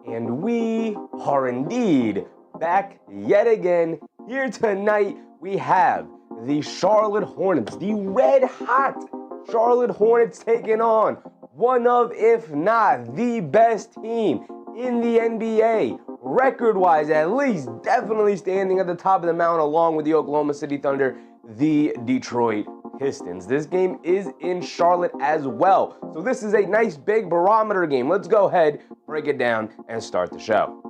And we are indeed back yet again Here tonight, we have the Charlotte Hornets, the red-hot Charlotte Hornets taking on one of, if not the best team in the NBA. Record-wise, at least, definitely standing at the top of the mountain along with the Oklahoma City Thunder, the Detroit Pistons. This game is in Charlotte as well. So this is a nice big barometer game. Let's go ahead, break it down, and start the show.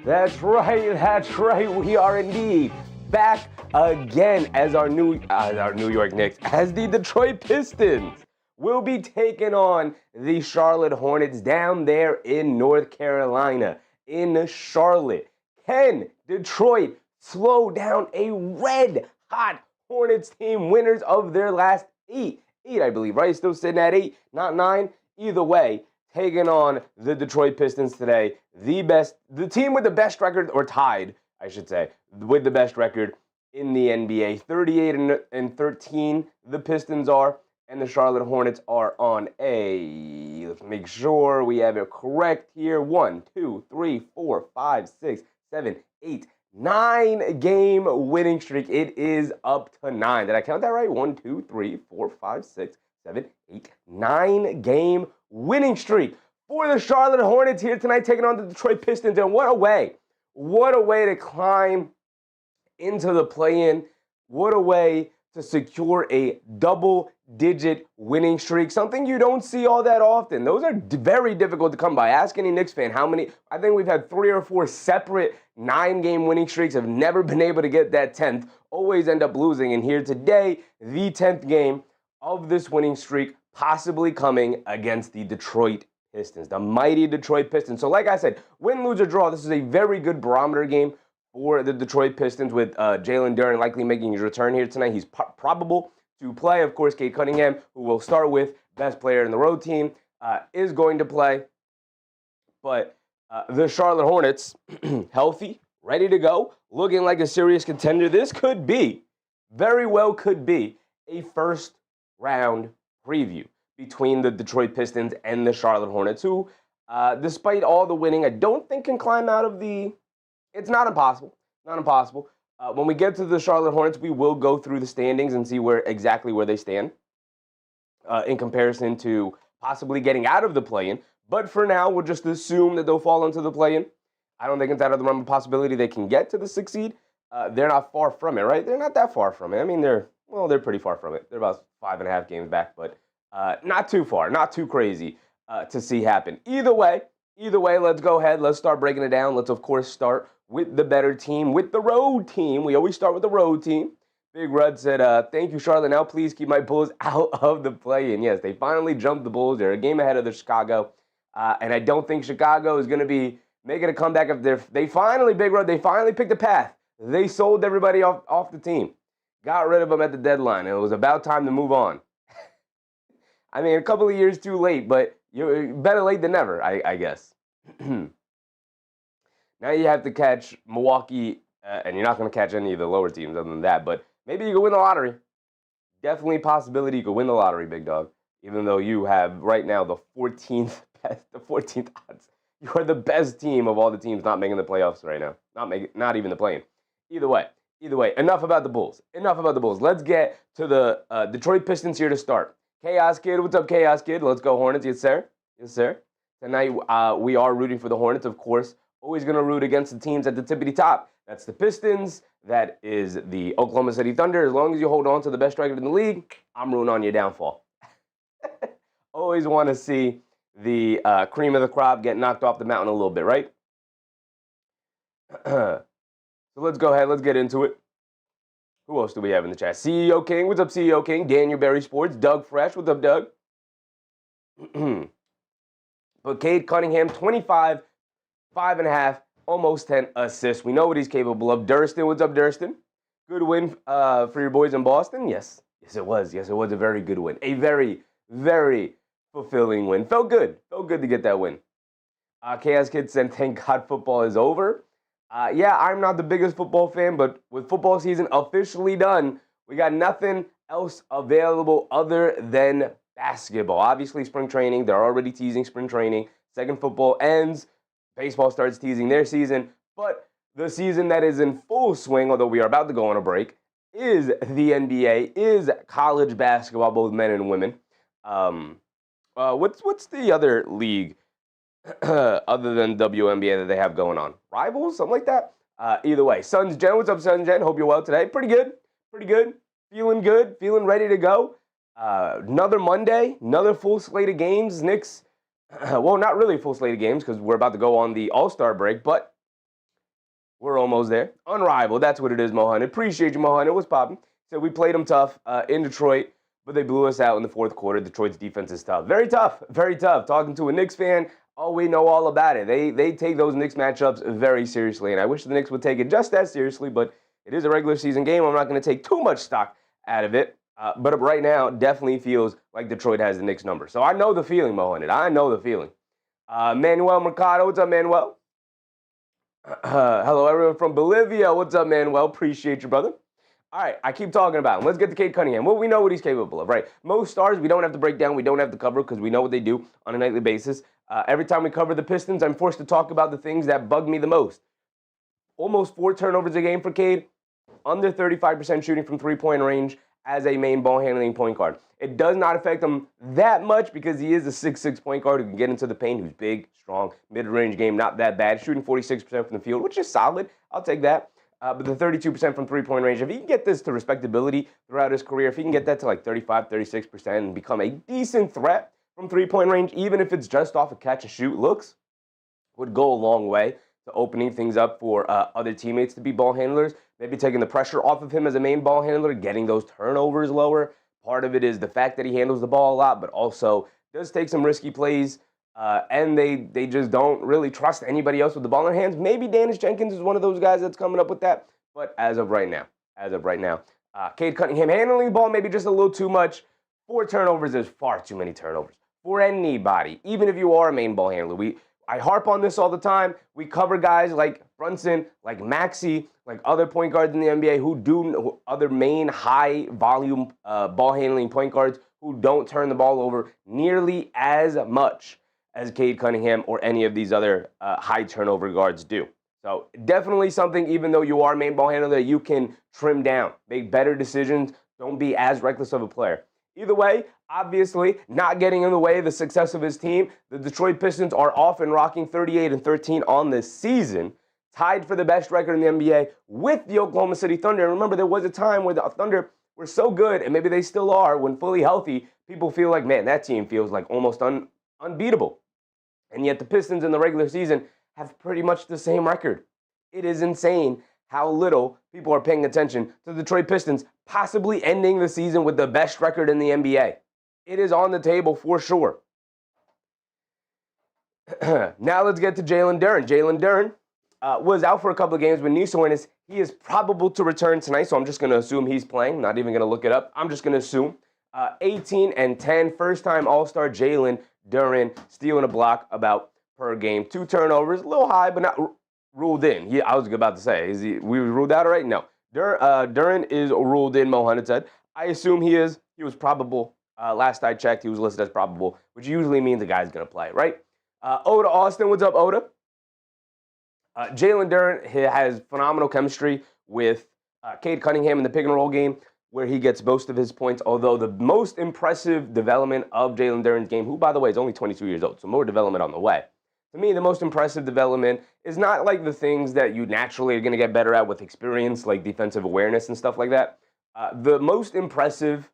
That's right. We are indeed back again as our New York Knicks, as the Detroit Pistons will be taking on the Charlotte Hornets down there in North Carolina, in Charlotte. Can Detroit slow down a red-hot Hornets team, winners of their last eight, I believe, right? Still sitting at 8, not 9. Either way, taking on the Detroit Pistons today, the team with the best record, or tied, I should say, with the best record in the NBA. 38-13, the Pistons are, and the Charlotte Hornets are on let's make sure we have it correct here. 1, 2, 3, 4, 5, 6, 7, 8, 9-game winning streak. It is up to 9. Did I count that right? 1, 2, 3, 4, 5, 6, 7, 8, 9-game winning streak for the Charlotte Hornets here tonight, taking on the Detroit Pistons. And what a way to climb into the play-in. What a way to secure a double-digit winning streak, something you don't see all that often. Those are very difficult to come by. Ask any Knicks fan how many. I think we've had 3 or 4 separate 9-game winning streaks, have never been able to get that 10th, always end up losing. And here today, the 10th game of this winning streak, possibly coming against the Detroit Pistons, the mighty Detroit Pistons. So like I said, win, lose, or draw, this is a very good barometer game for the Detroit Pistons, with Jalen Duren likely making his return here tonight. He's probable to play. Of course, Cade Cunningham, who we'll start with, best player in the road team, is going to play. But the Charlotte Hornets, healthy, ready to go, looking like a serious contender. This could be, very well could be, a first-round preview between the Detroit Pistons and the Charlotte Hornets, who, despite all the winning, I don't think can climb out of the... It's not impossible. Not impossible. When we get to the Charlotte Hornets, we will go through the standings and see exactly where they stand in comparison to possibly getting out of the play-in. But for now, we'll just assume that they'll fall into the play-in. I don't think it's out of the realm of possibility they can get to the 6th seed. They're not far from it, right? They're not that far from it. I mean, they're pretty far from it. They're about 5.5 games back, but not too far, not too crazy to see happen. Either way, let's go ahead. Let's start breaking it down. Let's, of course, start with the better team, with the road team. We always start with the road team. Big Red said, thank you, Charlotte. Now please keep my Bulls out of the play-in. Yes, they finally jumped the Bulls. They're a game ahead of the Chicago. And I don't think Chicago is going to be making a comeback if they finally, Big Red, they finally picked a path. They sold everybody off the team. Got rid of them at the deadline. It was about time to move on. I mean, a couple of years too late, but you're better late than never, I guess. Now you have to catch Milwaukee, and you're not going to catch any of the lower teams other than that, but maybe you could win the lottery. Definitely a possibility you could win the lottery, big dog, even though you have right now the 14th odds. You are the best team of all the teams not making the playoffs right now, not even the play-in. Either way, enough about the Bulls. Let's get to the Detroit Pistons here to start. Chaos Kid, what's up, Chaos Kid? Let's go Hornets, yes sir. Tonight we are rooting for the Hornets, of course. Always going to root against the teams at the tippity top. That's the Pistons. That is the Oklahoma City Thunder. As long as you hold on to the best record in the league, I'm rooting on your downfall. Always want to see the cream of the crop get knocked off the mountain a little bit, right? So let's go ahead. Let's get into it. Who else do we have in the chat? CEO King. What's up, CEO King? Daniel Berry Sports. Doug Fresh. What's up, Doug? But Cade Cunningham, 25, 5.5 almost 10 assists. We know what he's capable of. Durston, what's up, Durston? Good win for your boys in Boston? Yes. Yes, it was. Yes, it was a very good win. A very, very fulfilling win. Felt good. Felt good to get that win. Chaos Kid said, thank God football is over. Yeah, I'm not the biggest football fan, but with football season officially done, we got nothing else available other than basketball. Obviously, spring training. They're already teasing spring training. Second football ends. Baseball starts teasing their season. But the season that is in full swing, although we are about to go on a break, is the NBA, is college basketball, both men and women. What's the other league other than WNBA that they have going on? Rivals? Something like that? Either way. Suns Jen, what's up, Suns Jen? Hope you're well today. Pretty good. Pretty good. Feeling ready to go. Another Monday, another full slate of games. Knicks, well, not really a full slate of games because we're about to go on the All-Star break, but we're almost there. Unrivaled, that's what it is, Mohan. Appreciate you, Mohan. It was popping. So we played them tough in Detroit, but they blew us out in the fourth quarter. Detroit's defense is tough. Very tough. Very tough. Talking to a Knicks fan, oh, we know all about it. They take those Knicks matchups very seriously, and I wish the Knicks would take it just as seriously, but it is a regular season game. I'm not going to take too much stock out of it. But right now, definitely feels like Detroit has the Knicks number. So I know the feeling, Mohan. I know the feeling. Manuel Mercado, what's up, Manuel? Hello, everyone from Bolivia. What's up, Manuel? Appreciate you, brother. All right, I keep talking about him. Let's get to Cade Cunningham. Well, we know what he's capable of, right? Most stars, we don't have to break down. We don't have to cover because we know what they do on a nightly basis. Every time we cover the Pistons, I'm forced to talk about the things that bug me the most. Almost 4 turnovers a game for Cade. Under 35% shooting from three-point range as a main ball handling point guard. It does not affect him that much because he is a 6'6" point guard who can get into the paint, who's big, strong, mid-range game, not that bad. Shooting 46% from the field, which is solid. I'll take that. But the 32% from three-point range, if he can get this to respectability throughout his career, if he can get that to like 35, 36% and become a decent threat from three-point range, even if it's just off of catch-and-shoot looks, would go a long way to opening things up for other teammates to be ball handlers. Maybe taking the pressure off of him as a main ball handler, getting those turnovers lower. Part of it is the fact that he handles the ball a lot, but also does take some risky plays, and they just don't really trust anybody else with the ball in their hands. Maybe Dennis Jenkins is one of those guys that's coming up with that, but as of right now, Cade Cunningham handling the ball maybe just a little too much. 4 turnovers is far too many turnovers for anybody, even if you are a main ball handler. I harp on this all the time. We cover guys like Brunson, like Maxey, like other point guards in the NBA who other main high-volume ball handling point guards who don't turn the ball over nearly as much as Cade Cunningham or any of these other high turnover guards do. So definitely something, even though you are a main ball handler, that you can trim down, make better decisions, don't be as reckless of a player. Either way, obviously, not getting in the way of the success of his team. The Detroit Pistons are off and rocking 38-13 on the season, tied for the best record in the NBA with the Oklahoma City Thunder. And remember, there was a time where the Thunder were so good, and maybe they still are, when fully healthy, people feel like, man, that team feels like almost unbeatable. And yet the Pistons in the regular season have pretty much the same record. It is insane how little people are paying attention to the Detroit Pistons possibly ending the season with the best record in the NBA. It is on the table for sure. Now let's get to Jalen Duren. Jalen Duren was out for a couple of games with knee soreness. He is probable to return tonight, so I'm just going to assume he's playing. Not even going to look it up. I'm just going to assume. 18-10, first-time All-Star Jalen Duren, stealing a block about per game. 2 turnovers, a little high, but not ruled in. Yeah, I was about to say, we ruled out already? No. Duren is ruled in, Mohan said. I assume he is. He was probable. Last I checked, he was listed as probable, which usually means the guy's going to play, right? Oda Austin, what's up, Oda? Jalen Duren has phenomenal chemistry with Cade Cunningham in the pick-and-roll game, where he gets most of his points, although the most impressive development of Jalen Duren's game, who, by the way, is only 22 years old, so more development on the way. To me, the most impressive development is not like the things that you naturally are going to get better at with experience, like defensive awareness and stuff like that. The most impressive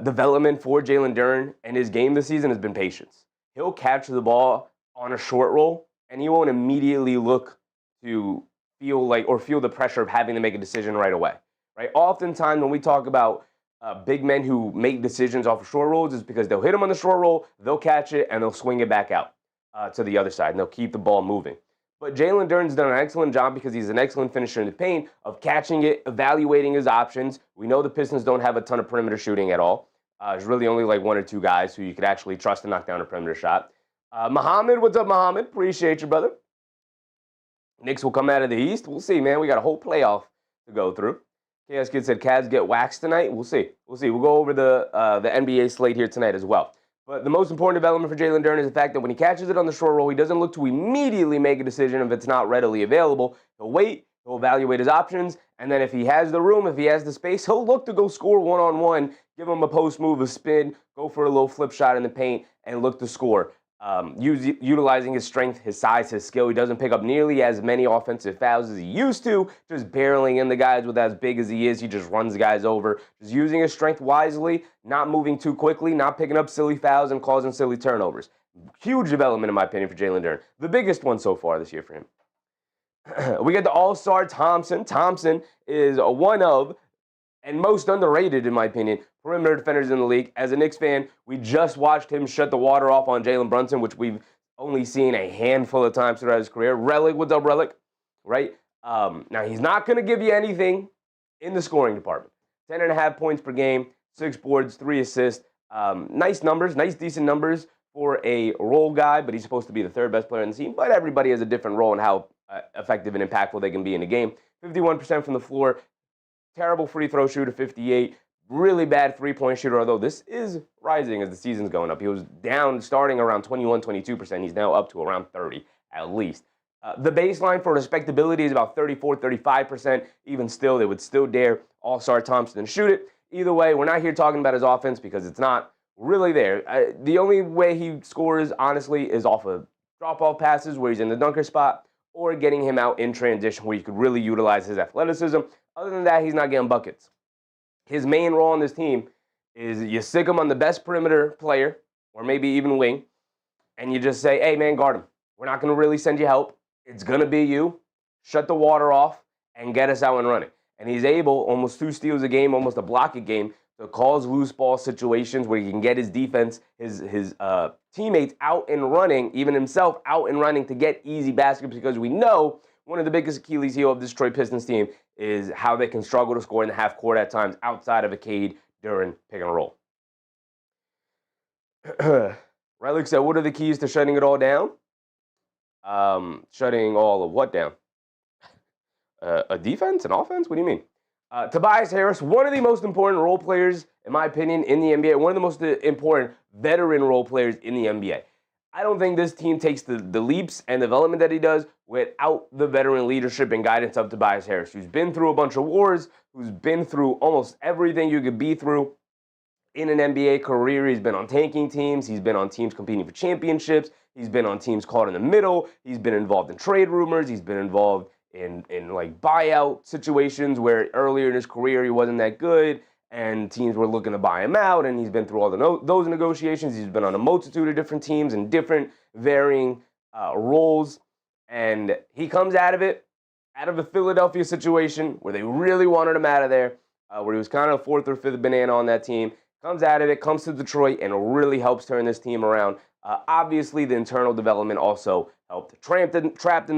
development for Jalen Duren and his game this season has been patience. He'll catch the ball on a short roll, and he won't immediately look to feel the pressure of having to make a decision right away. Right? Oftentimes, when we talk about big men who make decisions off of short rolls, it's because they'll hit them on the short roll, they'll catch it, and they'll swing it back out to the other side, and they'll keep the ball moving. But Jalen Duren's done an excellent job because he's an excellent finisher in the paint of catching it, evaluating his options. We know the Pistons don't have a ton of perimeter shooting at all. There's really only like one or two guys who you could actually trust to knock down a perimeter shot. Muhammad, what's up, Muhammad? Appreciate you, brother. Knicks will come out of the East. We'll see, man. We got a whole playoff to go through. KS Kid said Cavs get waxed tonight. We'll see. We'll go over the NBA slate here tonight as well. But the most important development for Jalen Duren is the fact that when he catches it on the short roll, he doesn't look to immediately make a decision if it's not readily available. He'll wait, he'll evaluate his options, and then if he has the room, if he has the space, he'll look to go score one-on-one, give him a post move, a spin, go for a little flip shot in the paint, and look to score. Utilizing his strength, his size, his skill. He doesn't pick up nearly as many offensive fouls as he used to, just barreling in the guys with as big as he is. He just runs guys over. Just using his strength wisely, not moving too quickly, not picking up silly fouls and causing silly turnovers. Huge development, in my opinion, for Jalen Duren. The biggest one so far this year for him. We get the Ausar Thompson. Thompson is one of, and most underrated, in my opinion, perimeter defenders in the league. As a Knicks fan, we just watched him shut the water off on Jalen Brunson, which we've only seen a handful of times throughout his career. Relic, what's up, Relic? Right? Now, he's not going to give you anything in the scoring department. 10.5 points per game, 6 boards, 3 assists. Nice numbers, nice, decent numbers for a role guy, but he's supposed to be the third best player in the team. But everybody has a different role in how effective and impactful they can be in a game. 51% from the floor. Terrible free throw shooter, 58. Really bad three-point shooter, although this is rising as the season's going up. He was down starting around 21, 22%. He's now up to around 30 at least. The baseline for respectability is about 34, 35%. Even still, they would still dare Ausar Thompson to shoot it. Either way, we're not here talking about his offense because it's not really there. The only way he scores, honestly, is off of drop-off passes where he's in the dunker spot or getting him out in transition where you could really utilize his athleticism. Other than that, he's not getting buckets. His main role on this team is you stick him on the best perimeter player, or maybe even wing, and you just say, hey, man, guard him. We're not going to really send you help. It's going to be you. Shut the water off and get us out and running. And he's able, almost 2 steals a game, almost a block a game, to cause loose ball situations where he can get his defense, his teammates out and running, even himself out and running to get easy baskets, because we know one of the biggest Achilles heel of this Detroit Pistons team is how they can struggle to score in the half court at times outside of a Cade Duren pick and roll. Relic said, what are the keys to shutting it all down? Shutting all of what down? A defense? An offense? What do you mean? Tobias Harris, one of the most important role players, in my opinion, in the NBA. One of the most important veteran role players in the NBA. I don't think this team takes the leaps and development that he does without the veteran leadership and guidance of Tobias Harris, who's been through a bunch of wars, who's been through almost everything you could be through in an NBA career. He's been on tanking teams. He's been on teams competing for championships. He's been on teams caught in the middle. He's been involved in trade rumors. He's been involved in like buyout situations where earlier in his career he wasn't that good and teams were looking to buy him out, and he's been through all those negotiations. He's been on a multitude of different teams and different varying roles, and he comes out of the Philadelphia situation where they really wanted him out of there, where he was kind of 4th or 5th banana on that team, comes out of it, comes to Detroit, and really helps turn this team around. Obviously, the internal development also helped. Trapped in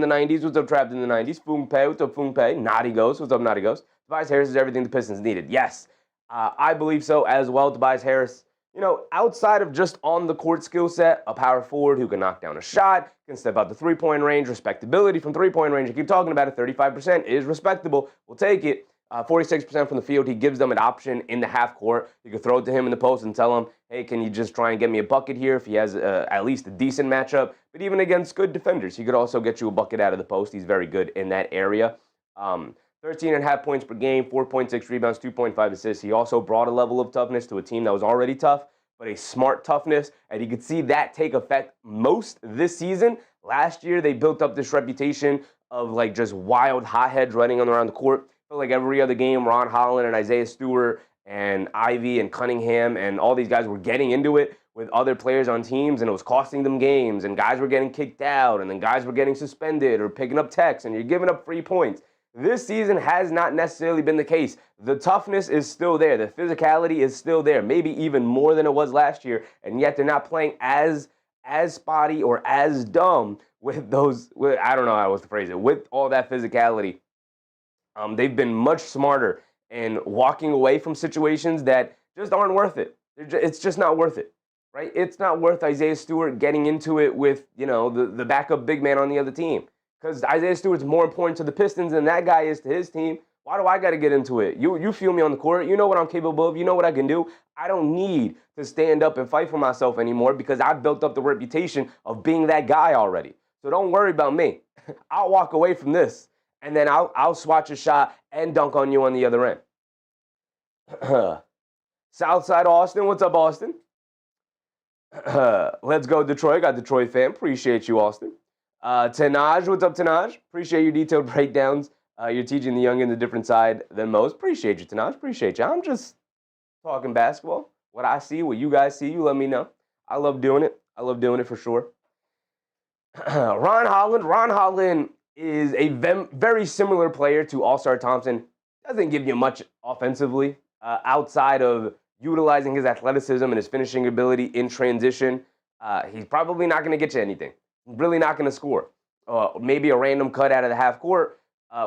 the 90s. What's up, Trapped in the 90s? Foongpei. What's up, Foongpei? Naughty Ghost. What's up, Naughty Ghost? Tobias Harris is everything the Pistons needed. Yes, I believe so as well. Tobias Harris, outside of just on the court skill set, a power forward who can knock down a shot, can step out the three-point range, respectability from three-point range. I keep talking about it. 35% is respectable. We'll take it. 46% from the field. He gives them an option in the half court. You can throw it to him in the post and tell him, hey, can you just try and get me a bucket here if he has at least a decent matchup? But even against good defenders, he could also get you a bucket out of the post. He's very good in that area. 13.5 points per game, 4.6 rebounds, 2.5 assists. He also brought a level of toughness to a team that was already tough, but a smart toughness. And you could see that take effect most this season. Last year, they built up this reputation of like just wild hotheads running around the court. Felt like every other game, Ron Holland and Isaiah Stewart and Ivy and Cunningham and all these guys were getting into it with other players on teams, and it was costing them games, and guys were getting kicked out, and then guys were getting suspended or picking up techs, and you're giving up free points. This season has not necessarily been the case. The toughness is still there. The physicality is still there, maybe even more than it was last year, and yet they're not playing as spotty or as dumb with I don't know how else to phrase it, with all that physicality. They've been much smarter in walking away from situations that just aren't worth it. It's just not worth it, right? It's not worth Isaiah Stewart getting into it with, the backup big man on the other team. Because Isaiah Stewart's more important to the Pistons than that guy is to his team. Why do I got to get into it? You feel me on the court. You know what I'm capable of. You know what I can do. I don't need to stand up and fight for myself anymore because I built up the reputation of being that guy already. So don't worry about me. I'll walk away from this, and then I'll swatch a shot and dunk on you on the other end. Southside Austin, what's up, Austin? Let's go, Detroit. Got Detroit fan. Appreciate you, Austin. Tanaj, what's up, Tanaj? Appreciate your detailed breakdowns. You're teaching the youngins a different side than most. Appreciate you, Tanaj. Appreciate you. I'm just talking basketball. What I see, what you guys see, you let me know. I love doing it. I love doing it for sure. Ron Holland. Ron Holland is a very similar player to Ausar Thompson. Doesn't give you much offensively outside of utilizing his athleticism and his finishing ability in transition. He's probably not going to get you anything. Really not going to score. Maybe a random cut out of the half court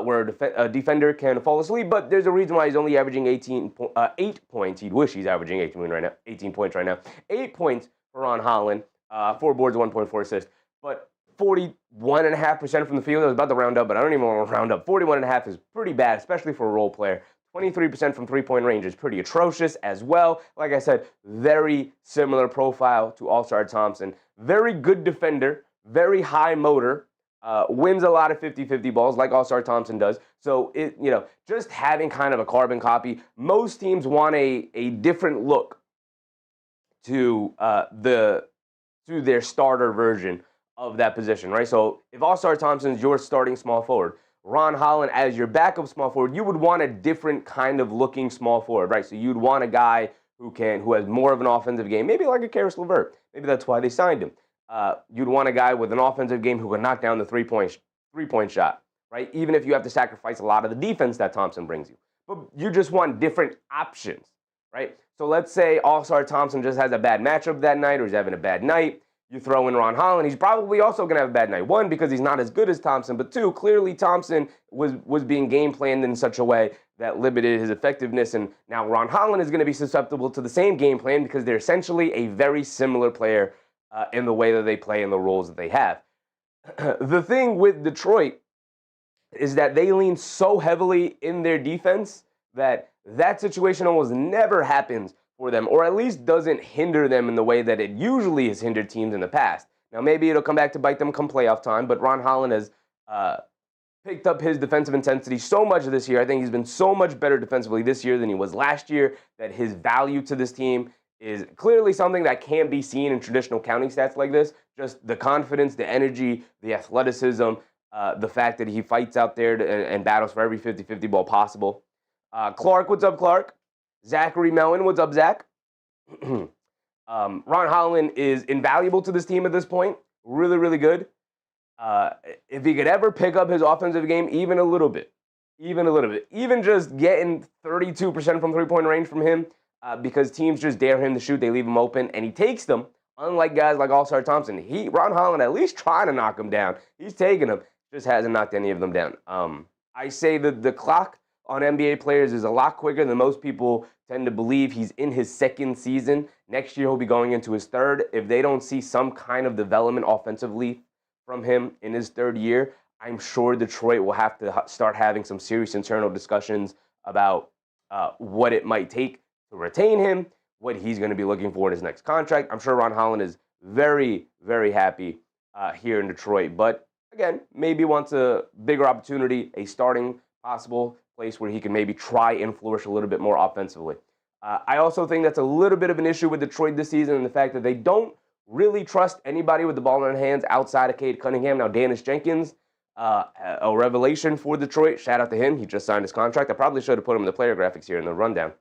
where a defender can fall asleep, but there's a reason why he's only averaging 8 points. He'd wish he's averaging 18 points right now. 8 points for Ron Holland, 4 boards, 1.4 assists, but 41.5% from the field. I was about to round up, but I don't even want to round up. 41.5 is pretty bad, especially for a role player. 23% from three-point range is pretty atrocious as well. Like I said, very similar profile to Ausar Thompson. Very good defender, very high motor, wins a lot of 50-50 balls like Ausar Thompson does. So, just having kind of a carbon copy, most teams want a different look to their starter version of that position, right? So if Ausar Thompson's your starting small forward, Ron Holland as your backup small forward, you would want a different kind of looking small forward, right? So you'd want a guy who has more of an offensive game, maybe like a Karis LeVert. Maybe that's why they signed him. You'd want a guy with an offensive game who can knock down the three-point shot, right? Even if you have to sacrifice a lot of the defense that Thompson brings you. But you just want different options, right? So let's say Ausar Thompson just has a bad matchup that night or he's having a bad night. You throw in Ron Holland, he's probably also going to have a bad night. One, because he's not as good as Thompson, but two, clearly Thompson was being game planned in such a way that limited his effectiveness, and now Ron Holland is going to be susceptible to the same game plan because they're essentially a very similar player in the way that they play and the roles that they have. The thing with Detroit is that they lean so heavily in their defense that situation almost never happens for them, or at least doesn't hinder them in the way that it usually has hindered teams in the past. Now, maybe it'll come back to bite them come playoff time, but Ron Holland has picked up his defensive intensity so much this year. I think he's been so much better defensively this year than he was last year, that his value to this team is clearly something that can't be seen in traditional counting stats like this. Just the confidence, the energy, the athleticism, the fact that he fights out there and battles for every 50-50 ball possible. Clark, what's up, Clark? Zachary Mellon, what's up, Zach? Ron Holland is invaluable to this team at this point. Really, really good. If he could ever pick up his offensive game even a little bit, even just getting 32% from three-point range from him, because teams just dare him to shoot, they leave him open, and he takes them, unlike guys like Ausar Thompson. Ron Holland at least trying to knock them down. He's taking them, just hasn't knocked any of them down. I say that the clock on NBA players is a lot quicker than most people tend to believe. He's in his second season. Next year, he'll be going into his third. If they don't see some kind of development offensively from him in his third year, I'm sure Detroit will have to start having some serious internal discussions about what it might take to retain him, what he's going to be looking for in his next contract. I'm sure Ron Holland is very, very happy here in Detroit. But again, maybe wants a bigger opportunity, a starting possible place where he can maybe try and flourish a little bit more offensively. I also think that's a little bit of an issue with Detroit this season, and the fact that they don't really trust anybody with the ball in their hands outside of Cade Cunningham. Now, Dennis Jenkins, a revelation for Detroit. Shout out to him. He just signed his contract. I probably should have put him in the player graphics here in the rundown,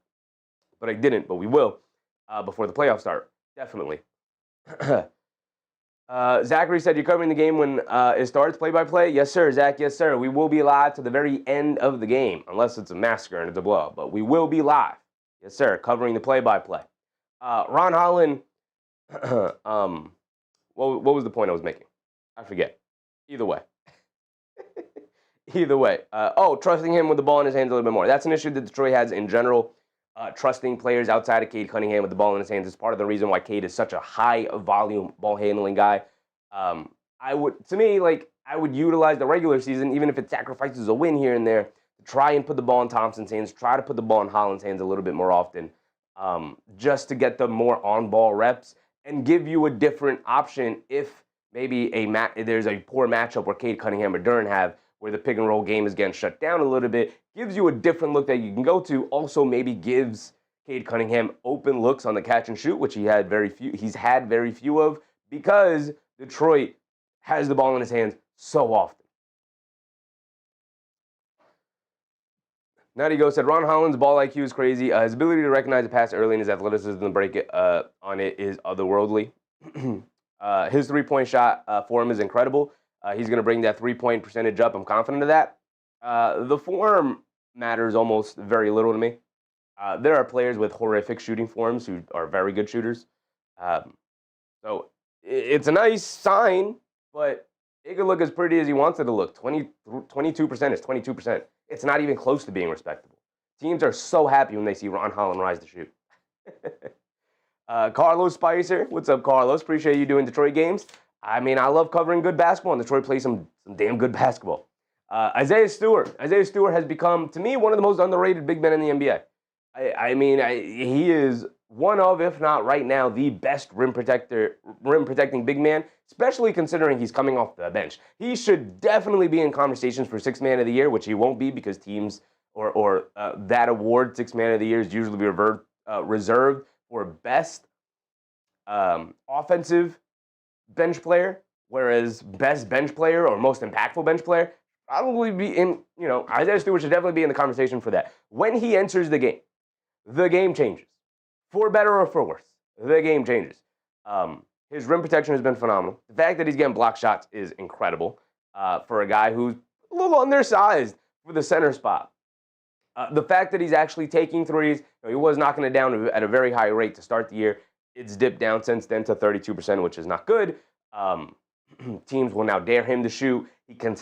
but I didn't, but we will before the playoffs start. Definitely. Zachary said, you're covering the game when it starts, play-by-play? Yes, sir, Zach, yes, sir. We will be live to the very end of the game, unless it's a massacre and it's a blowout, but we will be live. Yes, sir, covering the play-by-play. Ron Holland, what was the point I was making? I forget. Either way. Either way. Trusting him with the ball in his hands a little bit more. That's an issue that Detroit has in general. Trusting players outside of Cade Cunningham with the ball in his hands is part of the reason why Cade is such a high-volume ball-handling guy. I would utilize the regular season, even if it sacrifices a win here and there, to try and put the ball in Thompson's hands, try to put the ball in Holland's hands a little bit more often, just to get them more on-ball reps and give you a different option if maybe there's a poor matchup where Cade Cunningham or Duren have, where the pick-and-roll game is getting shut down a little bit, gives you a different look that you can go to. Also maybe gives Cade Cunningham open looks on the catch and shoot, which he's had very few of, because Detroit has the ball in his hands so often. Nadigo said, Ron Holland's ball IQ is crazy. His ability to recognize a pass early and his athleticism to break it on it is otherworldly. His three-point shot for him is incredible. He's going to bring that three-point percentage up. I'm confident of that. The form matters almost very little to me. There are players with horrific shooting forms who are very good shooters. So it's a nice sign, but it could look as pretty as he wants it to look. 22% is 22%. It's not even close to being respectable. Teams are so happy when they see Ron Holland rise to shoot. Carlos Spicer, what's up, Carlos? Appreciate you doing Detroit games. I mean, I love covering good basketball, and Detroit plays some damn good basketball. Isaiah Stewart. Isaiah Stewart has become, to me, one of the most underrated big men in the NBA. He is one of, if not right now, the best rim protecting big man, especially considering he's coming off the bench. He should definitely be in conversations for Sixth Man of the Year, which he won't be because teams or that award, Sixth Man of the Year, is usually reserved for best offensive bench player, whereas best bench player or most impactful bench player probably be in, Isaiah Stewart should definitely be in the conversation for that. When he enters the game changes. For better or for worse, the game changes. His rim protection has been phenomenal. The fact that he's getting block shots is incredible for a guy who's a little undersized for the center spot. The fact that he's actually taking threes, he was knocking it down at a very high rate to start the year. It's dipped down since then to 32%, which is not good. Teams will now dare him to shoot. He can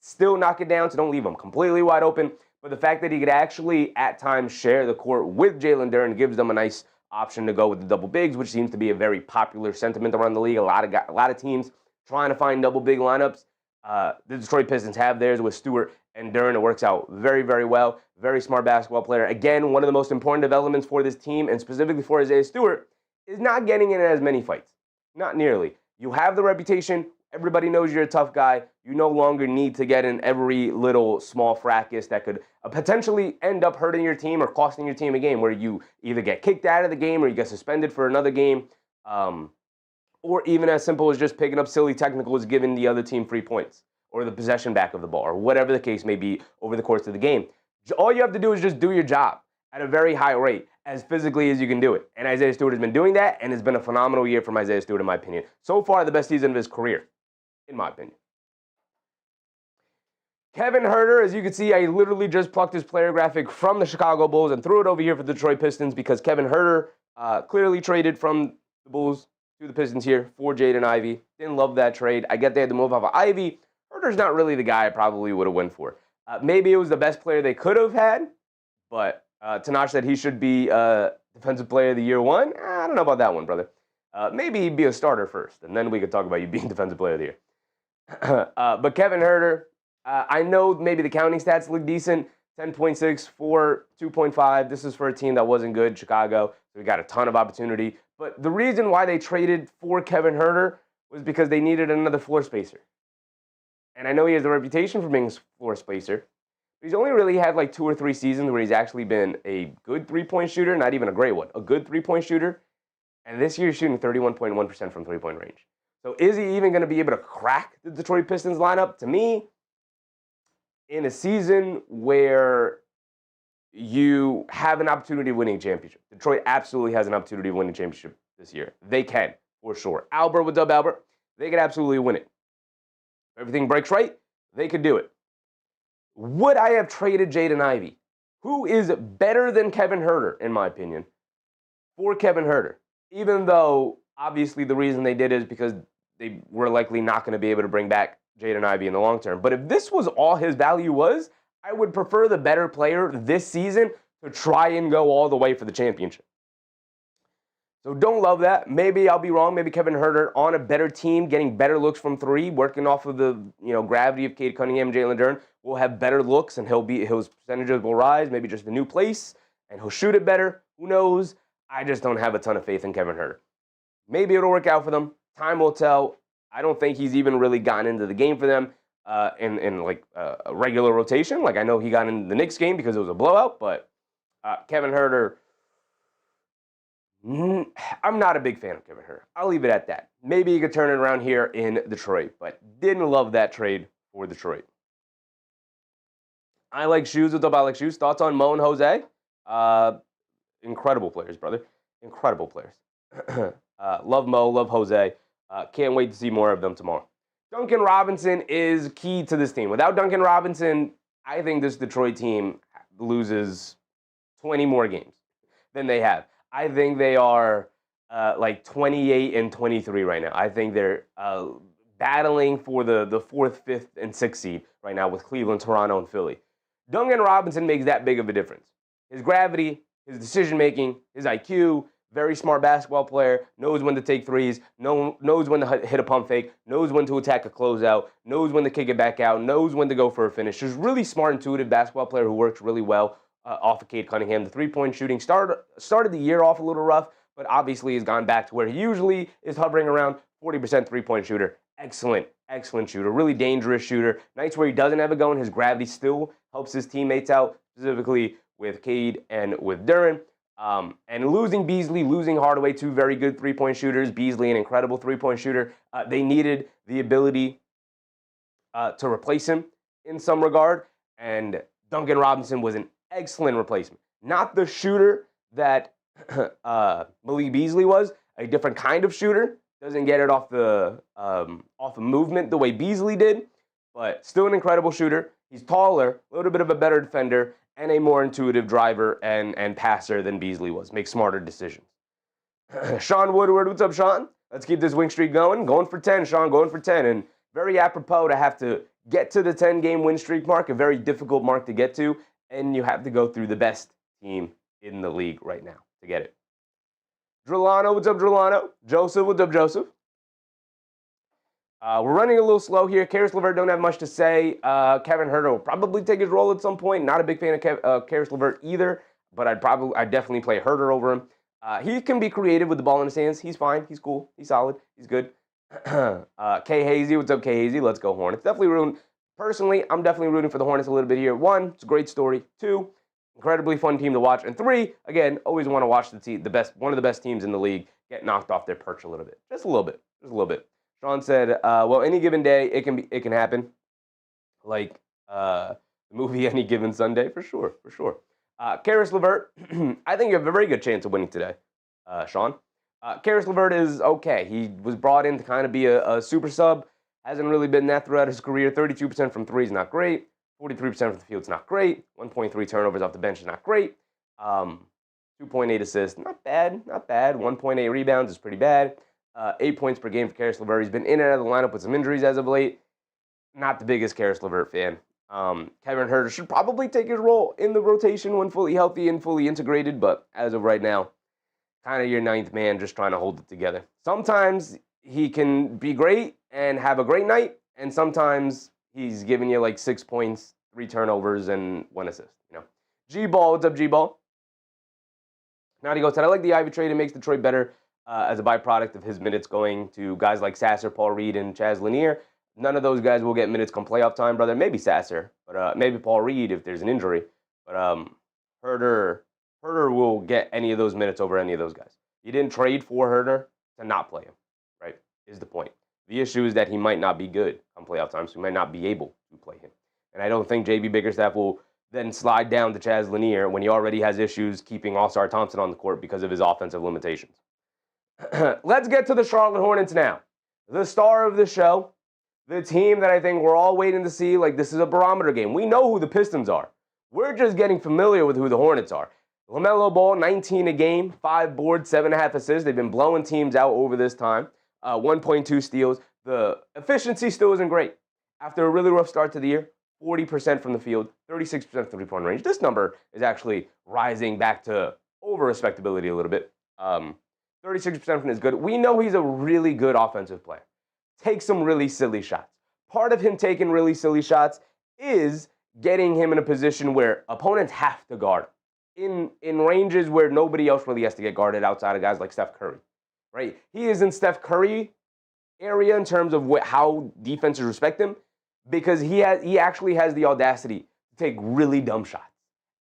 still knock it down, so don't leave him completely wide open. But the fact that he could actually, at times, share the court with Jalen Duren gives them a nice option to go with the double bigs, which seems to be a very popular sentiment around the league. A lot of teams trying to find double big lineups. The Detroit Pistons have theirs with Stewart and Duren. It works out very, very well. Very smart basketball player. Again, one of the most important developments for this team, and specifically for Isaiah Stewart, is not getting in as many fights. Not nearly. You have the reputation. Everybody knows you're a tough guy. You no longer need to get in every little small fracas that could potentially end up hurting your team or costing your team a game, where you either get kicked out of the game or you get suspended for another game, or even as simple as just picking up silly technicals, giving the other team free points or the possession back of the ball, or whatever the case may be over the course of the game. All you have to do is just do your job at a very high rate, as physically as you can do it. And Isaiah Stewart has been doing that, and it's been a phenomenal year from Isaiah Stewart, in my opinion. So far, the best season of his career, in my opinion. Kevin Huerter, as you can see, I literally just plucked his player graphic from the Chicago Bulls and threw it over here for the Detroit Pistons because Kevin Huerter clearly traded from the Bulls to the Pistons here for Jaden Ivey. Didn't love that trade. I get they had to move off of Ivey. Huerter's not really the guy I probably would have went for. Maybe it was the best player they could have had, but Tanaj said he should be Defensive Player of the Year 1. I don't know about that one, brother. Maybe he'd be a starter first, and then we could talk about you being Defensive Player of the Year. But Kevin Huerter, I know maybe the counting stats look decent. 10.6, 4, 2.5. This is for a team that wasn't good, Chicago. So we got a ton of opportunity. But the reason why they traded for Kevin Huerter was because they needed another floor spacer. And I know he has a reputation for being a floor spacer. But he's only really had like 2 or 3 seasons where he's actually been a good three-point shooter, not even a great one, a good three-point shooter. And this year he's shooting 31.1% from three-point range. So is he even going to be able to crack the Detroit Pistons lineup? To me, in a season where you have an opportunity of winning a championship, Detroit absolutely has an opportunity of winning a championship this year. They can, for sure. Albert, what's up, Albert? They could absolutely win it. If everything breaks right, they could do it. Would I have traded Jaden Ivey, who is better than Kevin Huerter, in my opinion, for Kevin Huerter? Even though, obviously, the reason they did is because they were likely not going to be able to bring back Jaden Ivey in the long term. But if this was all his value was, I would prefer the better player this season to try and go all the way for the championship. So don't love that. Maybe I'll be wrong. Maybe Kevin Huerter on a better team, getting better looks from three, working off of the gravity of Cade Cunningham, Jalen Duren, will have better looks and his percentages will rise. Maybe just a new place and he'll shoot it better. Who knows? I just don't have a ton of faith in Kevin Huerter. Maybe it'll work out for them. Time will tell. I don't think he's even really gotten into the game for them in like a regular rotation. Like I know he got into the Knicks game because it was a blowout, but Kevin Huerter. I'm not a big fan of Kevin Huerter. I'll leave it at that. Maybe he could turn it around here in Detroit, but didn't love that trade for Detroit. I like shoes. What's up, I like shoes? Thoughts on Mo and Jose? Incredible players, brother. Incredible players. Love Mo, love Jose. Can't wait to see more of them tomorrow. Duncan Robinson is key to this team. Without Duncan Robinson, I think this Detroit team loses 20 more games than they have. I think they are like 28 and 23 right now. I think they're battling for the 4th, 5th, and 6th seed right now with Cleveland, Toronto, and Philly. Duncan Robinson makes that big of a difference. His gravity, his decision-making, his IQ, very smart basketball player, knows when to take threes, knows when to hit a pump fake, knows when to attack a closeout, knows when to kick it back out, knows when to go for a finish. Just really smart, intuitive basketball player who works really well off of Cade Cunningham. The three-point shooting started the year off a little rough, but obviously has gone back to where he usually is hovering around 40% three-point shooter. Excellent shooter, really dangerous shooter. Nights where he doesn't have it going, his gravity still helps his teammates out, specifically with Cade and with Duren. And losing Beasley, losing Hardaway, two very good three-point shooters. Beasley, an incredible three-point shooter. They needed the ability to replace him in some regard, and Duncan Robinson was an excellent replacement. Not the shooter that Malik Beasley was, a different kind of shooter. Doesn't get it off of movement the way Beasley did, but still an incredible shooter. He's taller, a little bit of a better defender, and a more intuitive driver and passer than Beasley was. Makes smarter decisions. Sean Woodward, what's up, Sean? Let's keep this wing streak going. Going for 10, Sean, going for 10. And very apropos to have to get to the 10-game win streak mark, a very difficult mark to get to, and you have to go through the best team in the league right now to get it. Drolano, what's up, Drolano? Joseph, what's up, Joseph? We're running a little slow here. Karis LeVert don't have much to say. Kevin Huerter will probably take his role at some point. Not a big fan of Karis LeVert either, but I'd definitely play Huerter over him. He can be creative with the ball in his hands. He's fine. He's cool. He's solid. He's good. K Hazy, what's up, K Hazy? Let's go Hornets. Personally, I'm definitely rooting for the Hornets a little bit here. 1, it's a great story. 2, incredibly fun team to watch. And 3, again, always want to watch one of the best teams in the league get knocked off their perch a little bit. Just a little bit. Sean said, well, any given day, it can happen. Like the movie Any Given Sunday, for sure. Karis LeVert, I think you have a very good chance of winning today, Sean. Karis LeVert is okay. He was brought in to kind of be a super sub. Hasn't really been that throughout his career. 32% from three is not great. 43% from the field is not great. 1.3 turnovers off the bench is not great. 2.8 assists, not bad. 1.8 rebounds is pretty bad. 8 points per game for Karis LeVert. He's been in and out of the lineup with some injuries as of late. Not the biggest Karis LeVert fan. Kevin Huerter should probably take his role in the rotation when fully healthy and fully integrated, but as of right now, kind of your ninth man just trying to hold it together. Sometimes he can be great and have a great night, and sometimes he's giving you like 6 points, 3 turnovers, and 1 assist. G-Ball, what's up, G-Ball? Now he goes, I like the Ivy trade. It makes Detroit better as a byproduct of his minutes going to guys like Sasser, Paul Reed, and Chaz Lanier. None of those guys will get minutes come playoff time, brother. Maybe Sasser, but maybe Paul Reed if there's an injury. But Huerter will get any of those minutes over any of those guys. You didn't trade for Huerter to not play him, right, is the point. The issue is that he might not be good on playoff time, so he might not be able to play him. And I don't think J.B. Bickerstaff will then slide down to Chaz Lanier when he already has issues keeping Ausar Thompson on the court because of his offensive limitations. Let's get to the Charlotte Hornets now. The star of the show, the team that I think we're all waiting to see, like this is a barometer game. We know who the Pistons are. We're just getting familiar with who the Hornets are. Lamelo Ball, 19 a game, 5 boards, 7.5 assists. They've been blowing teams out over this time. 1.2 steals. The efficiency still isn't great. After a really rough start to the year, 40% from the field, 36% three-point range. This number is actually rising back to over respectability a little bit. 36% from is good. We know he's a really good offensive player. Takes some really silly shots. Part of him taking really silly shots is getting him in a position where opponents have to guard him in ranges where nobody else really has to get guarded outside of guys like Steph Curry, right? He is in Steph Curry area in terms of how defenses respect him because he actually has the audacity to take really dumb shots.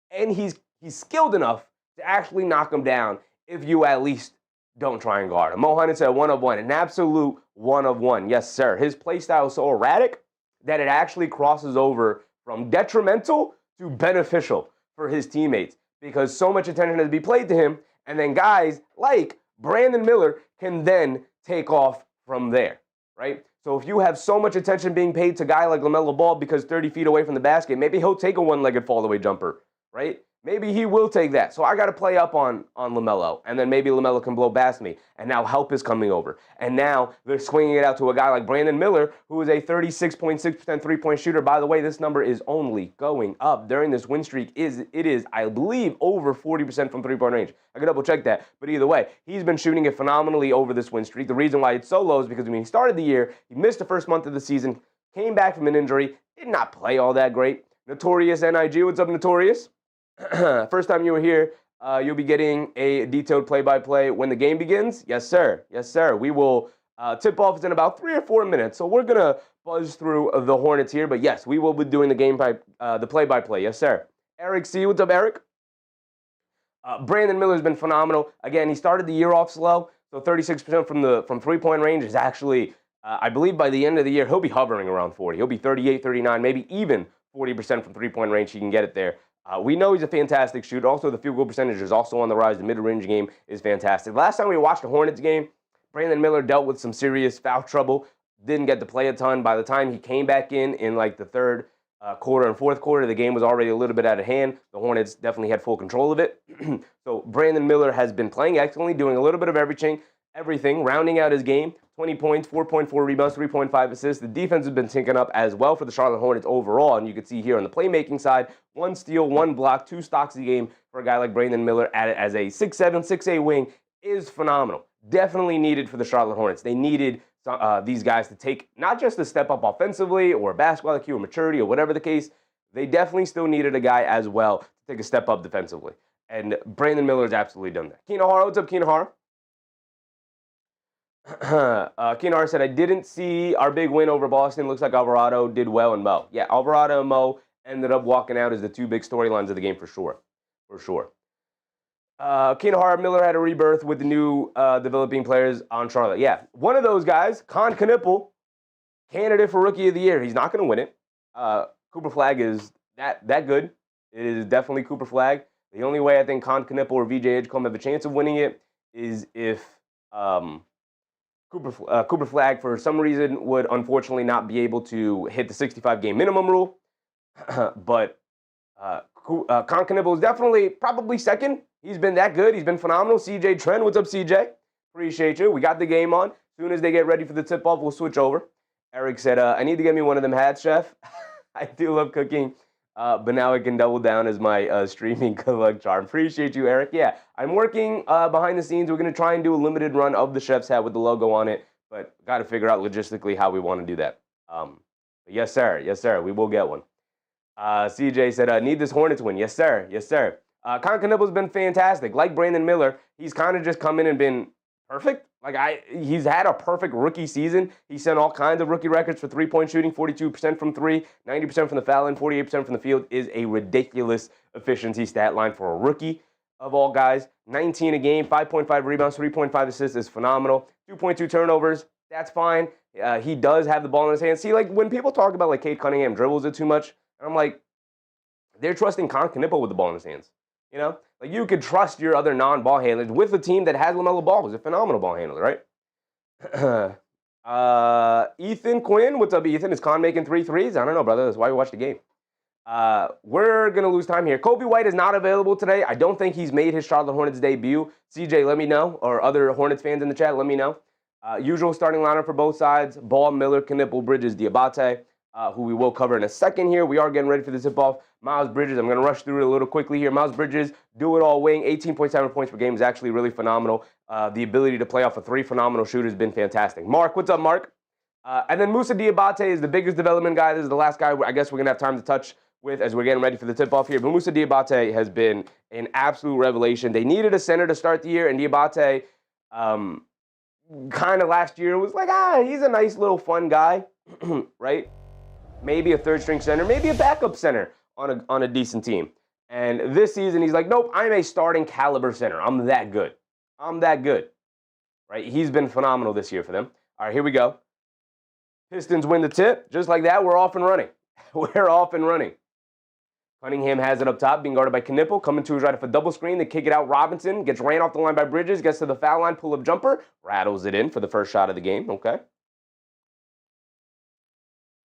And he's skilled enough to actually knock him down if you at least don't try and guard him. Hornets said 1 of 1, an absolute 1 of 1. Yes, sir. His play style is so erratic that it actually crosses over from detrimental to beneficial for his teammates because so much attention has to be played to him, and then guys like Brandon Miller can then take off from there, right? So if you have so much attention being paid to a guy like Lamelo Ball because 30 feet away from the basket, maybe he'll take a one-legged fall-away jumper, right? Maybe he will take that. So I got to play up on Lamelo, and then maybe Lamelo can blow past me. And now help is coming over. And now they're swinging it out to a guy like Brandon Miller, who is a 36.6% three-point shooter. By the way, this number is only going up during this win streak. It is, I believe, over 40% from three-point range. I can double-check that. But either way, he's been shooting it phenomenally over this win streak. The reason why it's so low is because when he started the year, he missed the first month of the season, came back from an injury, did not play all that great. Notorious NIG, what's up, Notorious? First time you were here, you'll be getting a detailed play-by-play when the game begins. Yes, sir. Yes, sir. We will tip off in about 3 or 4 minutes. So we're going to buzz through the Hornets here. But, yes, we will be doing the play-by-play. Yes, sir. Eric C. What's up, Eric? Brandon Miller's been phenomenal. Again, he started the year off slow. So 36% from three-point range is actually, I believe by the end of the year, he'll be hovering around 40. He'll be 38, 39, maybe even 40% from three-point range. He can get it there. We know he's a fantastic shooter. Also, the field goal percentage is also on the rise. The mid-range game is fantastic. Last time we watched the Hornets game, Brandon Miller dealt with some serious foul trouble. Didn't get to play a ton. By the time he came back in like the third quarter and fourth quarter, the game was already a little bit out of hand. The Hornets definitely had full control of it. So Brandon Miller has been playing excellently, doing a little bit of everything, rounding out his game. 20 points, 4.4 rebounds, 3.5 assists. The defense has been tinking up as well for the Charlotte Hornets overall, and you can see here on the playmaking side, 1 steal, 1 block, 2 stocks a game for a guy like Brandon Miller as a 6'7", 6'8" wing is phenomenal. Definitely needed for the Charlotte Hornets. They needed these guys to take not just a step up offensively or basketball IQ or maturity or whatever the case. They definitely still needed a guy as well to take a step up defensively, and Brandon Miller has absolutely done that. Keenan Hara, what's up, Keenan Hara? Keenan said, I didn't see our big win over Boston. Looks like Alvarado did well and Mo. Yeah, Alvarado and Mo ended up walking out as the 2 big storylines of the game for sure. Keenan Miller had a rebirth with the new developing players on Charlotte. Yeah, one of those guys, Cade Cunningham, candidate for Rookie of the Year. He's not going to win it. Cooper Flag is that good. It is definitely Cooper Flag. The only way I think Cade Cunningham or VJ Edgecombe have a chance of winning it is if Cooper Flag, for some reason, would unfortunately not be able to hit the 65-game minimum rule. But Cade Cunningham is definitely probably second. He's been that good. He's been phenomenal. CJ Trent, what's up, CJ? Appreciate you. We got the game on. As soon as they get ready for the tip-off, we'll switch over. Eric said, I need to get me one of them hats, Chef. I do love cooking. But now I can double down as my streaming good luck charm. Appreciate you, Eric. Yeah, I'm working behind the scenes. We're going to try and do a limited run of the chef's hat with the logo on it, but got to figure out logistically how we want to do that. Yes, sir. Yes, sir. We will get one. CJ said, need this Hornets win. Yes, sir. Yes, sir. Cade Cunningham's been fantastic. Like Brandon Miller, he's kind of just come in and been perfect. He's had a perfect rookie season. He set all kinds of rookie records for three-point shooting, 42% from three, 90% from the foul line, 48% from the field is a ridiculous efficiency stat line for a rookie of all guys. 19 a game, 5.5 rebounds, 3.5 assists is phenomenal. 2.2 turnovers, that's fine. He does have the ball in his hands. See, when people talk about Cade Cunningham dribbles it too much, I'm like, they're trusting Cade Cunningham with the ball in his hands. You know, you could trust your other non-ball handlers with a team that has Lamelo Ball, who's a phenomenal ball handler, right? Ethan Quinn, what's up, Ethan? Is Con making 3 threes? I don't know, brother. That's why we watch the game. We're going to lose time here. Kobe White is not available today. I don't think he's made his Charlotte Hornets debut. CJ, let me know, or other Hornets fans in the chat, let me know. Usual starting lineup for both sides: Ball, Miller, Knipple, Bridges, Diabate. who we will cover in a second here. We are getting ready for the tip-off. Miles Bridges, I'm going to rush through it a little quickly here. Miles Bridges, do-it-all wing, 18.7 points per game is actually really phenomenal. The ability to play off of 3 phenomenal shooters has been fantastic. Mark, what's up, Mark? And then Moussa Diabate is the biggest development guy. This is the last guy I guess we're going to have time to touch with as we're getting ready for the tip-off here. But Moussa Diabate has been an absolute revelation. They needed a center to start the year, and Diabate kind of last year was like, he's a nice little fun guy, right? Maybe a third-string center, maybe a backup center on a decent team. And this season, he's like, nope, I'm a starting caliber center. I'm that good. Right? He's been phenomenal this year for them. All right, here we go. Pistons win the tip. Just like that, we're off and running. We're off and running. Cunningham has it up top, being guarded by Knipple. Coming to his right for double screen. They kick it out. Robinson gets ran off the line by Bridges. Gets to the foul line. Pull-up jumper. Rattles it in for the first shot of the game. Okay.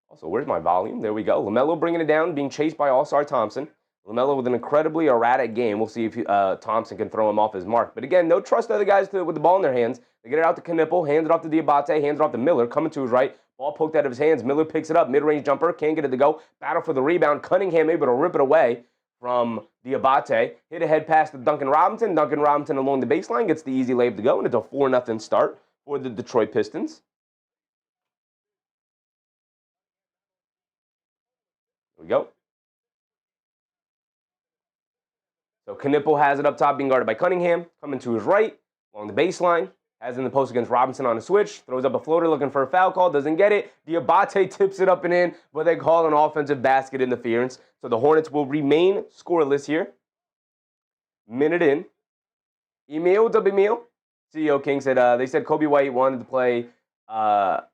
Also, where's my volume? There we go. Lamelo bringing it down, being chased by Ausar Thompson. Lamelo with an incredibly erratic game. We'll see if Thompson can throw him off his mark. But again, no trust other guys with the ball in their hands. They get it out to Knipple, hands it off to Diabate, hands it off to Miller, coming to his right. Ball poked out of his hands. Miller picks it up, mid-range jumper, can't get it to go. Battle for the rebound. Cunningham able to rip it away from Diabate. Hit a head pass to Duncan Robinson. Duncan Robinson along the baseline gets the easy layup to go, and it's a 4-0 start for the Detroit Pistons. Here we go. So Knipple has it up top, being guarded by Cunningham. Coming to his right, along the baseline. Has in the post against Robinson on a switch. Throws up a floater looking for a foul call. Doesn't get it. Diabate tips it up and in, but they call an offensive basket interference. So the Hornets will remain scoreless here. Minute in. Emil, what's up, Emil? CEO King said, they said Kobe White wanted to play, or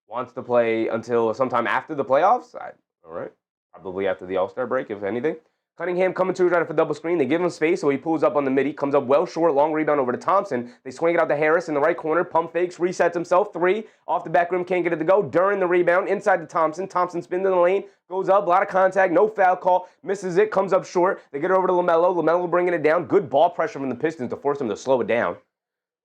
wants to play until sometime after the playoffs. All right. Probably after the All-Star break, if anything. Cunningham coming to his right for double screen. They give him space, so he pulls up on the midi. Comes up well short, long rebound over to Thompson. They swing it out to Harris in the right corner. Pump fakes, resets himself. 3. Off the back rim, can't get it to go. Duren the rebound, inside to Thompson. Thompson spins in the lane. Goes up, a lot of contact, no foul call. Misses it, comes up short. They get it over to Lamelo. Lamelo bringing it down. Good ball pressure from the Pistons to force them to slow it down.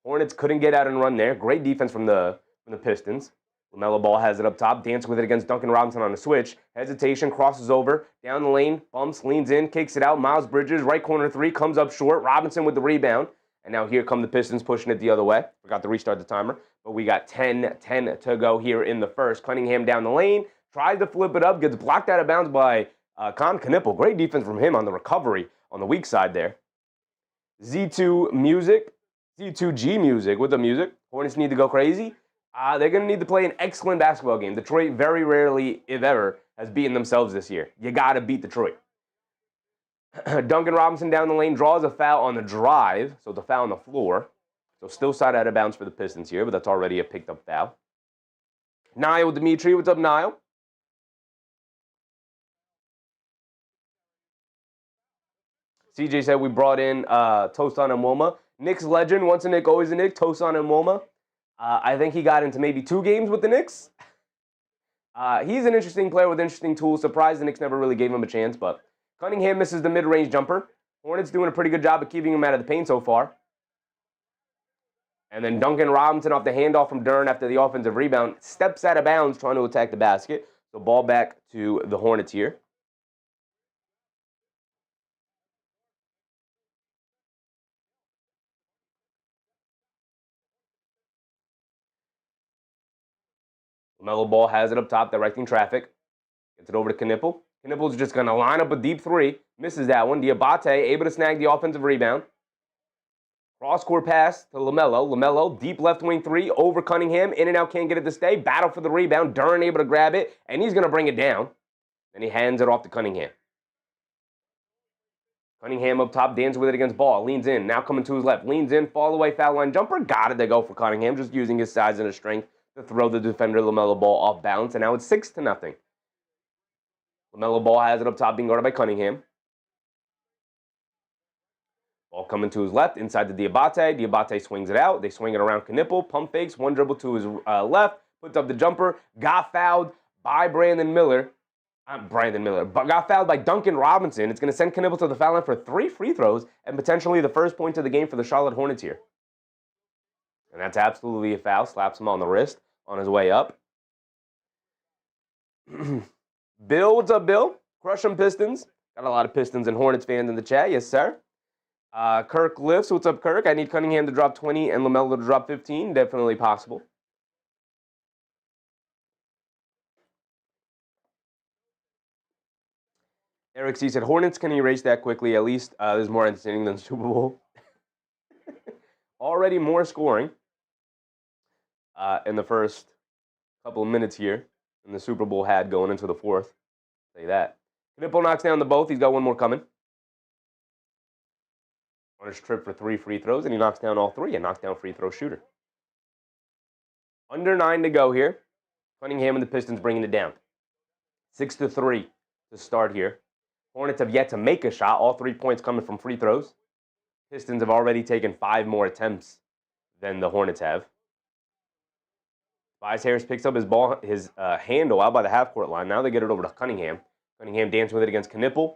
Hornets couldn't get out and run there. Great defense from the Pistons. Lamelo Ball has it up top, dances with it against Duncan Robinson on a switch. Hesitation, crosses over, down the lane, bumps, leans in, kicks it out. Miles Bridges, right corner 3, comes up short. Robinson with the rebound. And now here come the Pistons pushing it the other way. Forgot to restart the timer. But we got 10 to go here in the first. Cunningham down the lane, tries to flip it up, gets blocked out of bounds by Knipple. Great defense from him on the recovery on the weak side there. Z2G Music with the music. Hornets need to go crazy. They're going to need to play an excellent basketball game. Detroit very rarely, if ever, has beaten themselves this year. You got to beat Detroit. Duncan Robinson down the lane draws a foul on the drive, so the foul on the floor. So still side out of bounds for the Pistons here, but that's already a picked up foul. Niall Dimitri, what's up, Niall? CJ said we brought in Tosan and Woma. Knicks legend, once a Knick, always a Knick. Tosan and Woma. I think he got into maybe 2 games with the Knicks. He's an interesting player with interesting tools. Surprised the Knicks never really gave him a chance, but Cunningham misses the mid-range jumper. Hornets doing a pretty good job of keeping him out of the paint so far. And then Duncan Robinson off the handoff from Duren after the offensive rebound. Steps out of bounds trying to attack the basket. So ball back to the Hornets here. Lamelo Ball has it up top, directing traffic. Gets it over to Knipple. Knipple's just going to line up a deep 3. Misses that one. Diabate able to snag the offensive rebound. Cross-court pass to Lamelo. Lamelo, deep left wing 3 over Cunningham. In and out, can't get it to stay. Battle for the rebound. Duren able to grab it, and he's going to bring it down. Then he hands it off to Cunningham. Cunningham up top, dances with it against Ball. Leans in, now coming to his left. Leans in, fall away, foul line jumper. Got it to go for Cunningham, just using his size and his strength to throw the defender Lamelo Ball off balance, and now it's 6-0. Lamelo Ball has it up top, being guarded by Cunningham. Ball coming to his left, inside to Diabate. Diabate swings it out. They swing it around Knipple. Pump fakes, one dribble to his left. Puts up the jumper. Got fouled by Brandon Miller. But got fouled by Duncan Robinson. It's going to send Knipple to the foul line for 3 free throws and potentially the first point of the game for the Charlotte Hornets here. And that's absolutely a foul. Slaps him on the wrist on his way up. Bill, what's up, Bill? Crush 'em Pistons. Got a lot of Pistons and Hornets fans in the chat. Yes, sir. Kirk Lifts, what's up, Kirk? I need Cunningham to drop 20 and Lamelo to drop 15. Definitely possible. Eric C said, Hornets can erase that quickly. At least there's more entertaining than the Super Bowl. Already more scoring in the first couple of minutes here than the Super Bowl had going into the fourth. Say that. Knipple knocks down the both. He's got one more coming. On his trip for 3 free throws, and he knocks down all 3 and knocks down free throw shooter. Under 9 to go here. Cunningham and the Pistons bringing it down. 6-3 to start here. Hornets have yet to make a shot. All 3 points coming from free throws. Pistons have already taken 5 more attempts than the Hornets have. Tobias Harris picks up his handle out by the half-court line. Now they get it over to Cunningham. Cunningham dancing with it against Knipple.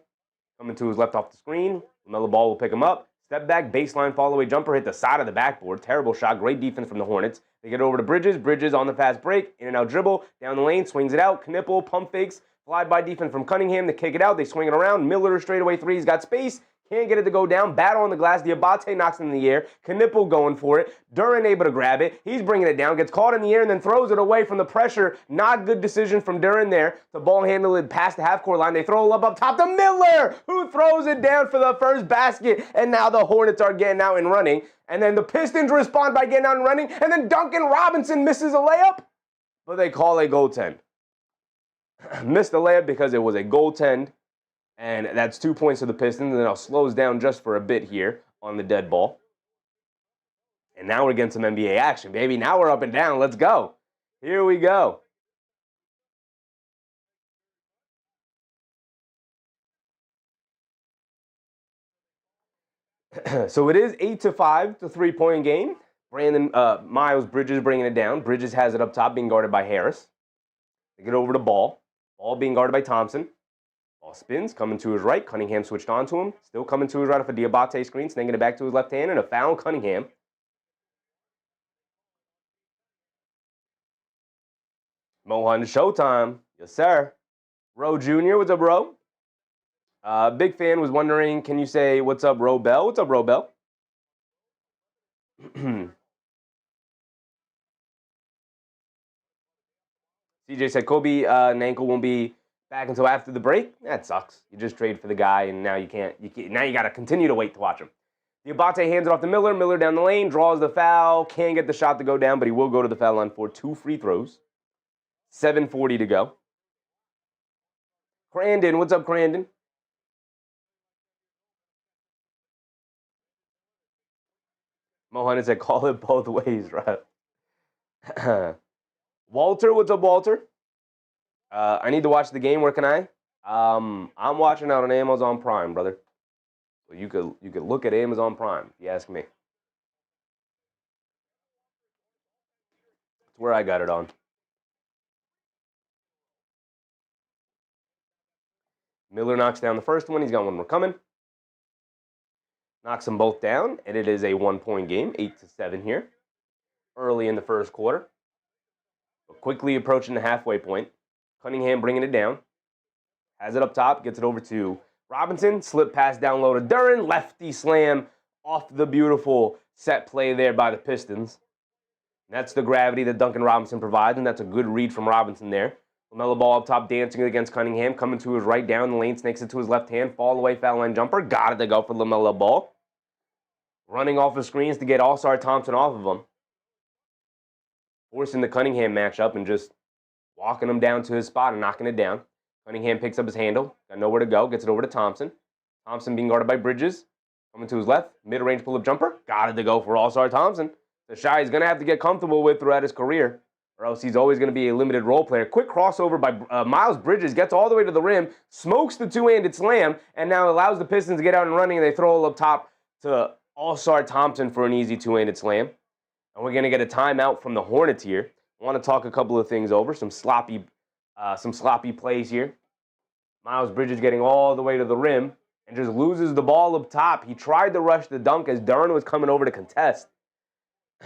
Coming to his left off the screen. Lamelo Ball will pick him up. Step back, baseline, fall-away jumper, hit the side of the backboard. Terrible shot, great defense from the Hornets. They get it over to Bridges. Bridges on the fast break, in and out dribble, down the lane, swings it out. Knipple, pump fakes, fly-by defense from Cunningham. They kick it out, they swing it around. Miller straightaway 3, he's got space. Can't get it to go down. Battle on the glass. Diabate knocks it in the air. Knipple going for it. Duren able to grab it. He's bringing it down. Gets caught in the air and then throws it away from the pressure. Not good decision from Duren there. The ball handle it past the half-court line. They throw it up top to Miller, who throws it down for the first basket. And now the Hornets are getting out and running. And then the Pistons respond by getting out and running. And then Duncan Robinson misses a layup. But they call a goaltend. Missed the layup because it was a goaltend. And that's 2 points to the Pistons, and then it slows down just for a bit here on the dead ball. And now we're getting some NBA action, baby. Now we're up and down. Let's go. Here we go. So it is 8-5, the 3-point game. Miles Bridges bringing it down. Bridges has it up top, being guarded by Harris. They get over to Ball. Ball being guarded by Thompson. Ball spins, coming to his right. Cunningham switched on to him. Still coming to his right off a Diabate screen, sninging it back to his left hand, and a foul on Cunningham. Mohan to Showtime. Yes, sir. Ro Jr., what's up, Ro? Big fan was wondering, can you say, what's up, Ro Bell? What's up, Ro Bell? CJ said Kobe Nanko won't be back until after the break. That sucks. You just trade for the guy, and now you can't. Now you got to continue to wait to watch him. Diabate hands it off to Miller. Miller down the lane, draws the foul. Can't get the shot to go down, but he will go to the foul line for 2 free throws. 7:40 to go. Crandon, what's up, Crandon? Mohan said, call it both ways, right? Walter, what's up, Walter? I need to watch the game. Where can I? I'm watching out on Amazon Prime, brother. So you could look at Amazon Prime, if you ask me. That's where I got it on. Miller knocks down the first one. He's got one more coming. Knocks them both down, and it is a 1-point game, 8-7 here. Early in the first quarter. But quickly approaching the halfway point. Cunningham bringing it down. Has it up top, gets it over to Robinson. Slip pass down low to Duren. Lefty slam off the beautiful set play there by the Pistons. That's the gravity that Duncan Robinson provides, and that's a good read from Robinson there. Lamelo Ball up top dancing against Cunningham. Coming to his right down the lane, snakes it to his left hand. Fall away, foul line jumper. Got it to go for Lamelo Ball. Running off the screens to get Ausar Thompson off of him. Forcing the Cunningham matchup and just walking him down to his spot and knocking it down. Cunningham picks up his handle. Got nowhere to go. Gets it over to Thompson. Thompson being guarded by Bridges. Coming to his left. Mid-range pull-up jumper. Got it to go for Ausar Thompson. The shot he's going to have to get comfortable with throughout his career, or else he's always going to be a limited role player. Quick crossover by Miles Bridges. Gets all the way to the rim. Smokes the two-handed slam. And now allows the Pistons to get out and running. And they throw it up top to Ausar Thompson for an easy two-handed slam. And we're going to get a timeout from the Hornets here. I want to talk a couple of things over. Some sloppy plays here. Miles Bridges getting all the way to the rim and just loses the ball up top. He tried to rush the dunk as Duren was coming over to contest.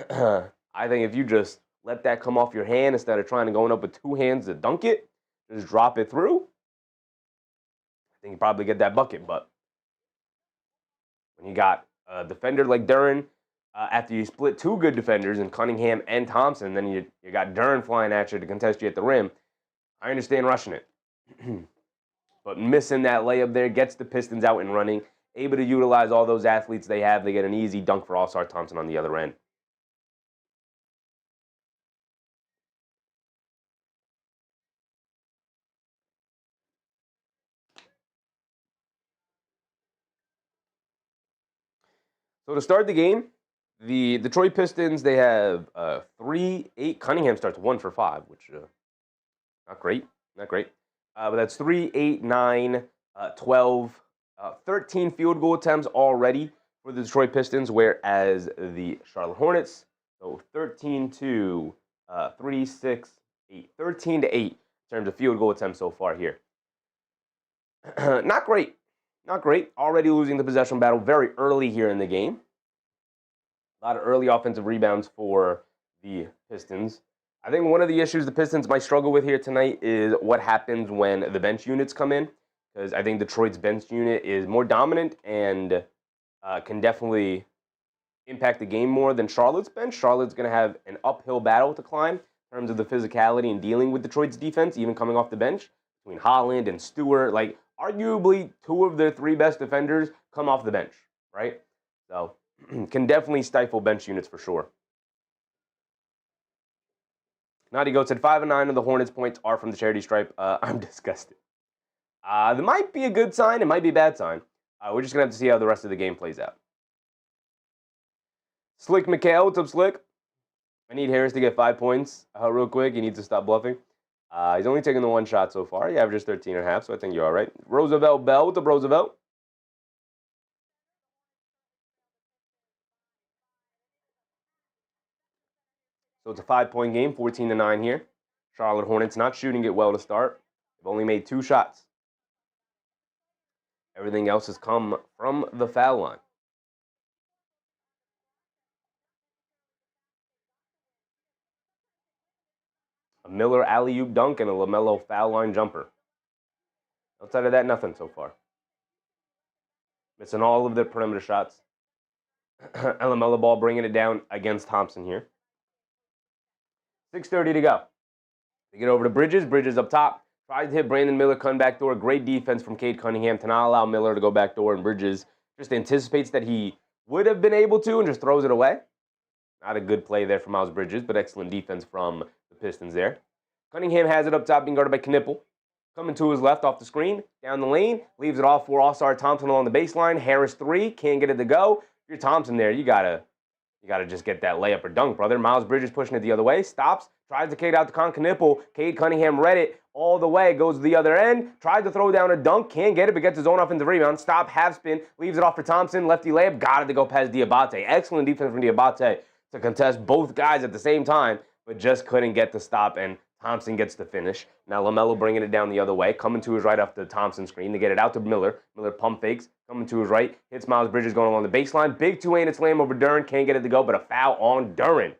I think if you just let that come off your hand instead of trying to go up with 2 hands to dunk it, just drop it through, I think you probably get that bucket. But when you got a defender like Duren, after you split two good defenders in Cunningham and Thompson, then you got Duren flying at you to contest you at the rim. I understand rushing it. But missing that layup there gets the Pistons out and running, able to utilize all those athletes they have. They get an easy dunk for Ausar Thompson on the other end. So to start the game, the Detroit Pistons, they have 3-8. Cunningham starts 1 for 5, which not great. But that's 3, 8, 9, 12, 13 field goal attempts already for the Detroit Pistons, whereas the Charlotte Hornets, so 13 to 3, 6, 8. 13 to 8 in terms of field goal attempts so far here. Not great. Already losing the possession battle very early here in the game. A lot of early offensive rebounds for the Pistons. I think one of the issues the Pistons might struggle with here tonight is what happens when the bench units come in, because I think Detroit's bench unit is more dominant and can definitely impact the game more than Charlotte's bench. Charlotte's going to have an uphill battle to climb in terms of the physicality and dealing with Detroit's defense, even coming off the bench, between Holland and Stewart. Like, arguably, 2 of their 3 best defenders come off the bench, right? So, can definitely stifle bench units for sure. Naughty Goat said 5 and 9 of the Hornets' points are from the charity stripe. I'm disgusted. That might be a good sign. It might be a bad sign. We're just going to have to see how the rest of the game plays out. Slick McHale, what's up, Slick? I need Harris to get 5 points real quick. He needs to stop bluffing. He's only taken the 1 shot so far. He averages 13.5, so I think you're all right. Roosevelt Bell, what's up, Roosevelt? So it's a 5-point game, 14-9 here. Charlotte Hornets not shooting it well to start. They've only made 2 shots. Everything else has come from the foul line. A Miller alley-oop dunk and a Lamelo foul line jumper. Outside of that, nothing so far. Missing all of the perimeter shots. And Lamelo Ball bringing it down against Thompson here. 6:30 to go. They get over to Bridges. Bridges up top. Tries to hit Brandon Miller, come back door. Great defense from Cade Cunningham to not allow Miller to go back door. And Bridges just anticipates that he would have been able to and just throws it away. Not a good play there from Miles Bridges, but excellent defense from the Pistons there. Cunningham has it up top, being guarded by Knippel. Coming to his left off the screen, down the lane, leaves it off for Ausar Thompson along the baseline. Harris 3, can't get it to go. If you're Thompson there, you gotta just get that layup or dunk, brother. Miles Bridges pushing it the other way, stops, tries to kick it out to Knippel. Cade Cunningham read it all the way, goes to the other end, tries to throw down a dunk, can't get it, but gets his own offensive rebound. Stop, half spin, leaves it off for Thompson, lefty layup, got it to go past Diabate. Excellent defense from Diabate to contest both guys at the same time, but just couldn't get the stop, and Thompson gets the finish. Now Lamelo bringing it down the other way, coming to his right off the Thompson screen. They get it out to Miller. Miller pump fakes, coming to his right, hits Miles Bridges going along the baseline. Big two-handed slam over Duren, can't get it to go, but a foul on Duren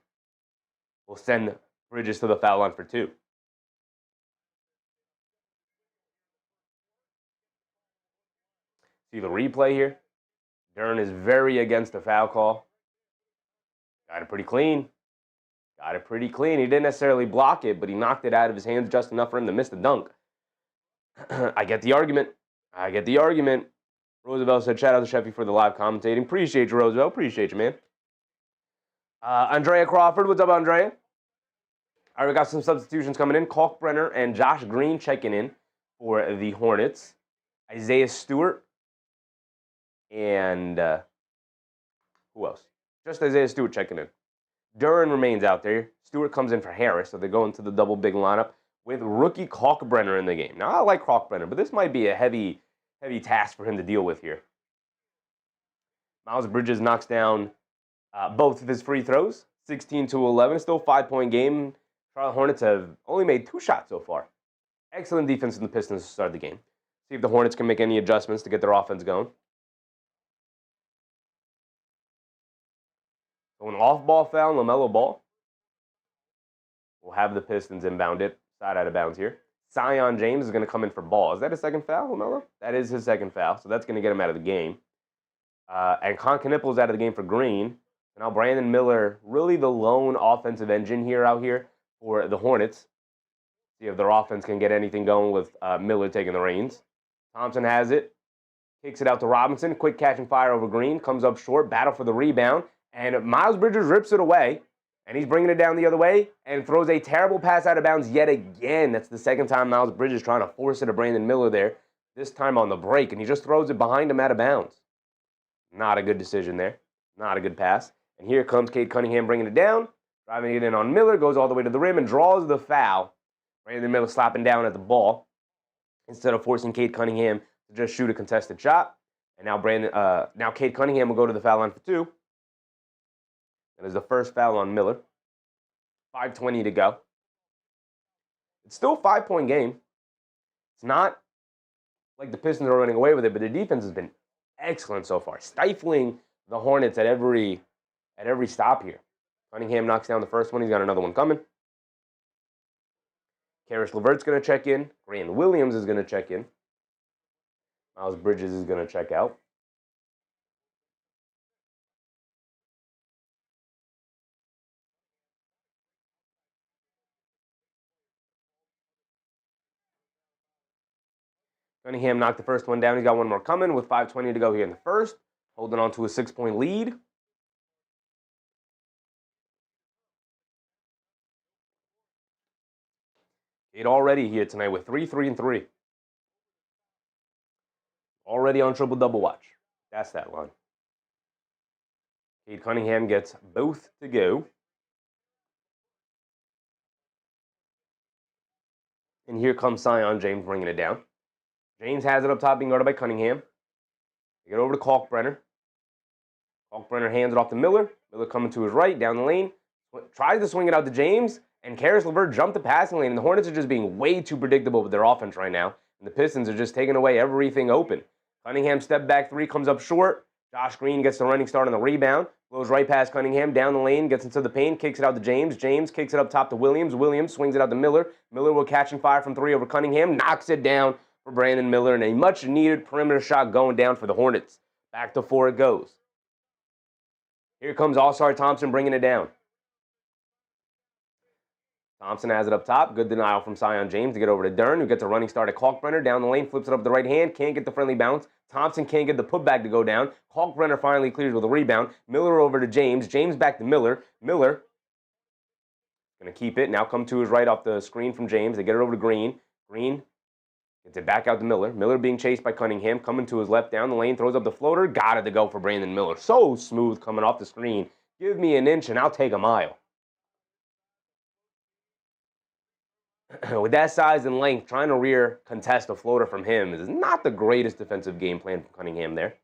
will send Bridges to the foul line for 2. See the replay here? Duren is very against the foul call. Got it pretty clean. He didn't necessarily block it, but he knocked it out of his hands just enough for him to miss the dunk. I get the argument. Roosevelt said, shout out to Sheffy for the live commentating. Appreciate you, Roosevelt. Appreciate you, man. Andrea Crawford. What's up, Andrea? All right, we got some substitutions coming in. Kalkbrenner and Josh Green checking in for the Hornets. Isaiah Stewart. And who else? Just Isaiah Stewart checking in. Duren remains out there. Stewart comes in for Harris, so they go into the double big lineup with rookie Kalkbrenner in the game. Now, I like Kalkbrenner, but this might be a heavy task for him to deal with here. Miles Bridges knocks down both of his free throws, 16-11. Still 5-point game. Charlotte Hornets have only made 2 shots so far. Excellent defense from the Pistons to start the game. See if the Hornets can make any adjustments to get their offense going. So an off-ball foul, Lamelo Ball. We'll have the Pistons inbound it. Side out of bounds here. Zion James is going to come in for ball. Is that his second foul, Lamelo? That is his second foul, so that's going to get him out of the game. And Concaniple's out of the game for Green. Now Brandon Miller, really the lone offensive engine out here for the Hornets. See if their offense can get anything going with Miller taking the reins. Thompson has it. Kicks it out to Robinson. Quick catch and fire over Green. Comes up short. Battle for the rebound. And Miles Bridges rips it away. And he's bringing it down the other way and throws a terrible pass out of bounds yet again. That's the second time Miles Bridges trying to force it to Brandon Miller there. This time on the break. And he just throws it behind him out of bounds. Not a good decision there. Not a good pass. And here comes Cade Cunningham bringing it down. Driving it in on Miller. Goes all the way to the rim and draws the foul. Brandon Miller slapping down at the ball instead of forcing Cade Cunningham to just shoot a contested shot. And now Cade Cunningham will go to the foul line for 2. That is the first foul on Miller. 5:20 to go. It's still a 5-point game. It's not like the Pistons are running away with it, but their defense has been excellent so far, stifling the Hornets at every stop here. Cunningham knocks down the first one. He's got another one coming. Karis LeVert's going to check in. Grant Williams is going to check in. Miles Bridges is going to check out. Cunningham knocked the first one down. He's got one more coming with 5:20 to go here in the first. Holding on to a 6-point lead. Cade already here tonight with 3-3-3. Already on triple-double watch. That's that line. Cade Cunningham gets both to go. And here comes Zion James bringing it down. James has it up top, being guarded by Cunningham. They get over to Kalkbrenner. Kalkbrenner hands it off to Miller. Miller coming to his right, down the lane. Tries to swing it out to James. And Karis LeVert jumped the passing lane. And the Hornets are just being way too predictable with their offense right now. And the Pistons are just taking away everything open. Cunningham step back 3, comes up short. Josh Green gets the running start on the rebound. Blows right past Cunningham, down the lane, gets into the paint, kicks it out to James. James kicks it up top to Williams. Williams swings it out to Miller. Miller will catch and fire from 3 over Cunningham. Knocks it down for Brandon Miller. And a much-needed perimeter shot going down for the Hornets. Back to 4 it goes. Here comes Ausar Thompson bringing it down. Thompson has it up top. Good denial from Zion James to get over to Duren, who gets a running start at Kalkbrenner. Down the lane, flips it up the right hand. Can't get the friendly bounce. Thompson can't get the putback to go down. Kalkbrenner finally clears with a rebound. Miller over to James. James back to Miller. Miller going to keep it. Now come to his right off the screen from James. They get it over to Green. Green gets it back out to Miller. Miller being chased by Cunningham. Coming to his left down the lane. Throws up the floater. Got it to go for Brandon Miller. So smooth coming off the screen. Give me an inch and I'll take a mile. With that size and length, trying to rear contest a floater from him is not the greatest defensive game plan from Cunningham there.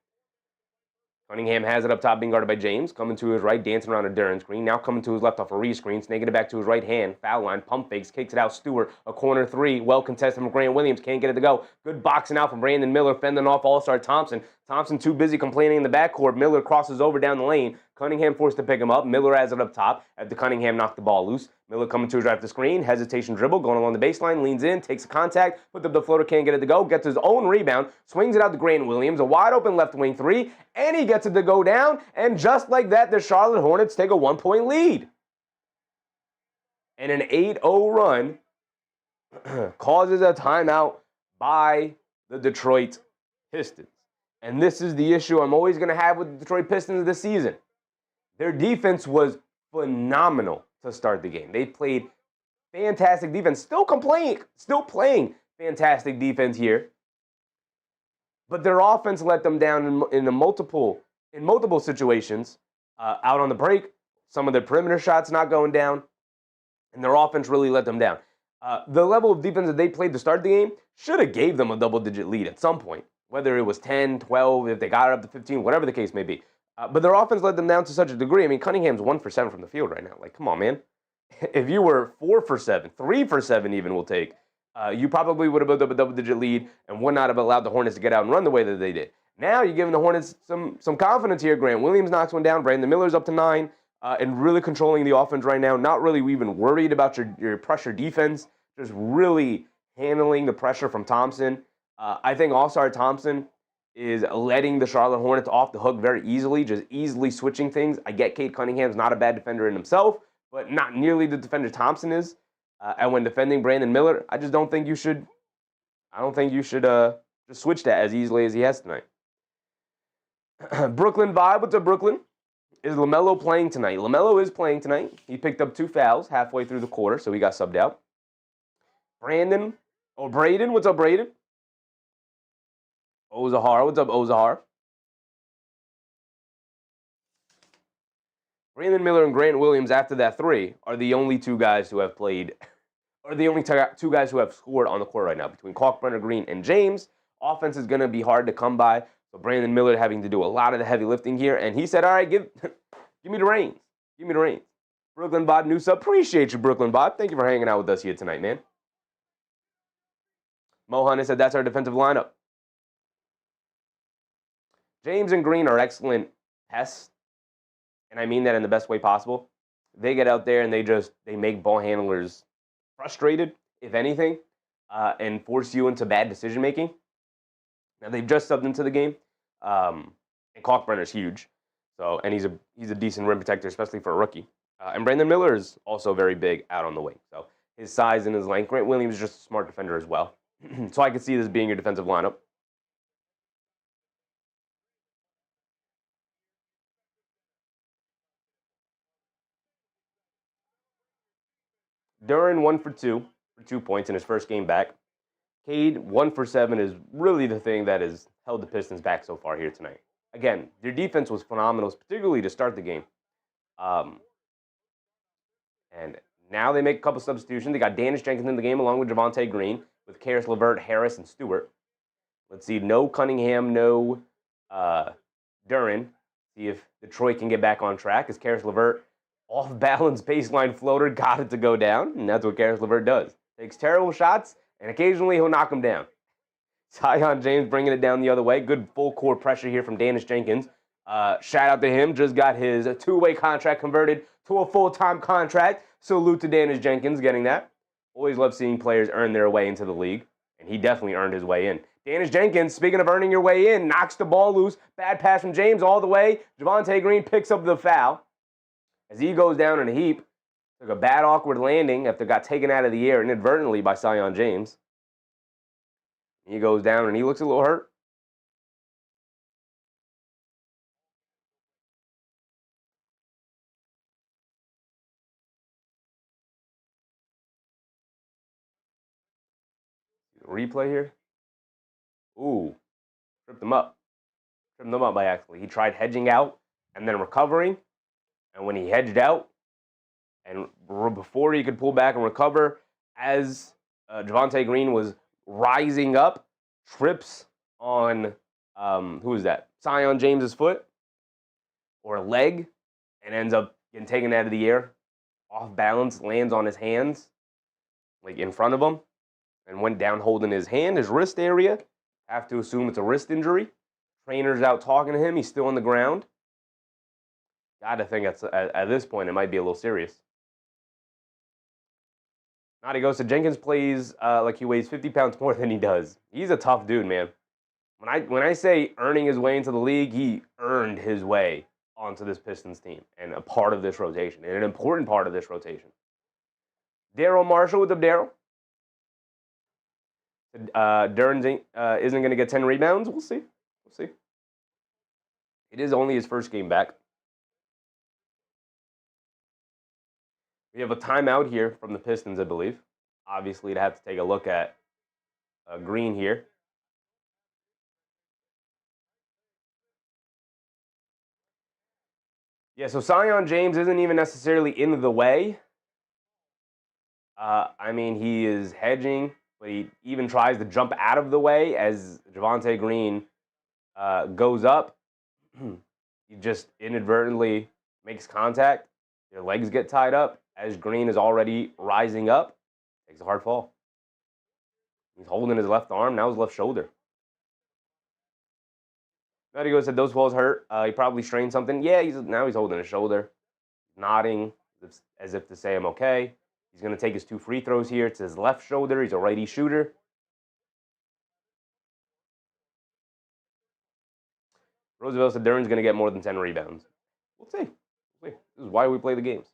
Cunningham has it up top, being guarded by James. Coming to his right, dancing around a Duren screen. Now coming to his left off a re-screen. Snaking it back to his right hand. Foul line, pump fakes, kicks it out. Stewart, a corner 3. Well contested from Grant Williams. Can't get it to go. Good boxing out from Brandon Miller, fending off Ausar Thompson. Thompson too busy complaining in the backcourt. Miller crosses over down the lane. Cunningham forced to pick him up. Miller has it up top after Cunningham knocked the ball loose. Miller coming to his right off the screen. Hesitation dribble, going along the baseline, leans in, takes a contact, puts up the floater, can't get it to go, gets his own rebound, swings it out to Grant Williams, a wide open left wing 3, and he gets it to go down. And just like that, the Charlotte Hornets take a 1-point lead. And an 8-0 run causes a timeout by the Detroit Pistons. And this is the issue I'm always going to have with the Detroit Pistons this season. Their defense was phenomenal to start the game. They played fantastic defense, still playing fantastic defense here. But their offense let them down in multiple situations. Out on the break, some of their perimeter shots not going down, and their offense really let them down. The level of defense that they played to start the game should have gave them a double-digit lead at some point, whether it was 10, 12, if they got it up to 15, whatever the case may be. But their offense let them down to such a degree. I mean, Cunningham's 1 for 7 from the field right now. Like, come on, man. If you were 4 for 7, 3 for 7 even will take, you probably would have built up a double-digit lead and would not have allowed the Hornets to get out and run the way that they did. Now you're giving the Hornets some confidence here. Grant Williams knocks one down. Brandon Miller's up to 9 and really controlling the offense right now. Not really even worried about your pressure defense. Just really handling the pressure from Thompson. I think Ausar Thompson is letting the Charlotte Hornets off the hook very easily, just easily switching things. I get Cade Cunningham's not a bad defender in himself, but not nearly the defender Thompson is. And when defending Brandon Miller, I just don't think you should. I don't think you should just switch that as easily as he has tonight. Brooklyn vibe. What's up, Brooklyn? Is Lamelo playing tonight? Lamelo is playing tonight. He picked up 2 fouls halfway through the quarter, so he got subbed out. Braden. What's up, Braden? Ozahar. What's up, Ozahar? Brandon Miller and Grant Williams, after that 3, are the only 2 guys who have played, or the only 2 guys who have scored on the court right now. Between Kalkbrenner, Green, and James, offense is going to be hard to come by. So Brandon Miller having to do a lot of the heavy lifting here. And he said, all right, give me the reins. Give me the reins. Brooklyn Bob, new sub. Appreciate you, Brooklyn Bob. Thank you for hanging out with us here tonight, man. Mohan said, that's our defensive lineup. James and Green are excellent pests, and I mean that in the best way possible. They get out there and they make ball handlers frustrated, if anything, and force you into bad decision making. Now they've just subbed into the game, and Kalkbrenner's huge, and he's a decent rim protector, especially for a rookie. And Brandon Miller is also very big out on the wing, so his size and his length. Grant Williams is just a smart defender as well, so I could see this being your defensive lineup. Duren 1 for 2 points in his first game back. Cade 1 for 7 is really the thing that has held the Pistons back so far here tonight. Again, their defense was phenomenal, particularly to start the game. And now they make a couple substitutions. They got Danish Jenkins in the game along with Javonte Green, with Karis LeVert, Harris, and Stewart. Let's see, no Cunningham, no Duren. See if Detroit can get back on track. As Karis LeVert, off-balance baseline floater, got it to go down, and that's what Karis LeVert does. Takes terrible shots, and occasionally he'll knock them down. Zion James bringing it down the other way. Good full-court pressure here from Danish Jenkins. Shout out to him. Just got his 2-way contract converted to a full-time contract. Salute to Danish Jenkins getting that. Always love seeing players earn their way into the league, and he definitely earned his way in. Danish Jenkins, speaking of earning your way in, knocks the ball loose. Bad pass from James all the way. Javonte Green picks up the foul. As he goes down in a heap, took a bad, awkward landing after got taken out of the air inadvertently by Zion James. He goes down and he looks a little hurt. Replay here. Ooh, tripped him up. Tripped him up by accident. He tried hedging out and then recovering. And when he hedged out, and before he could pull back and recover, as Javonte Green was rising up, trips on, who is that? Zion James's foot or leg, and ends up getting taken out of the air, off balance, lands on his hands, like in front of him, and went down holding his hand, his wrist area. Have to assume it's a wrist injury. Trainer's out talking to him. He's still on the ground. Gotta think at this point it might be a little serious. Now he goes to Jenkins plays like he weighs 50 pounds more than he does. He's a tough dude, man. When I say earning his way into the league, he earned his way onto this Pistons team and a part of this rotation, and an important part of this rotation. Daryl Marshall, what's up, Daryl? Duren isn't going to get 10 rebounds. We'll see. We'll see. It is only his first game back. We have a timeout here from the Pistons, I believe. Obviously, to have to take a look at Green here. Yeah, so Zion James isn't even necessarily in the way. I mean, he is hedging, but he even tries to jump out of the way as Javonte Green goes up. He just inadvertently makes contact. Their legs get tied up as Green is already rising up. Takes a hard fall. He's holding his left arm, now his left shoulder. Nadigo said those falls hurt. He probably strained something. Yeah, now he's holding his shoulder, nodding as if to say I'm okay. He's going to take his 2 free throws here. It's his left shoulder. He's a righty shooter. Roosevelt said Duren's going to get more than 10 rebounds. We'll see. This is why we play the games.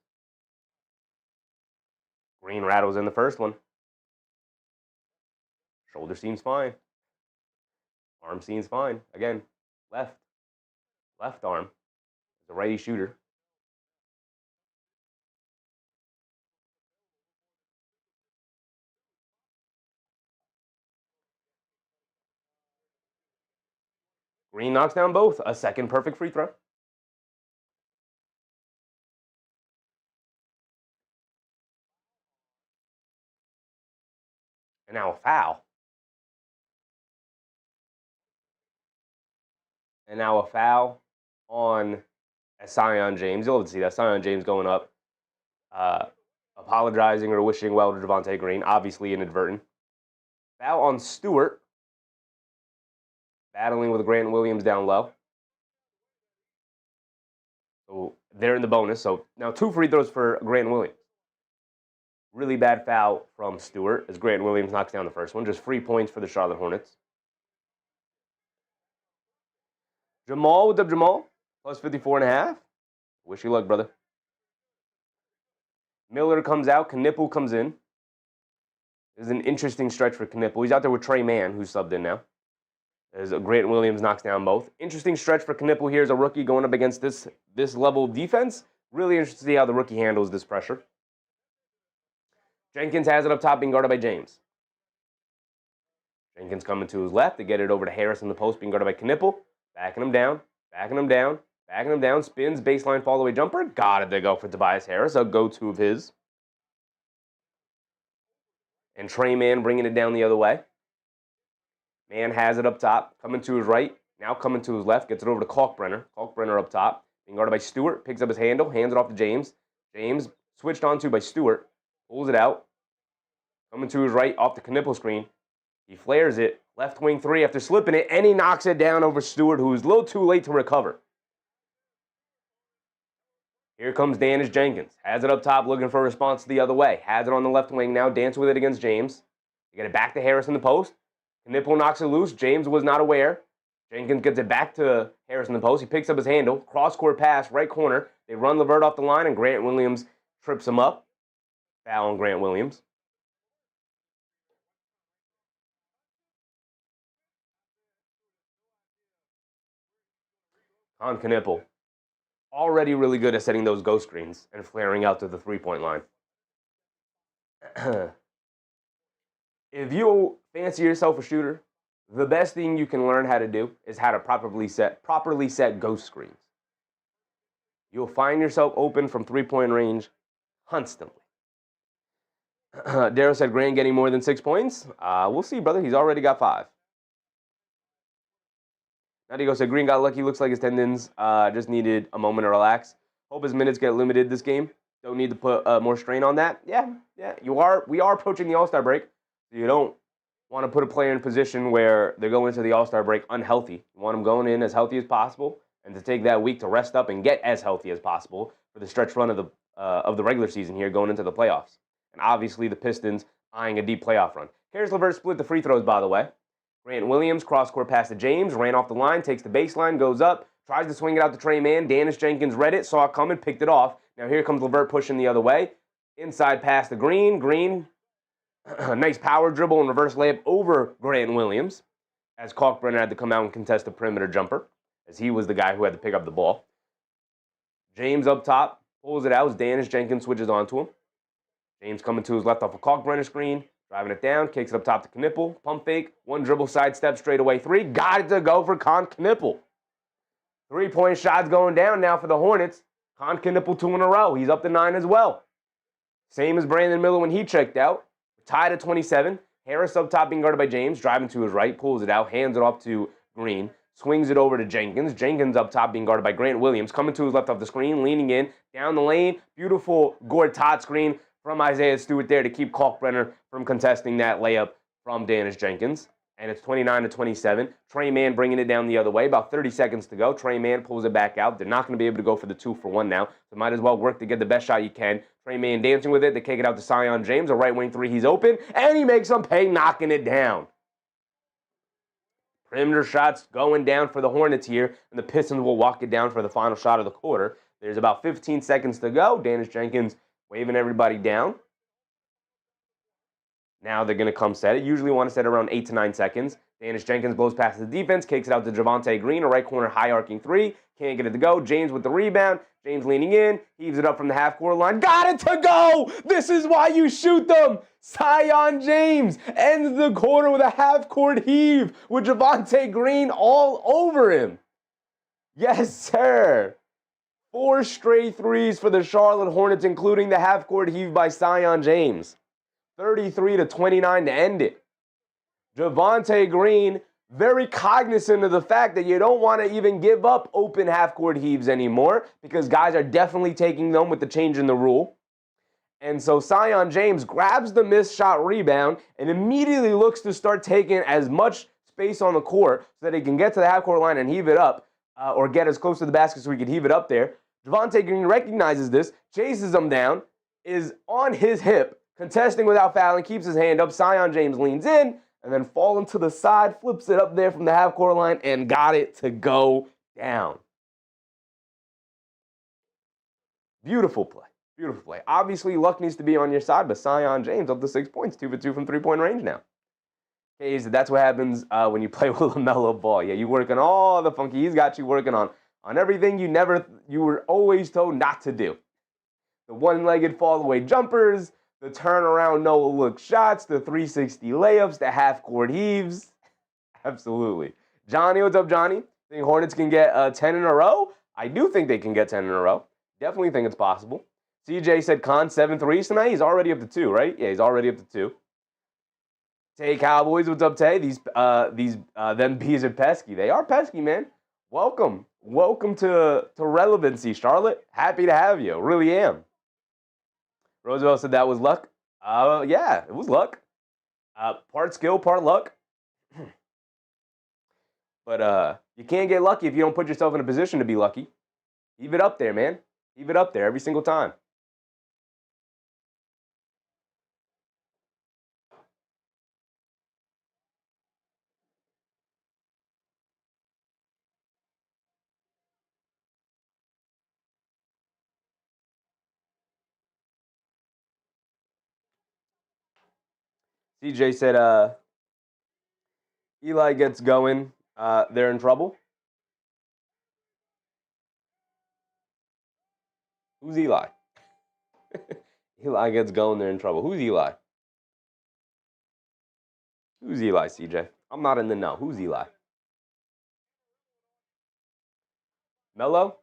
Green rattles in the first one. Shoulder seems fine. Arm seems fine. Again, left arm. The righty shooter. Green knocks down both. A second perfect free throw. And now a foul. And now a foul on Sion James. You'll have to see that. Sion James going up, apologizing or wishing well to Javonte Green. Obviously inadvertent. Foul on Stewart. Battling with Grant Williams down low. So they're in the bonus. So now 2 free throws for Grant Williams. Really bad foul from Stewart as Grant Williams knocks down the first one. Just 3 points for the Charlotte Hornets. Jamal, what's up, Jamal? Plus 54.5. Wish you luck, brother. Miller comes out. Knipple comes in. This is an interesting stretch for Knipple. He's out there with Trey Mann, who's subbed in now. As Grant Williams knocks down both. Interesting stretch for Knipple here as a rookie going up against this level of defense. Really interested to see how the rookie handles this pressure. Jenkins has it up top, being guarded by James. Jenkins coming to his left to get it over to Harris in the post, being guarded by Knipple. Backing him down, backing him down, backing him down. Spins, baseline fall-away jumper. Got it to go for Tobias Harris, a go-to of his. And Trey Mann bringing it down the other way. Mann has it up top, coming to his right, now coming to his left, gets it over to Kalkbrenner. Kalkbrenner up top, being guarded by Stewart, picks up his handle, hands it off to James. James switched onto by Stewart, pulls it out, coming to his right, off the Knipple screen. He flares it, left wing 3 after slipping it, and he knocks it down over Stewart, who is a little too late to recover. Here comes Danish Jenkins. Has it up top, looking for a response the other way. Has it on the left wing now, dance with it against James. You get it back to Harris in the post. Knipple knocks it loose. James was not aware. Jenkins gets it back to Harris in the post. He picks up his handle. Cross-court pass, right corner. They run LeVert off the line, and Grant Williams trips him up. Foul on Grant Williams. On Knipple. Already really good at setting those ghost screens and flaring out to the three-point line. If you fancy yourself a shooter, the best thing you can learn how to do is how to properly set ghost screens. You'll find yourself open from three-point range constantly. Darryl said Grant getting more than 6 points. We'll see, brother. He's already got 5. Nadigo said Green got lucky. Looks like his tendons just needed a moment to relax. Hope his minutes get limited this game. Don't need to put more strain on that. Yeah. We are approaching the All-Star break. So you don't want to put a player in a position where they're going into the All-Star break unhealthy. You want them going in as healthy as possible and to take that week to rest up and get as healthy as possible for the stretch run of the regular season here going into the playoffs. And obviously the Pistons eyeing a deep playoff run. Caris LeVert split the free throws, by the way. Grant Williams, cross-court pass to James, ran off the line, takes the baseline, goes up, tries to swing it out to Trey Mann. Danish Jenkins read it, saw it coming, picked it off. Now here comes LeVert pushing the other way. Inside pass to Green. Green, nice power dribble and reverse layup over Grant Williams as Kalkbrenner had to come out and contest the perimeter jumper as he was the guy who had to pick up the ball. James up top, pulls it out as Danish Jenkins switches onto him. James coming to his left off a Kalkbrenner screen. Driving it down, kicks it up top to Knipple. Pump fake, one dribble, sidestep, straightaway 3. Got it to go for Con Knipple. 3-point shots going down now for the Hornets. Con Knipple 2 in a row. He's up to 9 as well. Same as Brandon Miller when he checked out. Tied at 27. Harris up top being guarded by James. Driving to his right, pulls it out, hands it off to Green. Swings it over to Jenkins. Jenkins up top being guarded by Grant Williams. Coming to his left off the screen, leaning in, down the lane. Beautiful Gortat screen from Isaiah Stewart there to keep Kalkbrenner from contesting that layup from Danish Jenkins. and it's 29-27. Trey Mann bringing it down the other way. About 30 seconds to go. Trey Mann pulls it back out. They're not going to be able to go for the 2-for-1 now, so might as well work to get the best shot you can. Trey Mann dancing with it. They kick it out to Zion James, a right wing three. He's open, and he makes them pay, knocking it down. Perimeter shots going down for the Hornets here, and the Pistons will walk it down for the final shot of the quarter. There's about 15 seconds to go. Dennis Jenkins waving everybody down. Now they're going to come set it. Usually want to set around 8 to 9 seconds. Dennis Jenkins blows past the defense, kicks it out to Javonte Green, a right corner high arcing three. Can't get it to go. James with the rebound. James leaning in, heaves it up from the half-court line. Got it to go! This is why you shoot them! Zion James ends the quarter with a half-court heave with Javonte Green all over him. Yes, sir. 4 straight threes for the Charlotte Hornets, including the half-court heave by Zion James. 33-29 to end it. Javonte Green, very cognizant of the fact that you don't want to even give up open half-court heaves anymore because guys are definitely taking them with the change in the rule. And so Zion James grabs the missed shot rebound and immediately looks to start taking as much space on the court so that he can get to the half-court line and heave it up or get as close to the basket so he can heave it up there. Javonte Green recognizes this, chases him down, is on his hip, contesting without fouling, keeps his hand up. Zion James leans in and then falling to the side, flips it up there from the half-court line and got it to go down. Beautiful play. Beautiful play. Obviously, luck needs to be on your side, but Zion James up to 6 points, 2 for 2 from three-point range now. Okay, so that's what happens when you play with Lamelo Ball. Yeah, you work on all the funky. He's got you working on everything you were always told not to do. The one-legged fall-away jumpers, the turnaround no-look shots, the 360 layups, the half-court heaves. Absolutely. Johnny, what's up, Johnny? Think Hornets can get 10 in a row? I do think they can get 10 in a row. Definitely think it's possible. CJ said Con 7 threes tonight. He's already up to 2, right? Yeah, he's already up to 2. Tay Cowboys, what's up, Tay? Them bees are pesky. They are pesky, man. Welcome. Welcome to relevancy, Charlotte. Happy to have you. Really am. Roosevelt said that was luck. Yeah, it was luck. Part skill, part luck. But you can't get lucky if you don't put yourself in a position to be lucky. Heave it up there, man. Heave it up there every single time. CJ said, Eli gets going, they're in trouble. Who's Eli? Eli gets going, they're in trouble. Who's Eli? Who's Eli, CJ? I'm not in the know. Who's Eli? Melo?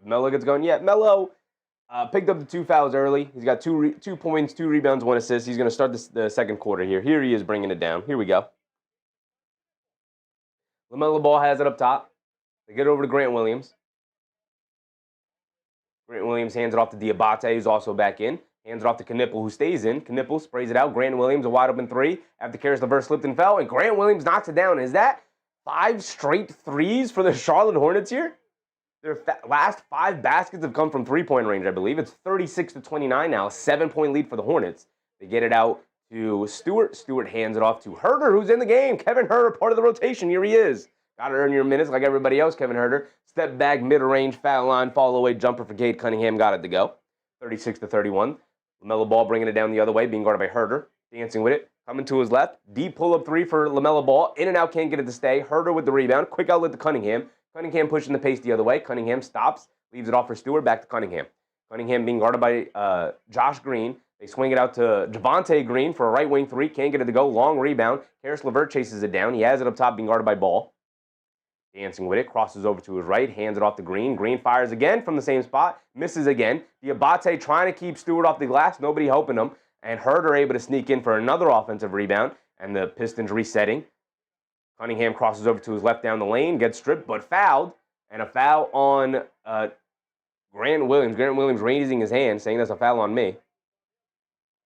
Melo gets going. Yeah, Melo picked up the 2 fouls early. He's got 2 points, 2 rebounds, 1 assist. He's going to start the second quarter here. Here he is bringing it down. Here we go. LaMelo Ball has it up top. They get over to Grant Williams. Grant Williams hands it off to Diabate, who's also back in. Hands it off to Knipple, who stays in. Knipple sprays it out. Grant Williams, a wide open 3. After Karis LeVert slipped and fell, and Grant Williams knocks it down. Is that 5 straight threes for the Charlotte Hornets here? Their last 5 baskets have come from three-point range, I believe. It's 36-29 now, a 7-point lead for the Hornets. They get it out to Stewart. Stewart hands it off to Herder, who's in the game. Kevin Herder, part of the rotation. Here he is. Got to earn your minutes like everybody else, Kevin Herder. Step back, mid-range, foul line, fall-away jumper for Cade Cunningham. Got it to go. 36-31. LaMelo Ball bringing it down the other way, being guarded by Herder. Dancing with it. Coming to his left. Deep pull-up 3 for LaMelo Ball. In and out, can't get it to stay. Herder with the rebound. Quick outlet to Cunningham. Cunningham pushing the pace the other way. Cunningham stops. Leaves it off for Stewart. Back to Cunningham. Cunningham being guarded by Josh Green. They swing it out to Javonte Green for a right wing 3. Can't get it to go. Long rebound. Karis LeVert chases it down. He has it up top, being guarded by Ball. Dancing with it. Crosses over to his right. Hands it off to Green. Green fires again from the same spot. Misses again. Diabate trying to keep Stewart off the glass. Nobody helping him. And Herder able to sneak in for another offensive rebound. And the Pistons resetting. Cunningham crosses over to his left down the lane. Gets stripped, but fouled. And a foul on Grant Williams. Grant Williams raising his hand, saying that's a foul on me.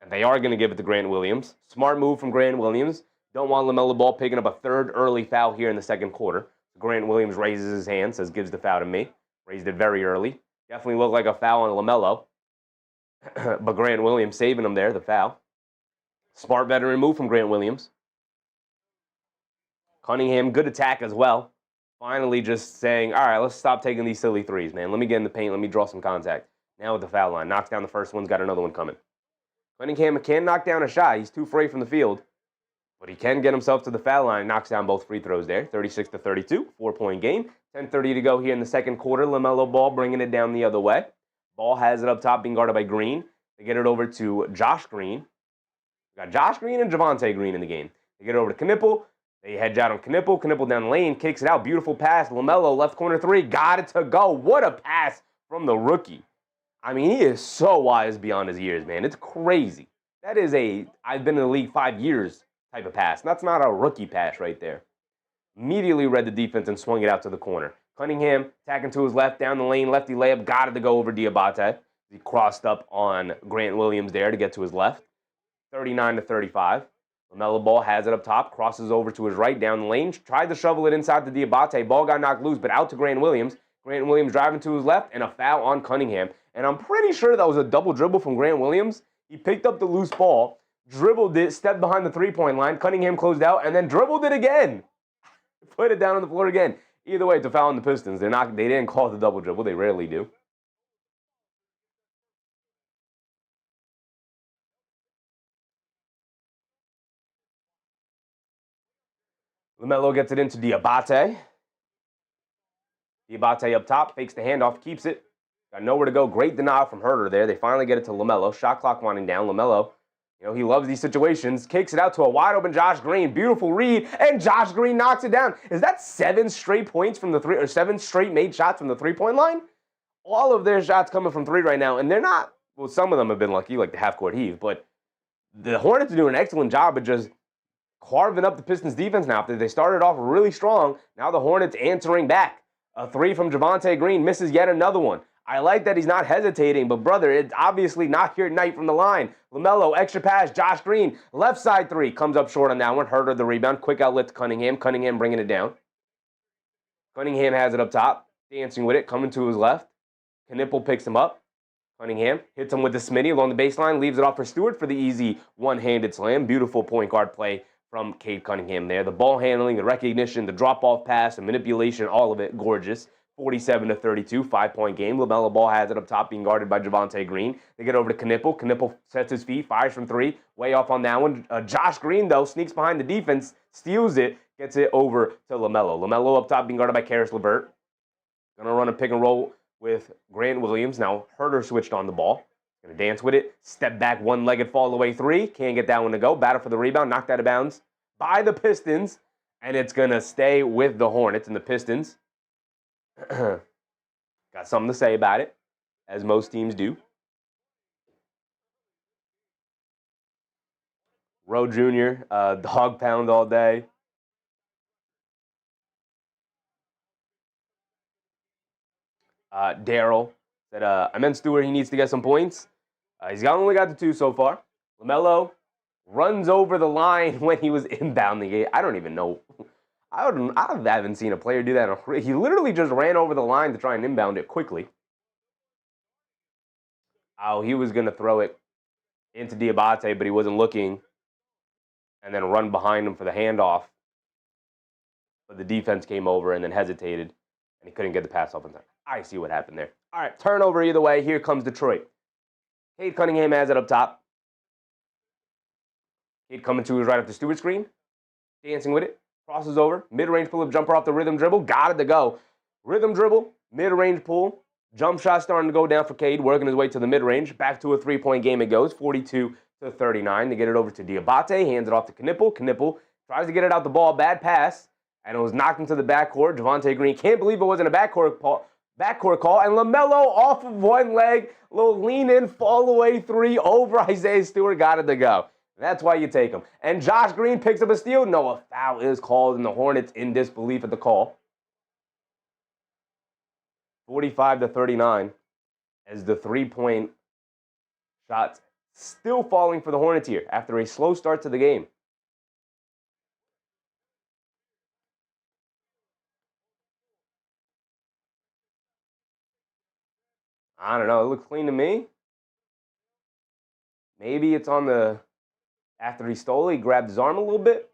And they are going to give it to Grant Williams. Smart move from Grant Williams. Don't want LaMelo Ball picking up a third early foul here in the second quarter. Grant Williams raises his hand, says gives the foul to me. Raised it very early. Definitely looked like a foul on LaMelo. But Grant Williams saving him there, the foul. Smart veteran move from Grant Williams. Cunningham, good attack as well. Finally just saying, all right, let's stop taking these silly threes, man. Let me get in the paint. Let me draw some contact. Now with the foul line. Knocks down the first one. Got another one coming. Cunningham can knock down a shot. He's too free from the field. But he can get himself to the foul line. Knocks down both free throws there. 36-32. 4-point game. 10:30 to go here in the second quarter. LaMelo Ball bringing it down the other way. Ball has it up top, being guarded by Green. They get it over to Josh Green. We got Josh Green and Javonte Green in the game. They get it over to Knipple. They hedge out on Knipple. Knipple down the lane. Kicks it out. Beautiful pass. LaMelo, left corner three. Got it to go. What a pass from the rookie. I mean, he is so wise beyond his years, man. It's crazy. That is I've been in the league 5 years type of pass. That's not a rookie pass right there. Immediately read the defense and swung it out to the corner. Cunningham attacking to his left, down the lane, lefty layup, got it to go over Diabate. He crossed up on Grant Williams there to get to his left. 39-35. LaMelo Ball has it up top, crosses over to his right, down the lane, tried to shovel it inside to Diabate. Ball got knocked loose, but out to Grant Williams. Grant Williams driving to his left, and a foul on Cunningham. And I'm pretty sure that was a double dribble from Grant Williams. He picked up the loose ball, dribbled it, stepped behind the three-point line. Cunningham closed out, and then dribbled it again. Put it down on the floor again. Either way, it's a foul on the Pistons. They didn't call the double dribble. They rarely do. LaMelo gets it into Diabate. Diabate up top, fakes the handoff, keeps it. Got nowhere to go. Great denial from Herter there. They finally get it to LaMelo. Shot clock winding down. LaMelo, he loves these situations. Kicks it out to a wide open Josh Green. Beautiful read, and Josh Green knocks it down. Is that 7 straight points from the three, or 7 straight made shots from the three-point line? All of their shots coming from three right now, and they're not, well, some of them have been lucky, like the half-court heave, but the Hornets are doing an excellent job of just carving up the Pistons defense now. After they started off really strong, now the Hornets answering back. A three from Javonte Green, misses yet another one. I like that he's not hesitating, but brother, it's obviously not your night from the line. LaMelo, extra pass, Josh Green, left side three, comes up short on that one. Herter the rebound, quick outlet to Cunningham. Cunningham bringing it down. Cunningham has it up top, dancing with it, coming to his left. Knipple picks him up. Cunningham hits him with the Smitty along the baseline, leaves it off for Stewart for the easy one-handed slam. Beautiful point guard play from Cade Cunningham there. The ball handling, the recognition, the drop-off pass, the manipulation, all of it gorgeous. 47-32, 5-point game. LaMelo Ball has it up top, being guarded by Javonte Green. They get over to Knipple. Knipple sets his feet, fires from three. Way off on that one. Josh Green, though, sneaks behind the defense, steals it, gets it over to LaMelo. LaMelo up top, being guarded by Karis LeVert. Gonna run a pick and roll with Grant Williams. Now, Herter switched on the ball. Gonna dance with it. Step back, one-legged fall away three. Can't get that one to go. Battle for the rebound. Knocked out of bounds by the Pistons. And it's gonna stay with the Hornets. And the Pistons got something to say about it, as most teams do. Rowe Jr., dog pound all day. Daryl said, I meant Stewart, he needs to get some points. He's only got the 2 so far. LaMelo runs over the line when he was inbounding it. I don't even know. I haven't seen a player do that. He literally just ran over the line to try and inbound it quickly. Oh, he was going to throw it into Diabate, but he wasn't looking, and then run behind him for the handoff. But the defense came over and then hesitated, and he couldn't get the pass off in time. I see what happened there. All right, turnover either way. Here comes Detroit. Cade Cunningham has it up top. Cade coming to his right off the Stewart screen. Dancing with it. Crosses over. Mid-range pull-up jumper off the rhythm dribble. Got it to go. Rhythm dribble. Mid-range pull. Jump shot starting to go down for Cade. Working his way to the mid-range. Back to a three-point game it goes. 42-39. They get it over to Diabate. Hands it off to Knipple. Knipple tries to get it out the ball. Bad pass. And it was knocked into the backcourt. Javonte Green can't believe it wasn't a backcourt call. And LaMelo off of one leg. Little lean-in, fall-away three over Isaiah Stewart. Got it to go. That's why you take him. And Josh Green picks up a steal. No, a foul is called, and the Hornets in disbelief at the call. 45-39 as the three-point shots still falling for the Hornets here after a slow start to the game. I don't know. It looks clean to me. Maybe it's on the, after he stole it, he grabbed his arm a little bit.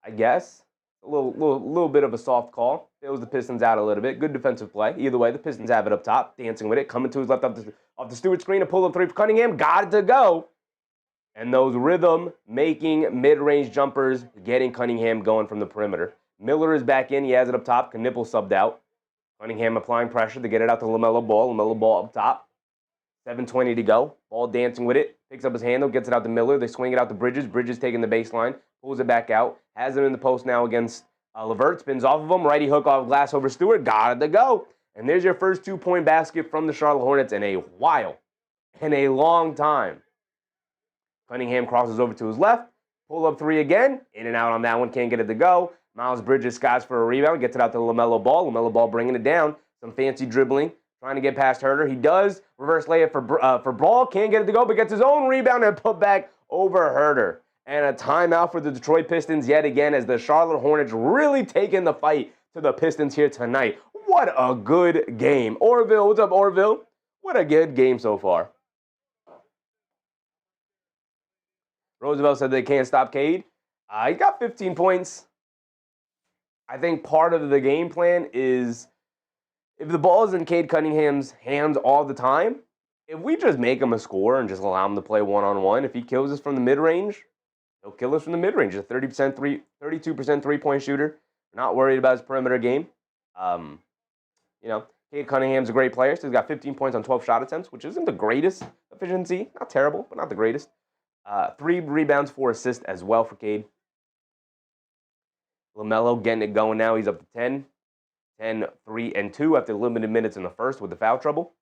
I guess. A little bit of a soft call. It was the Pistons out a little bit. Good defensive play. Either way, the Pistons have it up top, dancing with it, coming to his left off the Stewart screen, a pull-up three for Cunningham. Got it to go. And those rhythm-making mid-range jumpers getting Cunningham going from the perimeter. Miller is back in. He has it up top. Knipple subbed out. Cunningham applying pressure to get it out to Lamelo Ball. Lamelo Ball up top. 7:20 to go. Ball dancing with it. Picks up his handle, gets it out to Miller. They swing it out to Bridges. Bridges taking the baseline. Pulls it back out. Has it in the post now against LeVert. Spins off of him. Righty hook off glass over Stewart. Got it to go. And there's your first 2-point basket from the Charlotte Hornets in a while. In a long time. Cunningham crosses over to his left. Pull up three again. In and out on that one. Can't get it to go. Miles Bridges skies for a rebound. Gets it out to Lamelo Ball. Lamelo Ball bringing it down. Some fancy dribbling. Trying to get past Herter. He does. Reverse layup for Ball. Can't get it to go, but gets his own rebound and put back over Herter. And a timeout for the Detroit Pistons yet again as the Charlotte Hornets really taking the fight to the Pistons here tonight. What a good game. Orville, what's up, Orville? What a good game so far. Roosevelt said they can't stop Cade. He got 15 points. I think part of the game plan is if the ball is in Cade Cunningham's hands all the time, if we just make him a scorer and just allow him to play one-on-one, if he kills us from the mid-range, he'll kill us from the mid-range. A 32% three-point shooter. Not worried about his perimeter game. Cade Cunningham's a great player. So he's got 15 points on 12 shot attempts, which isn't the greatest efficiency. Not terrible, but not the greatest. 3 rebounds, 4 assists as well for Cade. Lamelo getting it going now. He's up to 10. 10, 3, and 2 after limited minutes in the first with the foul trouble.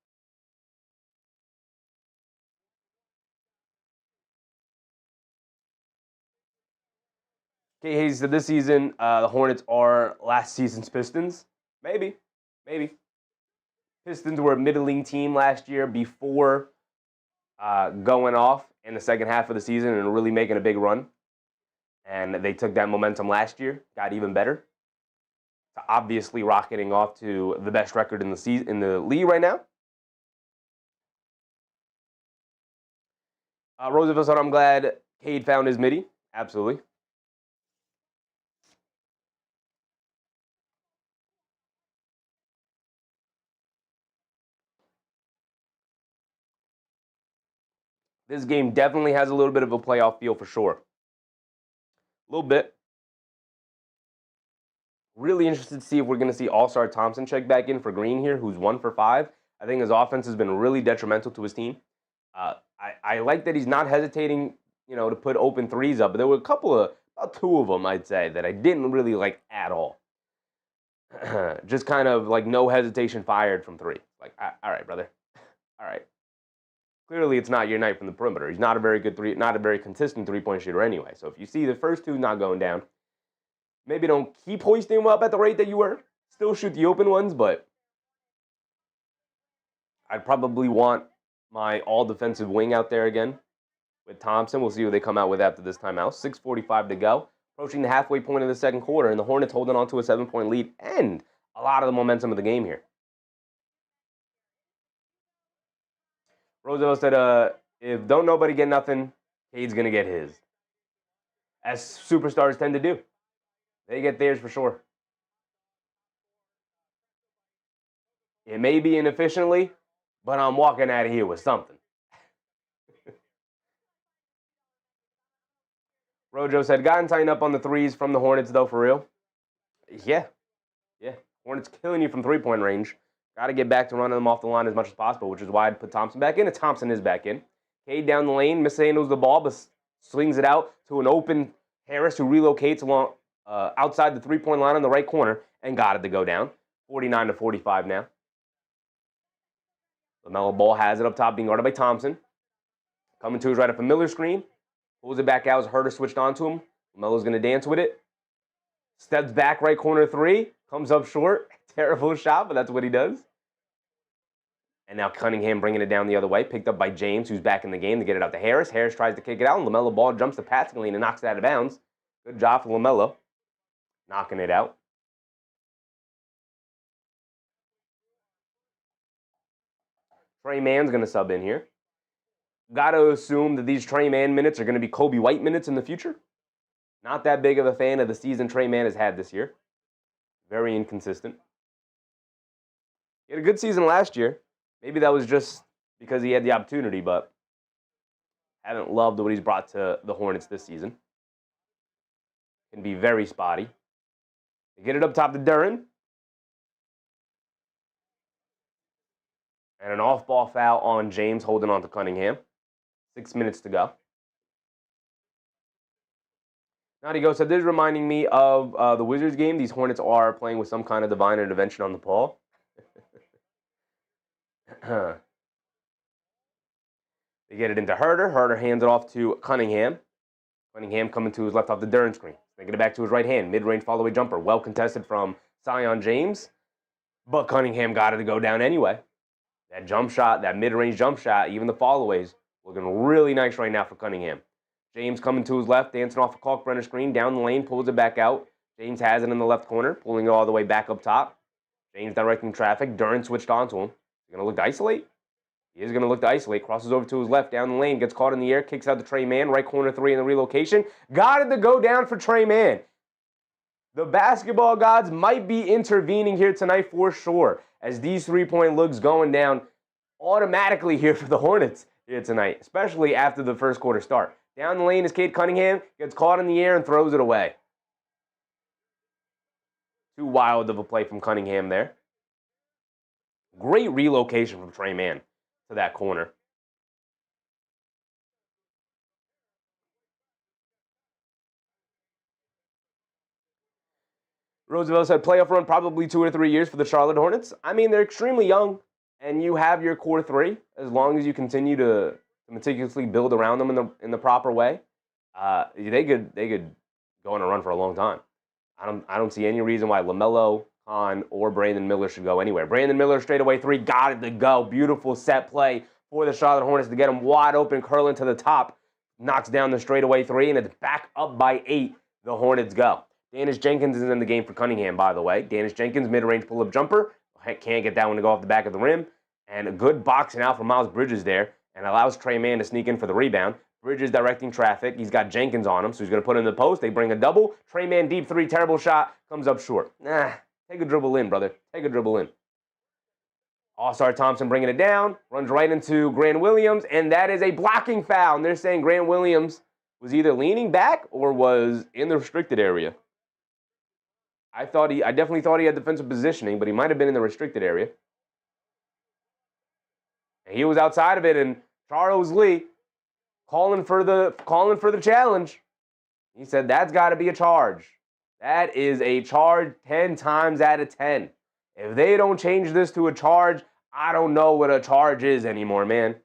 Kate Hayes said this season, the Hornets are last season's Pistons. Maybe. Pistons were a middling team last year before going off in the second half of the season and really making a big run. And they took that momentum last year, got even better. Obviously rocketing off to the best record in the league right now. Roosevelt said, I'm glad Cade found his midi. Absolutely. This game definitely has a little bit of a playoff feel for sure. A little bit. Really interested to see if we're going to see Ausar Thompson check back in for Green here, who's 1 for 5. I think his offense has been really detrimental to his team. I like that he's not hesitating, to put open threes up. But there were about 2 of them, I'd say, that I didn't really like at all. Just kind of like no hesitation fired from 3. Like, all right, brother. All right. Clearly, it's not your night from the perimeter. He's not a very consistent three-point shooter anyway. So if you see the first 2 not going down, maybe don't keep hoisting him up at the rate that you were. Still shoot the open ones, but I'd probably want my all-defensive wing out there again with Thompson. We'll see what they come out with after this timeout. 6:45 to go. Approaching the halfway point of the second quarter, and the Hornets holding on to a 7-point lead and a lot of the momentum of the game here. Roosevelt said, if don't nobody get nothing, Cade's going to get his. As superstars tend to do. They get theirs for sure. It may be inefficiently, but I'm walking out of here with something. Rojo said, gotten tightened up on the threes from the Hornets, though, for real. Yeah. Hornets killing you from three-point range. Got to get back to running them off the line as much as possible, which is why I'd put Thompson back in, and Thompson is back in. Cade down the lane, mishandles the ball, but swings it out to an open Harris who relocates along outside the three-point line on the right corner and got it to go down. 49-45 now. LaMelo Ball has it up top, being guarded by Thompson. Coming to his right, a familiar screen. Pulls it back out as Herter switched onto him. LaMelo's going to dance with it. Steps back, right corner 3. Comes up short. Terrible shot, but that's what he does. And now Cunningham bringing it down the other way, picked up by James, who's back in the game to get it out to Harris. Harris tries to kick it out, and Lamelo ball jumps the passing lane and knocks it out of bounds. Good job for Lamelo, knocking it out. Trey Mann's going to sub in here. Got to assume that these Trey Mann minutes are going to be Kobe White minutes in the future. Not that big of a fan of the season Trey Mann has had this year. Very inconsistent. He had a good season last year. Maybe that was just because he had the opportunity, but haven't loved what he's brought to the Hornets this season. Can be very spotty. They get it up top to Duren. And an off-ball foul on James holding on to Cunningham. 6 minutes to go. Naughty said, this is reminding me of the Wizards game. These Hornets are playing with some kind of divine intervention on the ball. They get it into Herter. Herter hands it off to Cunningham. Cunningham coming to his left off the Duren screen. They get it back to his right hand. Mid-range follow-away jumper. Well contested from Zion James. But Cunningham got it to go down anyway. That jump shot, that mid-range jump shot, even the followaways, looking really nice right now for Cunningham. James coming to his left, dancing off a Kalkbrenner screen. Down the lane, pulls it back out. James has it in the left corner, pulling it all the way back up top. James directing traffic. Duren switched onto him. He's going to look to isolate. He is going to look to isolate. Crosses over to his left, down the lane. Gets caught in the air. Kicks out to Trey Mann. Right corner 3 in the relocation. Got it to go down for Trey Mann. The basketball gods might be intervening here tonight for sure, as these three-point looks going down automatically here for the Hornets here tonight, especially after the first quarter start. Down the lane is Cade Cunningham. Gets caught in the air and throws it away. Too wild of a play from Cunningham there. Great relocation from Trey Mann to that corner. Roosevelt said, playoff run probably 2 or 3 years for the Charlotte Hornets. I mean, they're extremely young, and you have your core 3. As long as you continue to meticulously build around them in the proper way, they could go on a run for a long time. I don't see any reason why Lamelo, Khan, or Brandon Miller should go anywhere. Brandon Miller straightaway 3, got it to go. Beautiful set play for the Charlotte Hornets to get him wide open, curling to the top. Knocks down the straightaway 3, and it's back up by 8. The Hornets go. Danish Jenkins is in the game for Cunningham, by the way. Danish Jenkins, mid-range pull-up jumper. Can't get that one to go off the back of the rim. And a good boxing out from Miles Bridges there, and allows Trey Mann to sneak in for the rebound. Bridges directing traffic. He's got Jenkins on him, so he's going to put it in the post. They bring a double. Trey Mann deep 3, terrible shot. Comes up short. Take a dribble in, brother. Take a dribble in. Ausar Thompson bringing it down. Runs right into Grant Williams, and that is a blocking foul. And they're saying Grant Williams was either leaning back or was in the restricted area. I definitely thought he had defensive positioning, but he might have been in the restricted area. And he was outside of it, and Charles Lee calling for the challenge. He said that's got to be a charge. That is a charge 10 times out of 10. If they don't change this to a charge, I don't know what a charge is anymore, man.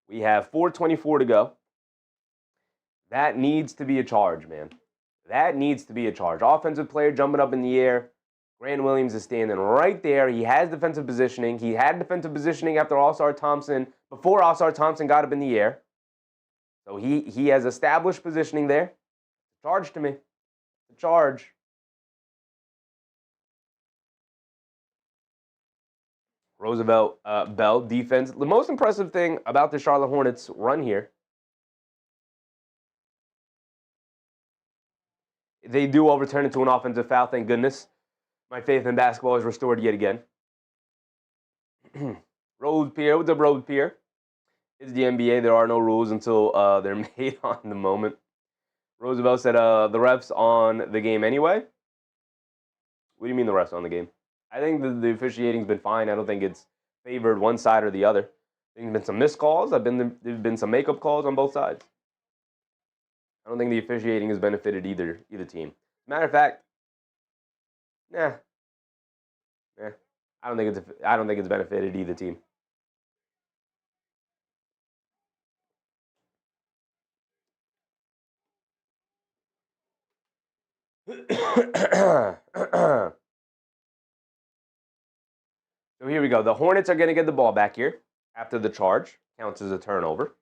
We have 4:24 to go. That needs to be a charge, man. That needs to be a charge. Offensive player jumping up in the air. Grant Williams is standing right there. He has defensive positioning. He had defensive positioning after Ausar Thompson, before Ausar Thompson got up in the air. So he has established positioning there. Charge to me. It's a charge. Roosevelt Bell defense. The most impressive thing about the Charlotte Hornets run here, they do overturn it to an offensive foul, thank goodness. My faith in basketball is restored yet again. Rose Pierre, what's up, Rose Pierre? It's the NBA. There are no rules until they're made on the moment. Roosevelt said the refs on the game anyway. What do you mean the refs on the game? I think the officiating's been fine. I don't think it's favored one side or the other. I think there's been some missed calls. There's been some makeup calls on both sides. I don't think the officiating has benefited either team. Matter of fact, I don't think it's benefited either team. So here we go. The Hornets are going to get the ball back here after the charge. Counts as a turnover.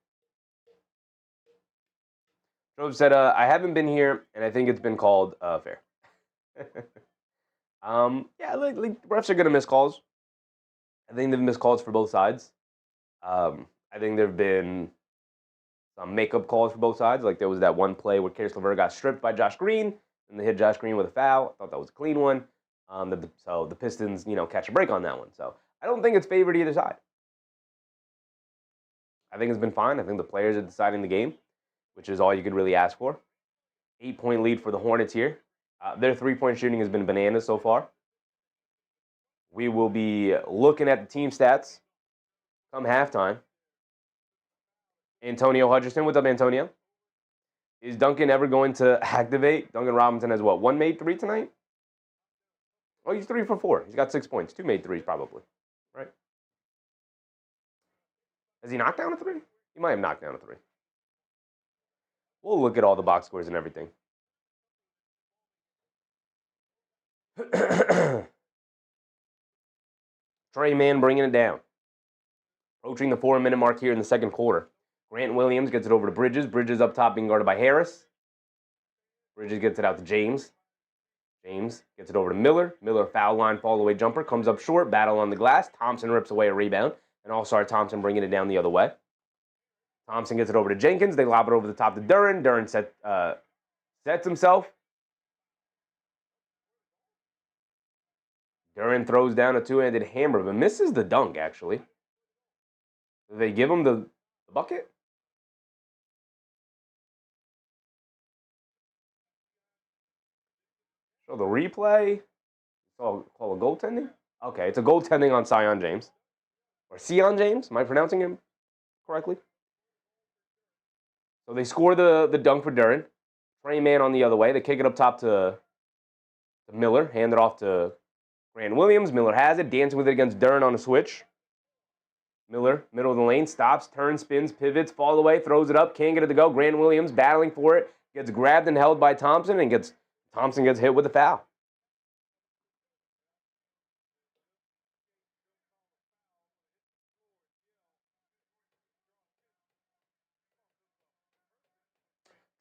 Trove said, I haven't been here, and I think it's been called fair. Yeah, like refs are going to miss calls. I think they've missed calls for both sides. I think there have been some makeup calls for both sides. Like there was that one play where Caris LeVert got stripped by Josh Green, and they hit Josh Green with a foul. I thought that was a clean one. So the Pistons, catch a break on that one. So I don't think it's favored either side. I think it's been fine. I think the players are deciding the game, which is all you could really ask for. 8-point lead for the Hornets here. Their three-point shooting has been bananas so far. We will be looking at the team stats come halftime. Antonio Hutcherson. What's up, Antonio? Is Duncan ever going to activate? Duncan Robinson has what? 1 made 3 tonight? Oh, he's 3 for 4. He's got 6 points. 2 made 3s probably, right? Has he knocked down a 3? He might have knocked down a 3. We'll look at all the box scores and everything. Trey Mann bringing it down. Approaching the 4-minute mark here in the second quarter. Grant Williams gets it over to Bridges. Bridges up top being guarded by Harris. Bridges gets it out to James. James gets it over to Miller. Miller foul line fall away jumper. Comes up short. Battle on the glass. Thompson rips away a rebound. And Ausar Thompson bringing it down the other way. Thompson gets it over to Jenkins. They lob it over the top to Duren. Duren sets himself. Duren throws down a two-handed hammer, but misses the dunk, actually. Do they give him the bucket? Show the replay. Call a goaltending? Okay, it's a goaltending on Sion James. Or Sion James? Am I pronouncing him correctly? So they score the dunk for Duren. Trey Mann on the other way. They kick it up top to Miller. Hand it off to Grant Williams. Miller has it. Dancing with it against Duren on a switch. Miller, middle of the lane, stops, turns, spins, pivots, fall away, throws it up, can't get it to go. Grant Williams battling for it, gets grabbed and held by Thompson, and Thompson gets hit with a foul.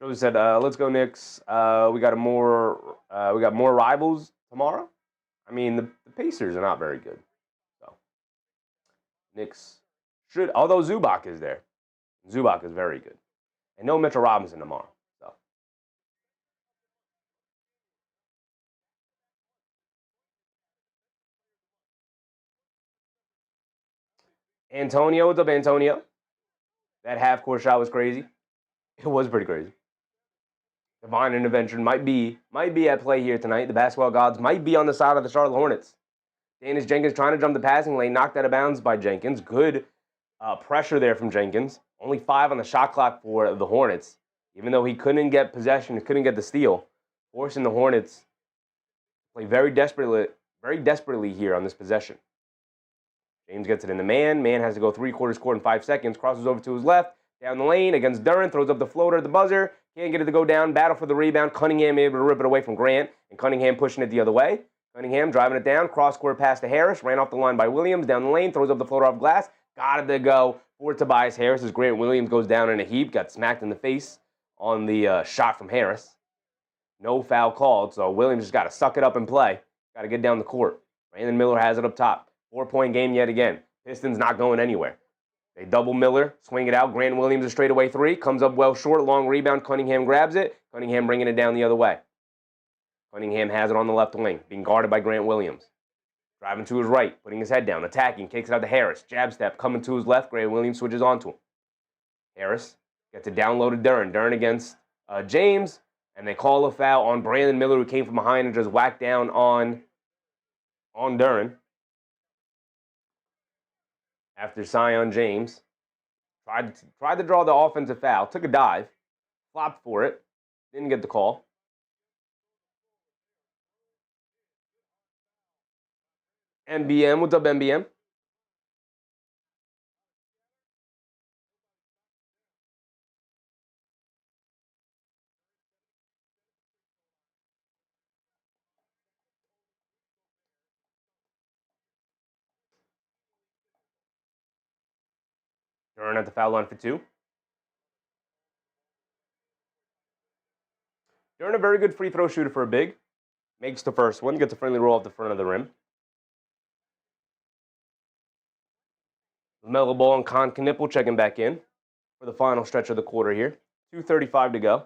Joe said, "Let's go Knicks. We got more rivals tomorrow. I mean, the Pacers are not very good, so Knicks should. Although Zubac is there, Zubac is very good, and no Mitchell Robinson tomorrow. So Antonio, what's up, Antonio? That half-court shot was crazy. It was pretty crazy. Divine intervention might be at play here tonight. The basketball gods might be on the side of the Charlotte Hornets. Danis Jenkins trying to jump the passing lane, knocked out of bounds by Jenkins. Good pressure there from Jenkins. Only 5 on the shot clock for the Hornets. Even though he couldn't get possession, couldn't get the steal, forcing the Hornets to play very desperately here on this possession. James gets it in the man. Man has to go 3/4 court in 5 seconds. Crosses over to his left. Down the lane against Duren. Throws up the floater at the buzzer. Can't get it to go down. Battle for the rebound. Cunningham able to rip it away from Grant. And Cunningham pushing it the other way. Cunningham driving it down. Cross-court pass to Harris. Ran off the line by Williams. Down the lane. Throws up the floater off glass. Got it to go for Tobias Harris as Grant Williams goes down in a heap. Got smacked in the face on the shot from Harris. No foul called. So Williams just got to suck it up and play. Got to get down the court. Brandon Miller has it up top. 4-point game yet again. Pistons not going anywhere. They double Miller, swing it out. Grant Williams a straightaway 3. Comes up well short. Long rebound. Cunningham grabs it. Cunningham bringing it down the other way. Cunningham has it on the left wing. Being guarded by Grant Williams. Driving to his right. Putting his head down. Attacking. Kicks it out to Harris. Jab step. Coming to his left. Grant Williams switches onto him. Harris gets it down low to Duren. Duren against James. And they call a foul on Brandon Miller, who came from behind and just whacked down on Duren. After Sion James tried to draw the offensive foul, took a dive, flopped for it, didn't get the call. MBM, what's up, MBM? Duren at the foul line for 2. Duren, a very good free throw shooter for a big. Makes the first one, gets a friendly roll off the front of the rim. Lamelo Ball and Cunningham checking back in for the final stretch of the quarter here. 2:35 to go.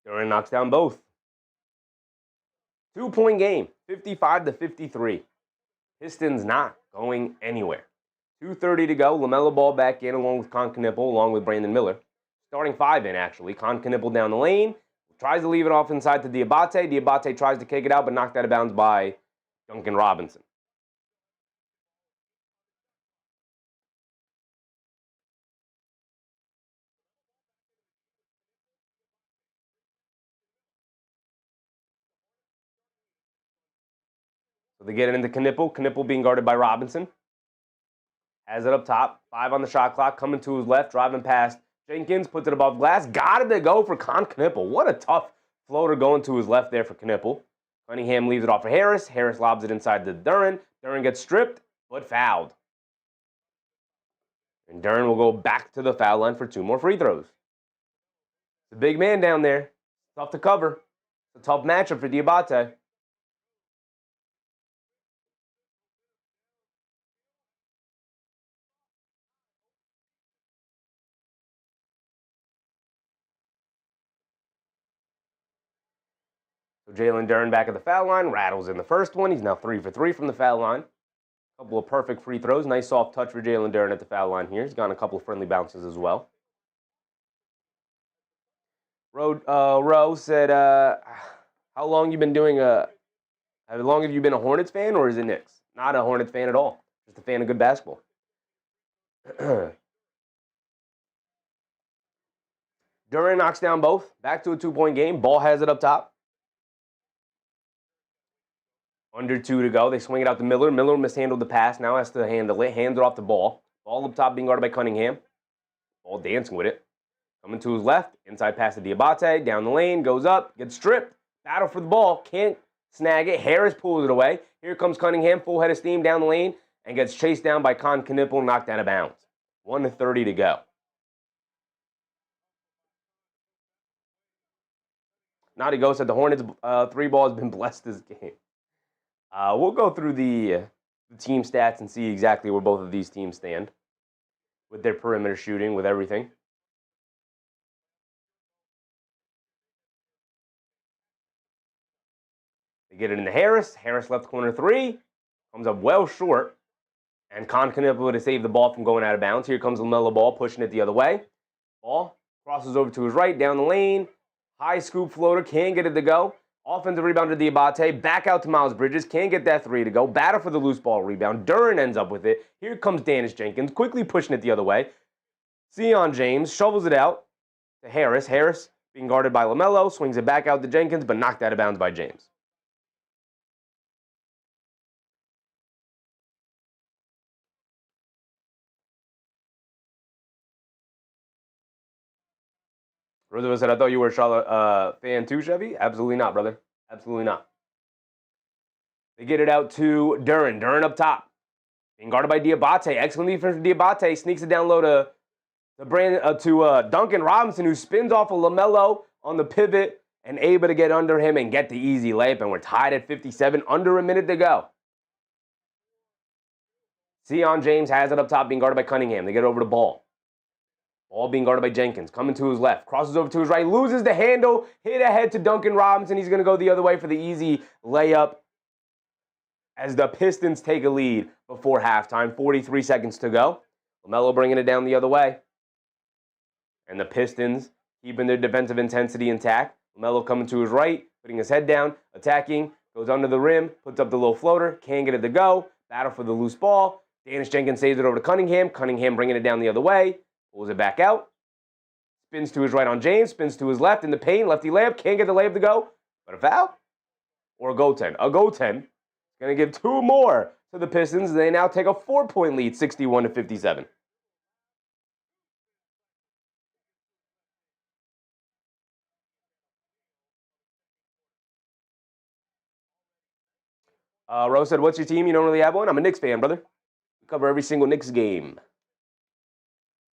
Duren knocks down both. 2-point game, 55-53. Pistons not going anywhere. 2:30 to go. Lamelo Ball back in along with Cunningham, along with Brandon Miller. Starting 5 in, actually. Cunningham down the lane. Tries to leave it off inside to Diabate. Diabate tries to kick it out, but knocked out of bounds by Duncan Robinson. So they get it into Knippel. Knippel being guarded by Robinson. Has it up top. 5 on the shot clock. Coming to his left. Driving past Jenkins. Puts it above glass. Got it to go for Knippel. What a tough floater going to his left there for Knippel. Cunningham leaves it off for Harris. Harris lobs it inside to Duren. Duren gets stripped, but fouled. And Duren will go back to the foul line for 2 more free throws. The big man down there. Tough to cover. It's a tough matchup for Diabate. So Jalen Duren back at the foul line, rattles in the first one. He's now 3 for 3 from the foul line. A couple of perfect free throws. Nice soft touch for Jalen Duren at the foul line here. He's gotten a couple of friendly bounces as well. Rowe said, how long you been doing how long have you been a Hornets fan, or is it Knicks? Not a Hornets fan at all. Just a fan of good basketball. Duren knocks down both. Back to a 2-point game. Ball has it up top. Under 2 to go. They swing it out to Miller. Miller mishandled the pass. Now has to handle it. Hands it off the ball. Ball up top being guarded by Cunningham. Ball dancing with it. Coming to his left. Inside pass to Diabate. Down the lane. Goes up. Gets stripped. Battle for the ball. Can't snag it. Harris pulls it away. Here comes Cunningham. Full head of steam down the lane. And gets chased down by Cunningham. Knocked out of bounds. 1:30 to go. Naughty Ghost said the Hornets 3 ball has been blessed this game. We'll go through the team stats and see exactly where both of these teams stand with their perimeter shooting, with everything. They get it into Harris. Harris left corner 3. Comes up well short. And Cunningham to save the ball from going out of bounds. Here comes Lamelo Ball pushing it the other way. Ball crosses over to his right, down the lane. High scoop floater, can't get it to go. Offensive rebound to Diabate. Back out to Miles Bridges. Can't get that 3 to go. Battle for the loose ball rebound. Duren ends up with it. Here comes Dennis Jenkins, quickly pushing it the other way. Sion James shovels it out to Harris. Harris being guarded by Lamelo. Swings it back out to Jenkins, but knocked out of bounds by James. Roosevelt said, I thought you were a Charlotte fan too, Chevy. Absolutely not, brother. Absolutely not. They get it out to Duren. Duren up top. Being guarded by Diabate. Excellent defense from Diabate. Sneaks it down low to Duncan Robinson, who spins off of Lamelo on the pivot and able to get under him and get the easy layup. And we're tied at 57, under a minute to go. Sion James has it up top, being guarded by Cunningham. They get over the ball. Ball being guarded by Jenkins. Coming to his left. Crosses over to his right. Loses the handle. Hit ahead to Duncan Robinson. He's going to go the other way for the easy layup as the Pistons take a lead before halftime. 43 seconds to go. Lamelo bringing it down the other way. And the Pistons keeping their defensive intensity intact. Lamelo coming to his right. Putting his head down. Attacking. Goes under the rim. Puts up the low floater. Can't get it to go. Battle for the loose ball. Dennis Jenkins saves it over to Cunningham. Cunningham bringing it down the other way. Pulls it back out. Spins to his right on James. Spins to his left in the paint. Lefty layup. Can't get the layup to go. But a foul? Or a goaltend? A goaltend. Going to give 2 more to the Pistons. They now take a 4-point lead, 61-57. Rose said, what's your team? You don't really have one? I'm a Knicks fan, brother. We cover every single Knicks game.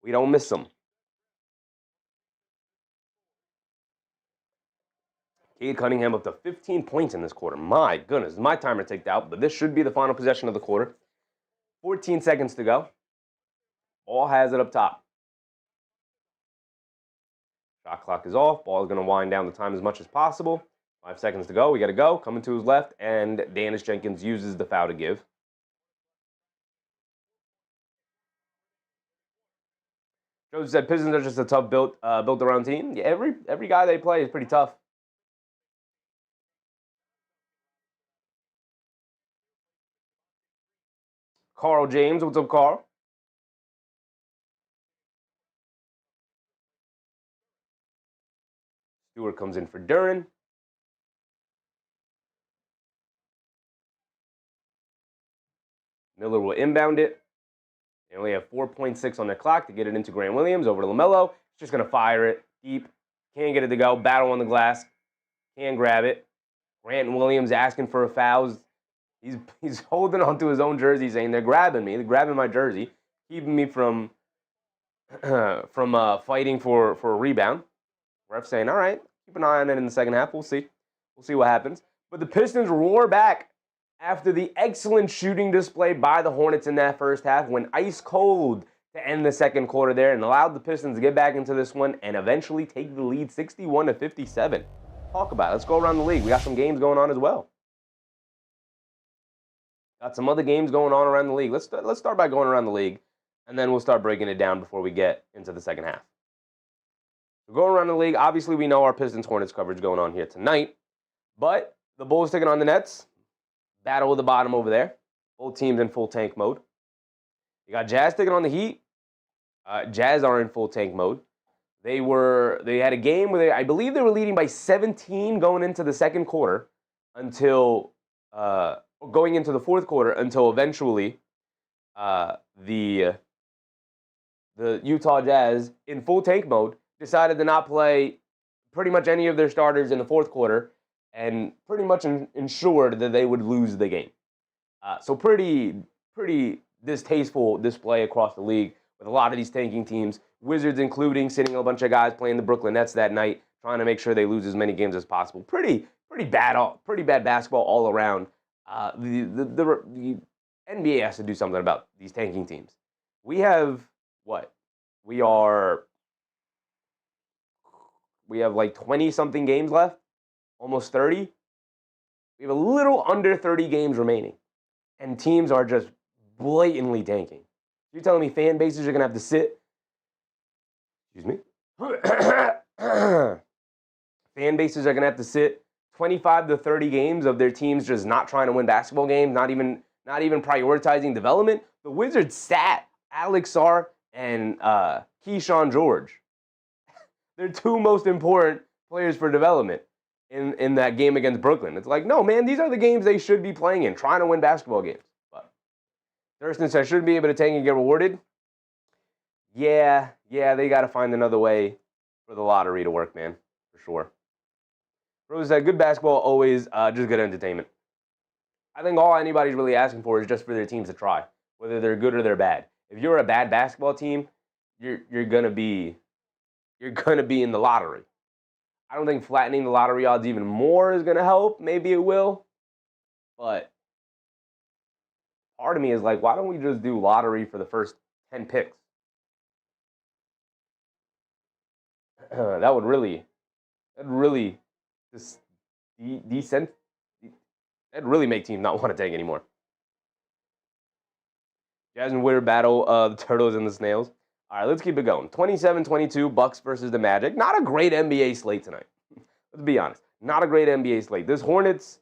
We don't miss them. Cade Cunningham up to 15 points in this quarter. My goodness, my timer ticked out, but this should be the final possession of the quarter. 14 seconds to go. Ball has it up top. Shot clock is off. Ball is going to wind down the time as much as possible. 5 seconds to go. We got to go. Coming to his left, and Dennis Jenkins uses the foul to give. Joe said Pistons are just a tough built around team. Yeah, every guy they play is pretty tough. Carl James, what's up, Carl? Stewart comes in for Duren. Miller will inbound it. They only have 4.6 on their clock to get it into Grant Williams. Over to Lamelo. He's just going to fire it deep. Can't get it to go. Battle on the glass. Can't grab it. Grant Williams asking for a foul. He's holding onto his own jersey, saying they're grabbing me. They're grabbing my jersey, keeping me from fighting for a rebound. Ref saying, all right, keep an eye on it in the second half. We'll see. We'll see what happens. But the Pistons roar back after the excellent shooting display by the Hornets in that first half, went ice cold to end the second quarter there and allowed the Pistons to get back into this one and eventually take the lead 61-57. Talk about it. Let's go around the league. We got some games going on as well. Got some other games going on around the league. Let's start by going around the league, and then we'll start breaking it down before we get into the second half. So going around the league, obviously we know our Pistons-Hornets coverage going on here tonight, but the Bulls taking on the Nets. Battle of the bottom over there. Both teams in full tank mode. You got Jazz taking on the Heat. Jazz are in full tank mode. They had a game where I believe they were leading by 17 going into the second quarter until going into the fourth quarter until eventually the Utah Jazz in full tank mode decided to not play pretty much any of their starters in the fourth quarter and pretty much ensured that they would lose the game. So pretty distasteful display across the league with a lot of these tanking teams, Wizards including, sitting a bunch of guys playing the Brooklyn Nets that night, trying to make sure they lose as many games as possible. Pretty bad basketball all around. The NBA has to do something about these tanking teams. We have what? We have like 20-something games left. Almost 30. We have a little under 30 games remaining. And teams are just blatantly tanking. You're telling me fan bases are going to have to sit? Excuse me. Fan bases are going to have to sit 25 to 30 games of their teams just not trying to win basketball games, not even prioritizing development. The Wizards sat Alex Sarr and Keyshawn George. They're two most important players for development in that game against Brooklyn. It's like, no, man, these are the games they should be playing in, trying to win basketball games. But Thurston said, should be able to tank and get rewarded. Yeah, they got to find another way for the lottery to work, man, for sure. Rose said, good basketball, always just good entertainment. I think all anybody's really asking for is just for their teams to try, whether they're good or they're bad. If you're a bad basketball team, you're gonna be in the lottery. I don't think flattening the lottery odds even more is gonna help. Maybe it will, but part of me is like, why don't we just do lottery for the first 10 picks? That'd really just that'd really make teams not want to tank anymore. Jazz and Winter battle the Turtles and the Snails. All right, let's keep it going. 27-22, Bucks versus the Magic. Not a great NBA slate tonight. Let's be honest. Not a great NBA slate. This Hornets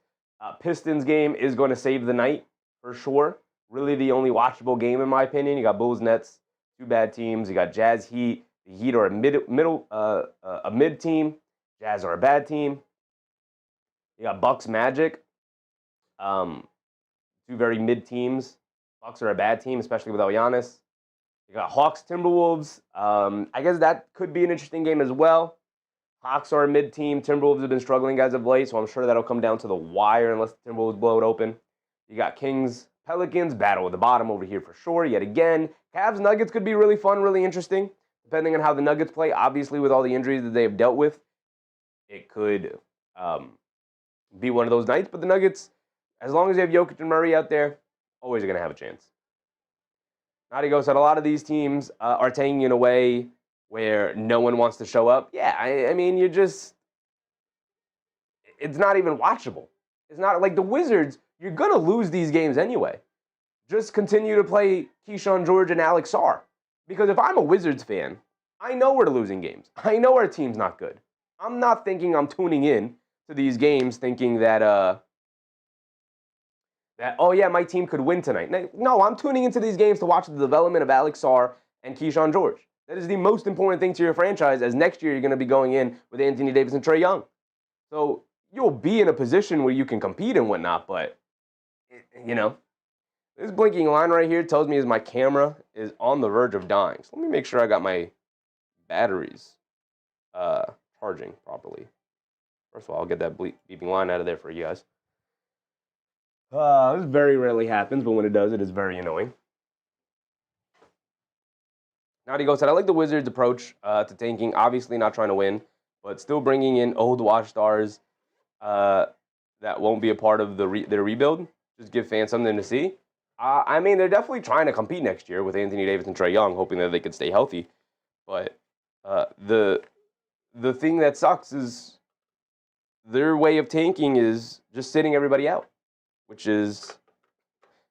Pistons game is going to save the night for sure. Really the only watchable game in my opinion. You got Bulls Nets, two bad teams. You got Jazz Heat. The Heat are a mid team. Jazz are a bad team. You got Bucks Magic. Two Two very mid teams. Bucks are a bad team, especially without Giannis. You got Hawks, Timberwolves. I guess that could be an interesting game as well. Hawks are a mid team. Timberwolves have been struggling as of late, so I'm sure that'll come down to the wire unless the Timberwolves blow it open. You got Kings, Pelicans, battle at the bottom over here for sure, yet again. Cavs, Nuggets could be really fun, really interesting, depending on how the Nuggets play. Obviously, with all the injuries that they have dealt with, it could be one of those nights. But the Nuggets, as long as you have Jokic and Murray out there, always going to have a chance. Nadigo said a lot of these teams are tanking in a way where no one wants to show up. Yeah, I mean, it's not even watchable. It's not like the Wizards, you're going to lose these games anyway. Just continue to play Keyshawn George and Alex Sarr. Because if I'm a Wizards fan, I know we're losing games. I know our team's not good. I'm not thinking I'm tuning in to these games thinking that oh yeah, my team could win tonight. No, I'm tuning into these games to watch the development of Alex Sarr and Keyshawn George. That is the most important thing to your franchise, as next year you're going to be going in with Anthony Davis and Trae Young. So you'll be in a position where you can compete and whatnot, but, this blinking line right here tells me my camera is on the verge of dying. So let me make sure I got my batteries charging properly. First of all, I'll get that beeping line out of there for you guys. This very rarely happens, but when it does, it is very annoying. Nadigo said, I like the Wizards' approach to tanking. Obviously not trying to win, but still bringing in old watch stars that won't be a part of their rebuild. Just give fans something to see. I mean, they're definitely trying to compete next year with Anthony Davis and Trae Young, hoping that they could stay healthy. But the thing that sucks is their way of tanking is just sitting everybody out, which is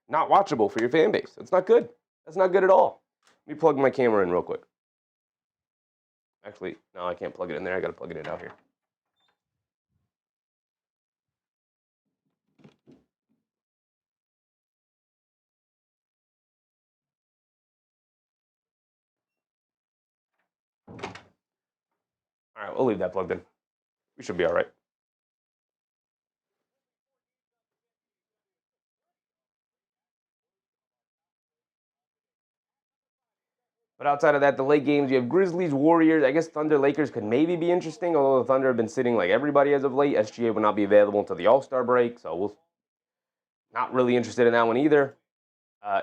not watchable for your fan base. That's not good. That's not good at all. Let me plug my camera in real quick. Actually, no, I can't plug it in there. I got to plug it in out here. All right, we'll leave that plugged in. We should be all right. But outside of that, the late games, you have Grizzlies, Warriors. I guess Thunder, Lakers could maybe be interesting, although the Thunder have been sitting like everybody as of late. SGA will not be available until the All-Star break, so we'll not really interested in that one either.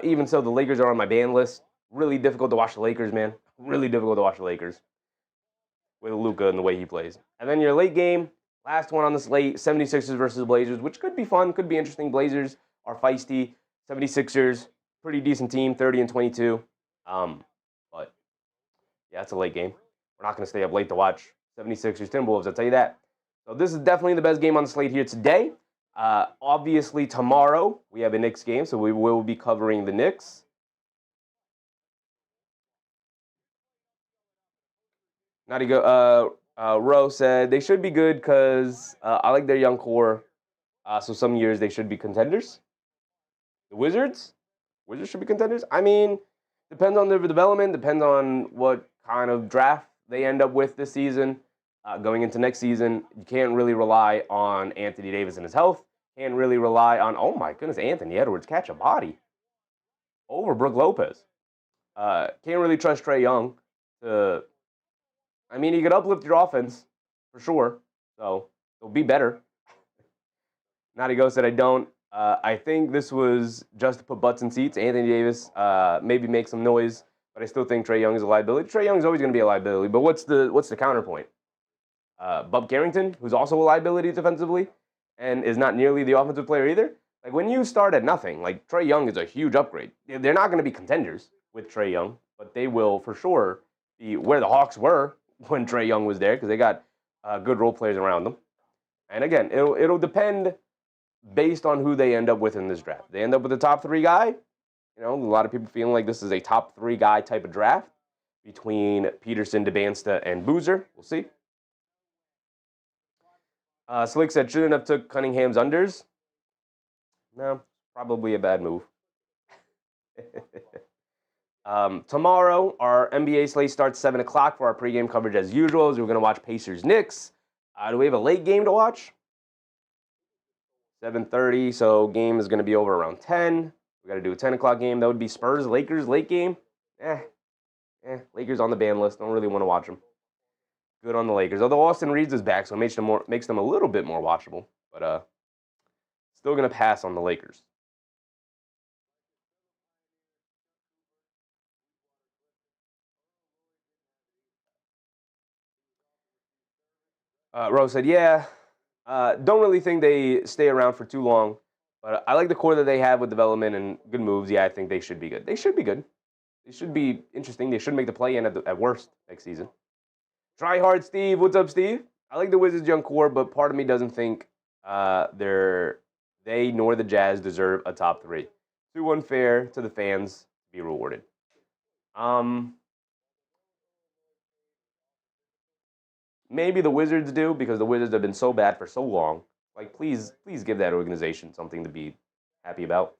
Even so, the Lakers are on my ban list. Really difficult to watch the Lakers, man. Really difficult to watch the Lakers with Luka and the way he plays. And then your late game, last one on the slate, 76ers versus Blazers, which could be fun, could be interesting. Blazers are feisty. 76ers, pretty decent team, 30-22. But, yeah, it's a late game. We're not going to stay up late to watch 76ers Timberwolves, I'll tell you that. So this is definitely the best game on the slate here today. Obviously, tomorrow we have a Knicks game, so we will be covering the Knicks. Rowe said they should be good because I like their young core. So some years they should be contenders. The Wizards should be contenders. I mean, depends on their development, depends on what kind of draft they end up with this season. Going into next season, you can't really rely on Anthony Davis and his health. Can't really rely on, oh my goodness, Anthony Edwards catch a body over Brook Lopez. Can't really trust Trae Young to. I mean, he could uplift your offense for sure, so it'll be better. Nadigo said, I don't. I think this was just to put butts in seats. Anthony Davis maybe make some noise, but I still think Trae Young is a liability. Trae Young is always going to be a liability, but what's the counterpoint? Bub Carrington, who's also a liability defensively and is not nearly the offensive player either. Like, when you start at nothing, like, Trae Young is a huge upgrade. They're not going to be contenders with Trae Young, but they will for sure be where the Hawks were when Trae Young was there because they got good role players around them. And again, it'll depend based on who they end up with in this draft. They end up with a top 3 guy. You know, a lot of people feeling like this is a top 3 guy type of draft between Peterson, DeBansta, and Boozer. We'll see. Slick said, shouldn't have took Cunningham's unders. No, probably a bad move. Tomorrow, our NBA slate starts 7 o'clock for our pregame coverage as usual. As we're going to watch Pacers-Knicks. Do we have a late game to watch? 7:30, so game is going to be over around 10. We got to do a 10 o'clock game. That would be Spurs, Lakers, late game. Lakers on the ban list. Don't really want to watch them. Good on the Lakers. Although Austin Reeves is back, so it makes them a little bit more watchable. But still going to pass on the Lakers. Rose said, yeah, don't really think they stay around for too long. But I like the core that they have with development and good moves. Yeah, I think they should be good. They should be good. They should be interesting. They should make the play-in at worst next season. Try hard, Steve. What's up, Steve? I like the Wizards' young core, but part of me doesn't think they nor the Jazz deserve a top 3. Too unfair to the fans to be rewarded. Maybe the Wizards do, because the Wizards have been so bad for so long. Like, please give that organization something to be happy about.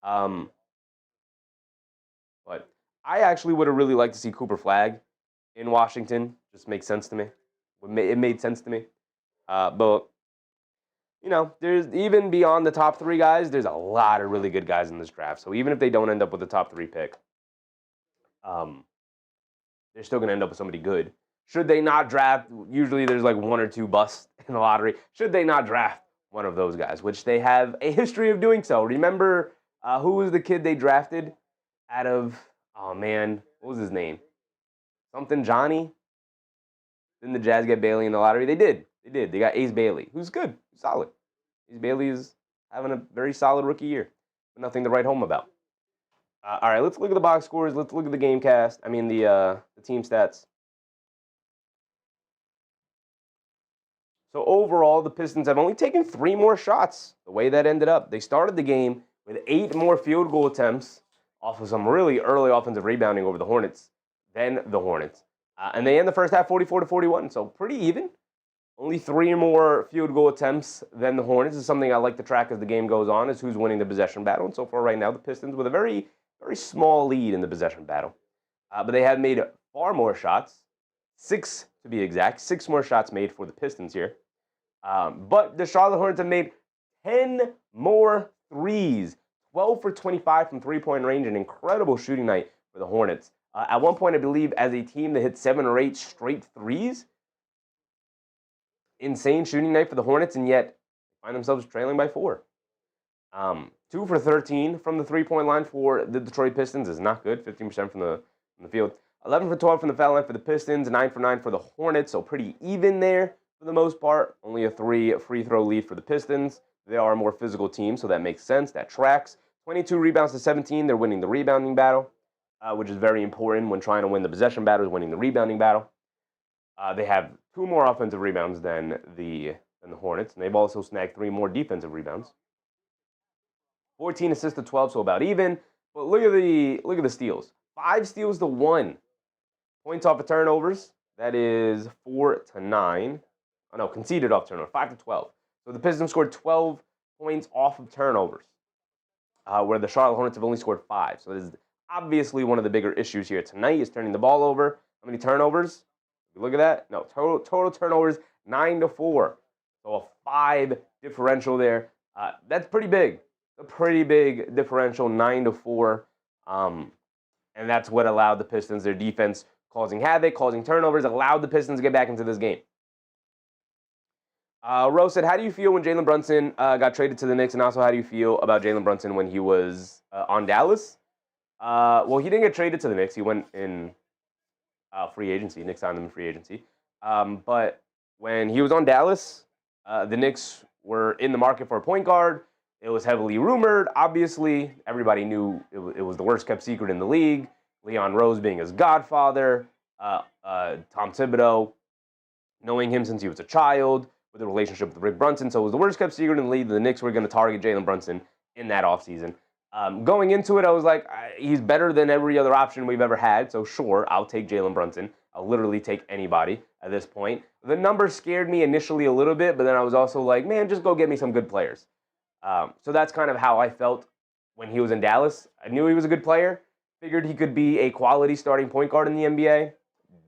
But I actually would have really liked to see Cooper Flagg in Washington. Just makes sense to me. It made sense to me. But, you know, there's even beyond the top 3 guys, there's a lot of really good guys in this draft. So even if they don't end up with the top 3 pick, they're still going to end up with somebody good. Should they not draft, usually there's like 1 or 2 busts in the lottery. Should they not draft one of those guys, which they have a history of doing so. Remember, who was the kid they drafted out of, oh man, what was his name? Something Johnny? Didn't the Jazz get Bailey in the lottery? They did. They got Ace Bailey, who's good, solid. Ace Bailey is having a very solid rookie year. Nothing to write home about. All right, let's look at the box scores. Let's look at the game cast. I mean, the team stats. So overall, the Pistons have only taken 3 more shots. The way that ended up, they started the game with 8 more field goal attempts off of some really early offensive rebounding over the Hornets than the Hornets. And they end the first half 44-41, so pretty even. Only 3 more field goal attempts than the Hornets. This is something I like to track as the game goes on, is who's winning the possession battle. And so far right now, the Pistons with a very, very small lead in the possession battle. But they have made far more shots, 6 to be exact, 6 more shots made for the Pistons here. But the Charlotte Hornets have made 10 more threes, 12 for 25 from three-point range, an incredible shooting night for the Hornets. At one point, I believe, as a team that hit 7 or 8 straight threes. Insane shooting night for the Hornets, and yet find themselves trailing by 4. 2 for 13 from the three-point line for the Detroit Pistons is not good, 15% from the field. 11 for 12 from the foul line for the Pistons, 9 for 9 for the Hornets, so pretty even there for the most part. Only a 3 free throw lead for the Pistons. They are a more physical team, so that makes sense. That tracks. 22 rebounds to 17. They're winning the rebounding battle, which is very important when trying to win the possession battle, is winning the rebounding battle. They have 2 more offensive rebounds than the Hornets, and they've also snagged 3 more defensive rebounds. 14 assists to 12, so about even. But look at the steals. 5 steals to 1. Points off of turnovers. That is 4 to 9. Oh no, conceded off turnover. 5 to 12. So the Pistons scored 12 points off of turnovers, where the Charlotte Hornets have only scored 5. So this is obviously one of the bigger issues here tonight, is turning the ball over. How many turnovers? Look at that. No, total turnovers, 9 to 4. So a 5 differential there. That's pretty big. A pretty big differential, 9 to 4. And that's what allowed the Pistons, their defense, causing havoc, causing turnovers, allowed the Pistons to get back into this game. Rose said, how do you feel when Jalen Brunson got traded to the Knicks? And also, how do you feel about Jalen Brunson when he was on Dallas? Well, he didn't get traded to the Knicks. He went in free agency. Knicks signed him in free agency. But when he was on Dallas, the Knicks were in the market for a point guard. It was heavily rumored. Obviously, everybody knew it was the worst kept secret in the league. Leon Rose being his godfather. Tom Thibodeau, knowing him since he was a child, with a relationship with Rick Brunson. So it was the worst kept secret in the league. The Knicks were going to target Jalen Brunson in that offseason. Going into it, I was like, he's better than every other option we've ever had. So sure, I'll take Jalen Brunson. I'll literally take anybody at this point. The number scared me initially a little bit, but then I was also like, man, just go get me some good players. So that's kind of how I felt when he was in Dallas. I knew he was a good player. Figured he could be a quality starting point guard in the NBA.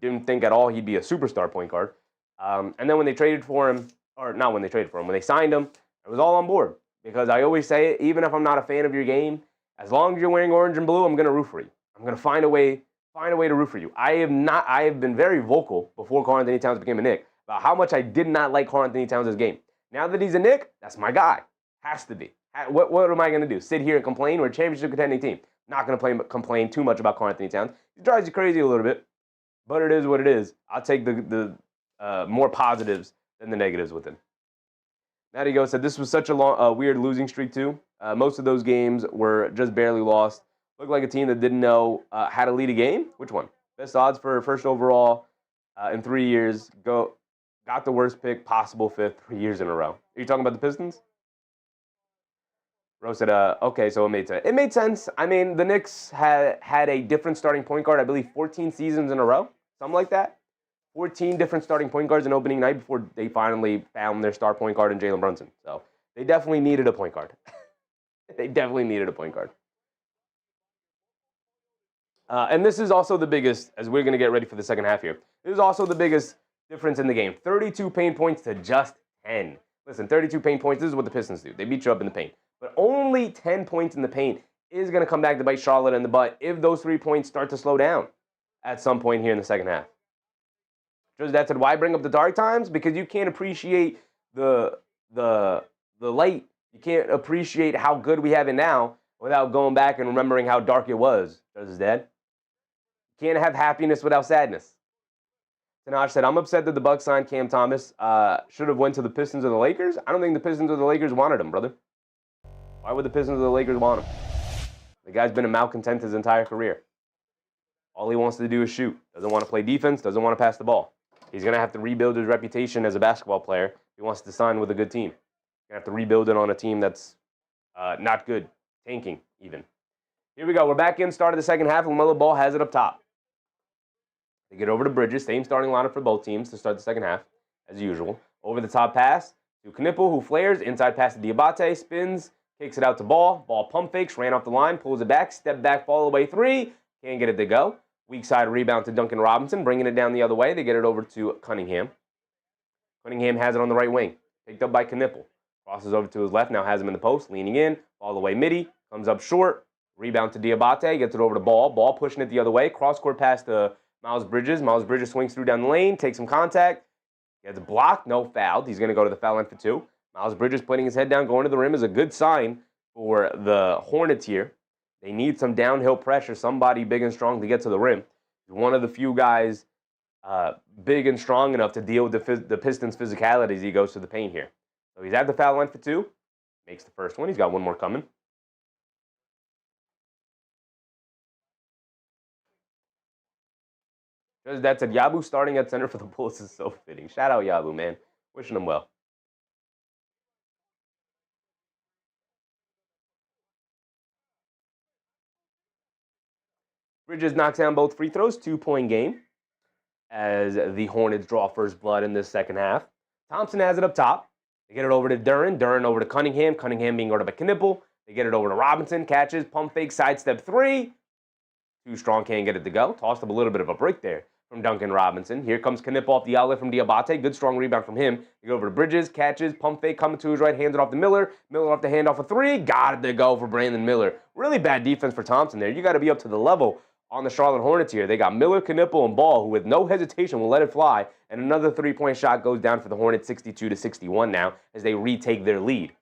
Didn't think at all he'd be a superstar point guard. And then when they traded for him, or not when they traded for him, when they signed him, I was all on board because I always say it, even if I'm not a fan of your game, as long as you're wearing orange and blue, I'm going to root for you. I'm going to find a way to root for you. I have been very vocal before Karl-Anthony Towns became a Knick about how much I did not like Karl-Anthony Towns' game. Now that he's a Knick, that's my guy. Has to be. What am I going to do? Sit here and complain? We're a championship contending team. Not going to complain too much about Karl-Anthony Towns. He drives you crazy a little bit, but it is what it is. I'll take the more positives than the negatives with him. Matty Go said this was such a weird losing streak too. Most of those games were just barely lost. Looked like a team that didn't know how to lead a game. Which one? Best odds for first overall in 3 years. Got the worst pick possible fifth 3 years in a row. Are you talking about the Pistons? Rose said, okay, so it made sense. It made sense. I mean, the Knicks had a different starting point guard, I believe 14 seasons in a row, something like that. 14 different starting point guards in opening night before they finally found their star point guard in Jalen Brunson. So they definitely needed a point guard. They definitely needed a point guard. And this is also the biggest, as we're going to get ready for the second half here, this is also the biggest difference in the game. 32 paint points to just 10. Listen, 32 paint points, this is what the Pistons do. They beat you up in the paint. But only 10 points in the paint is going to come back to bite Charlotte in the butt if those 3 points start to slow down at some point here in the second half. Just that said, why bring up the dark times? Because you can't appreciate the light. You can't appreciate how good we have it now without going back and remembering how dark it was. Just Dad. You can't have happiness without sadness. Tanaj said, I'm upset that the Bucks signed Cam Thomas. Should have went to the Pistons or the Lakers. I don't think the Pistons or the Lakers wanted him, brother. Why would the Pistons or the Lakers want him? The guy's been a malcontent his entire career. All he wants to do is shoot. Doesn't want to play defense. Doesn't want to pass the ball. He's going to have to rebuild his reputation as a basketball player. He wants to sign with a good team. He's going to have to rebuild it on a team that's not good. Tanking, even. Here we go. We're back in. Start of the second half. Lamelo Ball has it up top. They get over to Bridges. Same starting lineup for both teams to start the second half, as usual. Over the top pass to Knipple, who flares. Inside pass to Diabate. Spins. Kicks it out to Ball. Ball pump fakes. Ran off the line. Pulls it back. Step back. Fall away 3. Can't get it to go. Weak side rebound to Duncan Robinson, bringing it down the other way. They get it over to Cunningham. Cunningham has it on the right wing. Picked up by Knipple. Crosses over to his left. Now has him in the post. Leaning in. All the way midi. Comes up short. Rebound to Diabate. Gets it over to Ball. Ball pushing it the other way. Cross-court pass to Miles Bridges. Miles Bridges swings through down the lane. Takes some contact. Gets blocked. No fouled. He's going to go to the foul line for 2. Miles Bridges putting his head down, going to the rim is a good sign for the Hornets here. They need some downhill pressure, somebody big and strong to get to the rim. He's one of the few guys big and strong enough to deal with the Pistons' physicality as he goes to the paint here. So he's at the foul line for 2. Makes the first one. He's got one more coming. Just that said, Yabu starting at center for the Bulls is so fitting. Shout out Yabu, man. Wishing him well. Bridges knocks down both free throws, 2-point game, as the Hornets draw first blood in this second half. Thompson has it up top. They get it over to Duren. Duren over to Cunningham. Cunningham being guarded by Knipple. They get it over to Robinson. Catches, pump fake, sidestep 3. Too strong, can't get it to go. Tossed up a little bit of a break there from Duncan Robinson. Here comes Knipple off the outlet from Diabate. Good strong rebound from him. They go over to Bridges. Catches, pump fake, coming to his right, hands it off to Miller. Miller off the handoff of 3. Got it to go for Brandon Miller. Really bad defense for Thompson there. You got to be up to the level on the Charlotte Hornets here. They got Miller, Knipple, and Ball, who with no hesitation will let it fly. And another 3-point shot goes down for the Hornets, 62-61 now, as they retake their lead.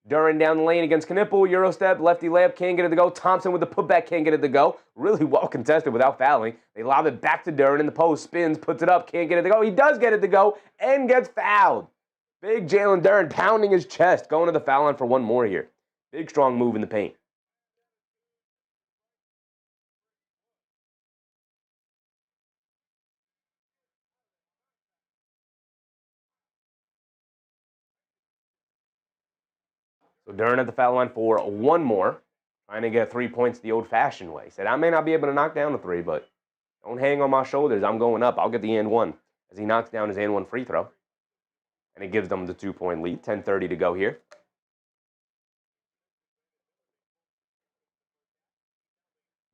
Duren down the lane against Knipple, Euro step, lefty layup, can't get it to go. Thompson with the putback, can't get it to go. Really well contested without fouling. They lob it back to Duren in the post, spins, puts it up, can't get it to go. He does get it to go and gets fouled. Big Jalen Duren pounding his chest, going to the foul line for one more here. Big strong move in the paint. So Duren at the foul line for one more, trying to get 3 points the old-fashioned way. Said, I may not be able to knock down a 3, but don't hang on my shoulders. I'm going up. I'll get the and 1 as he knocks down his and 1 free throw. And it gives them the 2-point lead. 10:30 to go here.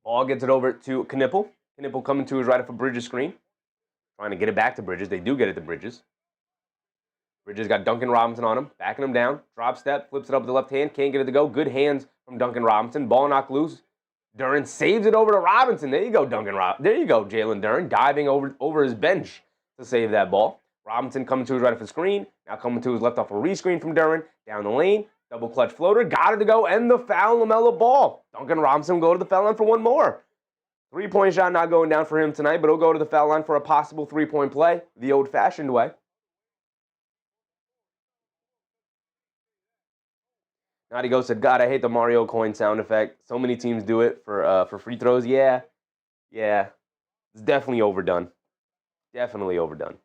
Ball gets it over to Knipple. Knipple coming to his right off a Bridges screen. Trying to get it back to Bridges. They do get it to Bridges. Bridges got Duncan Robinson on him, backing him down. Drop step, flips it up with the left hand, can't get it to go. Good hands from Duncan Robinson. Ball knocked loose. Duren saves it over to Robinson. There you go, There you go, Jalen Duren, diving over his bench to save that ball. Robinson coming to his right off the screen. Now coming to his left off a rescreen from Duren. Down the lane. Double clutch floater. Got it to go. And the foul, Lamelo ball. Duncan Robinson go to the foul line for one more. Three-point shot not going down for him tonight, but he'll go to the foul line for a possible three-point play the old-fashioned way. Naughty Ghost said, God, I hate the Mario coin sound effect. So many teams do it for free throws. Yeah. It's definitely overdone. Definitely overdone.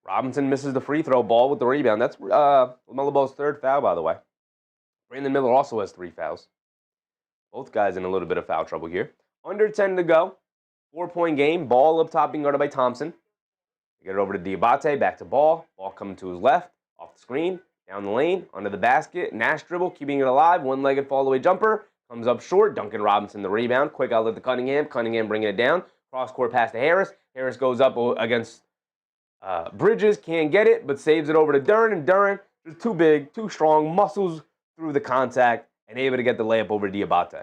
Robinson misses the free throw ball with the rebound. That's LaMelo Ball's third foul, by the way. Brandon Miller also has 3 fouls. Both guys in a little bit of foul trouble here. Under 10 to go. 4-point game. Ball up top being guarded by Thompson. They get it over to Diabate. Back to Ball. Ball coming to his left. Off the screen. Down the lane. Under the basket. Nash dribble. Keeping it alive. One-legged fall-away jumper. Comes up short. Duncan Robinson the rebound. Quick outlet to Cunningham. Cunningham bringing it down. Cross-court pass to Harris. Harris goes up against Bridges. Can't get it, but saves it over to Duren. And Duren is too big, too strong. Muscles through the contact. And able to get the layup over to Diabate.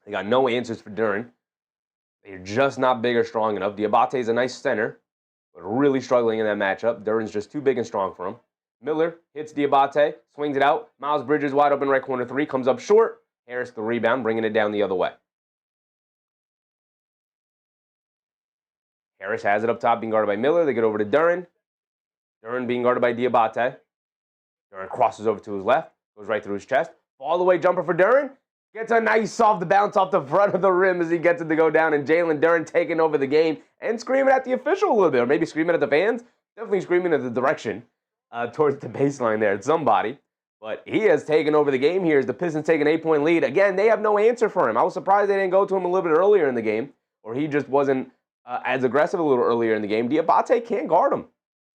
They got no answers for Duren. They're just not big or strong enough. Diabate is a nice center, but really struggling in that matchup. Duren's just too big and strong for him. Miller hits Diabate, swings it out. Miles Bridges wide open right corner 3, comes up short. Harris the rebound, bringing it down the other way. Harris has it up top, being guarded by Miller. They get over to Duren. Duren being guarded by Diabate. Duren crosses over to his left, goes right through his chest. All the way jumper for Duren. Gets a nice soft bounce off the front of the rim as he gets it to go down. And Jalen Duren taking over the game and screaming at the official a little bit. Or maybe screaming at the fans. Definitely screaming at the direction towards the baseline there at somebody. But he has taken over the game here as the Pistons take an 8-point lead. Again, they have no answer for him. I was surprised they didn't go to him a little bit earlier in the game. Or he just wasn't as aggressive a little earlier in the game. Diabate can't guard him.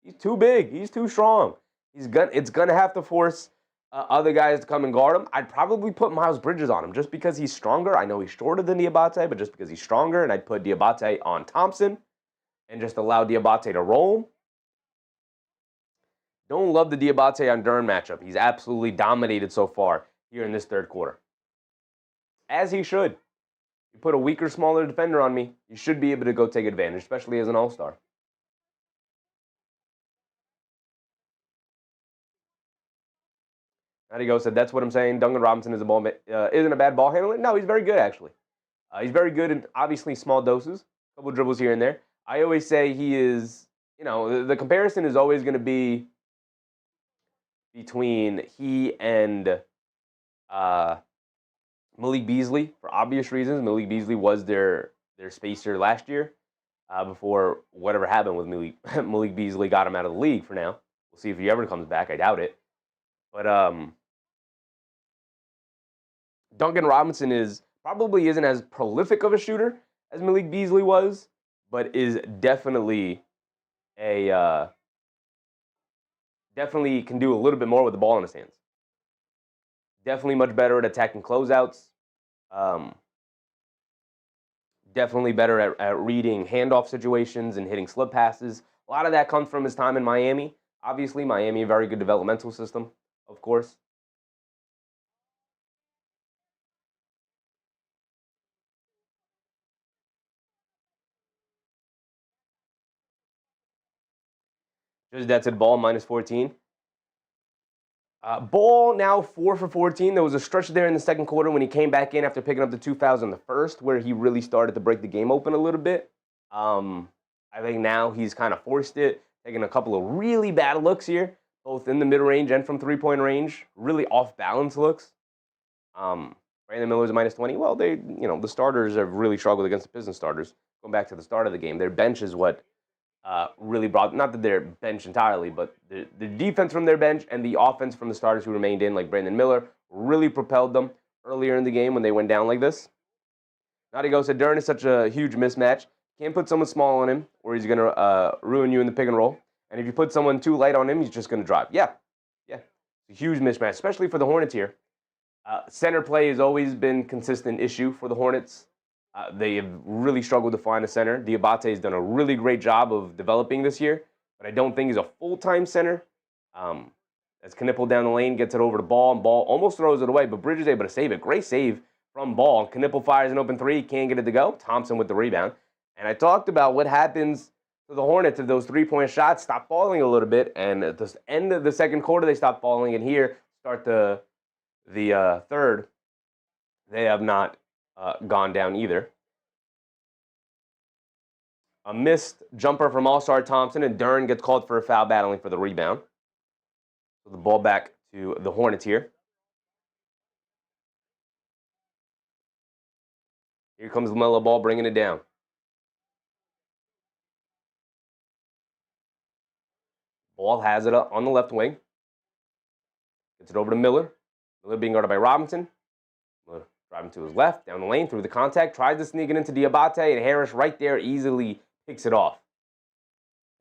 He's too big. He's too strong. It's going to have to force other guys to come and guard him. I'd probably put Miles Bridges on him just because he's stronger. I know he's shorter than Diabate, but just because he's stronger. And I'd put Diabate on Thompson and just allow Diabate to roll. Don't love the Diabate on Duren matchup. He's absolutely dominated so far here in this third quarter. As he should. You put a weaker, smaller defender on me, you should be able to go take advantage, especially as an all-star. There you go. Said that's what I'm saying. Duncan Robinson is isn't a bad ball handler. No, he's very good actually. He's very good in obviously small doses, a couple dribbles here and there. I always say he is. The comparison is always going to be between he and Malik Beasley for obvious reasons. Malik Beasley was their spacer last year before whatever happened with Malik Beasley got him out of the league for now. We'll see if he ever comes back. I doubt it. But Duncan Robinson probably isn't as prolific of a shooter as Malik Beasley was, but is definitely definitely can do a little bit more with the ball in his hands. Definitely much better at attacking closeouts. Definitely better at reading handoff situations and hitting slip passes. A lot of that comes from his time in Miami. Obviously, Miami, a very good developmental system, of course. Just that's it, Ball minus 14. Ball now 4 for 14. There was a stretch there in the second quarter when he came back in after picking up the 2 fouls in the first, where he really started to break the game open a little bit. I think now he's kind of forced it, taking a couple of really bad looks here, both in the mid-range and from three-point range. Really off-balance looks. Brandon Miller's minus 20. Well, the starters have really struggled against the Pistons starters. Going back to the start of the game, their bench is what really brought, not that they're bench entirely, but the defense from their bench and the offense from the starters who remained in, like Brandon Miller, really propelled them earlier in the game when they went down like this. Naughty Go said, Duren is such a huge mismatch. Can't put someone small on him or he's going to ruin you in the pick and roll. And if you put someone too light on him, he's just going to drive. Yeah. It's a huge mismatch, especially for the Hornets here. Center play has always been a consistent issue for the Hornets. They have really struggled to find a center. Diabate has done a really great job of developing this year, but I don't think he's a full-time center. As Knipple down the lane gets it over to Ball, and Ball almost throws it away, but Bridges is able to save it. Great save from Ball. Knipple fires an open three, can't get it to go. Thompson with the rebound. And I talked about what happens to the Hornets if those three-point shots stop falling a little bit, and at the end of the second quarter they stop falling, and here start the third, they have not gone down either. A missed jumper from Ausar Thompson, and Duren gets called for a foul battling for the rebound. So the ball back to the Hornets here. Here comes Lamelo Ball bringing it down. Ball has it up on the left wing. Gets it over to Miller. Miller being guarded by Robinson. Miller driving to his left, down the lane, through the contact. Tries to sneak it into Diabate, and Harris right there easily picks it off.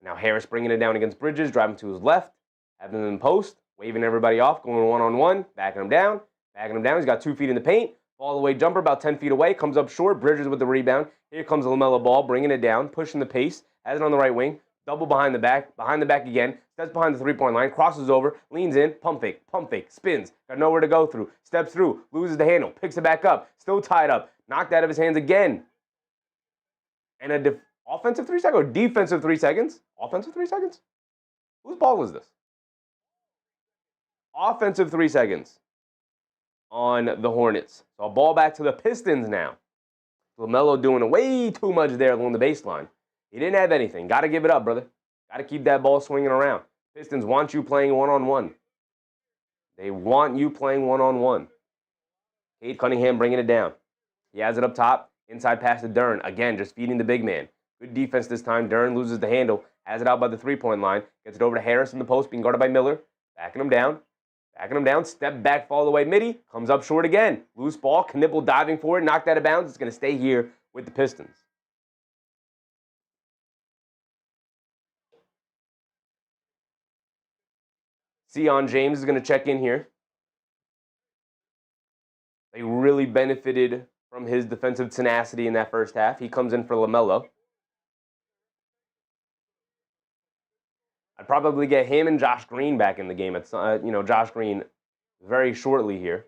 Now Harris bringing it down against Bridges, driving to his left. Having him in post, waving everybody off, going one-on-one, backing him down. He's got 2 feet in the paint. Fall-away jumper about 10 feet away, comes up short. Bridges with the rebound. Here comes Lamelo Ball, bringing it down, pushing the pace. Has it on the right wing. Double behind the back again. Steps behind the three-point line, crosses over, leans in, pump fake, spins. Got nowhere to go through. Steps through, loses the handle, picks it back up. Still tied up. Knocked out of his hands again. And a offensive 3 seconds or defensive 3 seconds? Offensive 3 seconds? Whose ball is this? Offensive 3 seconds on the Hornets. So a ball back to the Pistons now. Lamelo doing way too much there along the baseline. He didn't have anything. Got to give it up, brother. Got to keep that ball swinging around. Pistons want you playing one-on-one. They want you playing one-on-one. Cade Cunningham bringing it down. He has it up top. Inside pass to Duren. Again, just feeding the big man. Good defense this time. Duren loses the handle. Has it out by the three-point line. Gets it over to Harris in the post, being guarded by Miller. Backing him down. Step back, fall away midi. Comes up short again. Loose ball. Knipple diving for it. Knocked out of bounds. It's going to stay here with the Pistons. Sion James is going to check in here. They really benefited from his defensive tenacity in that first half. He comes in for Lamelo. I'd probably get him and Josh Green back in the game. Josh Green very shortly here.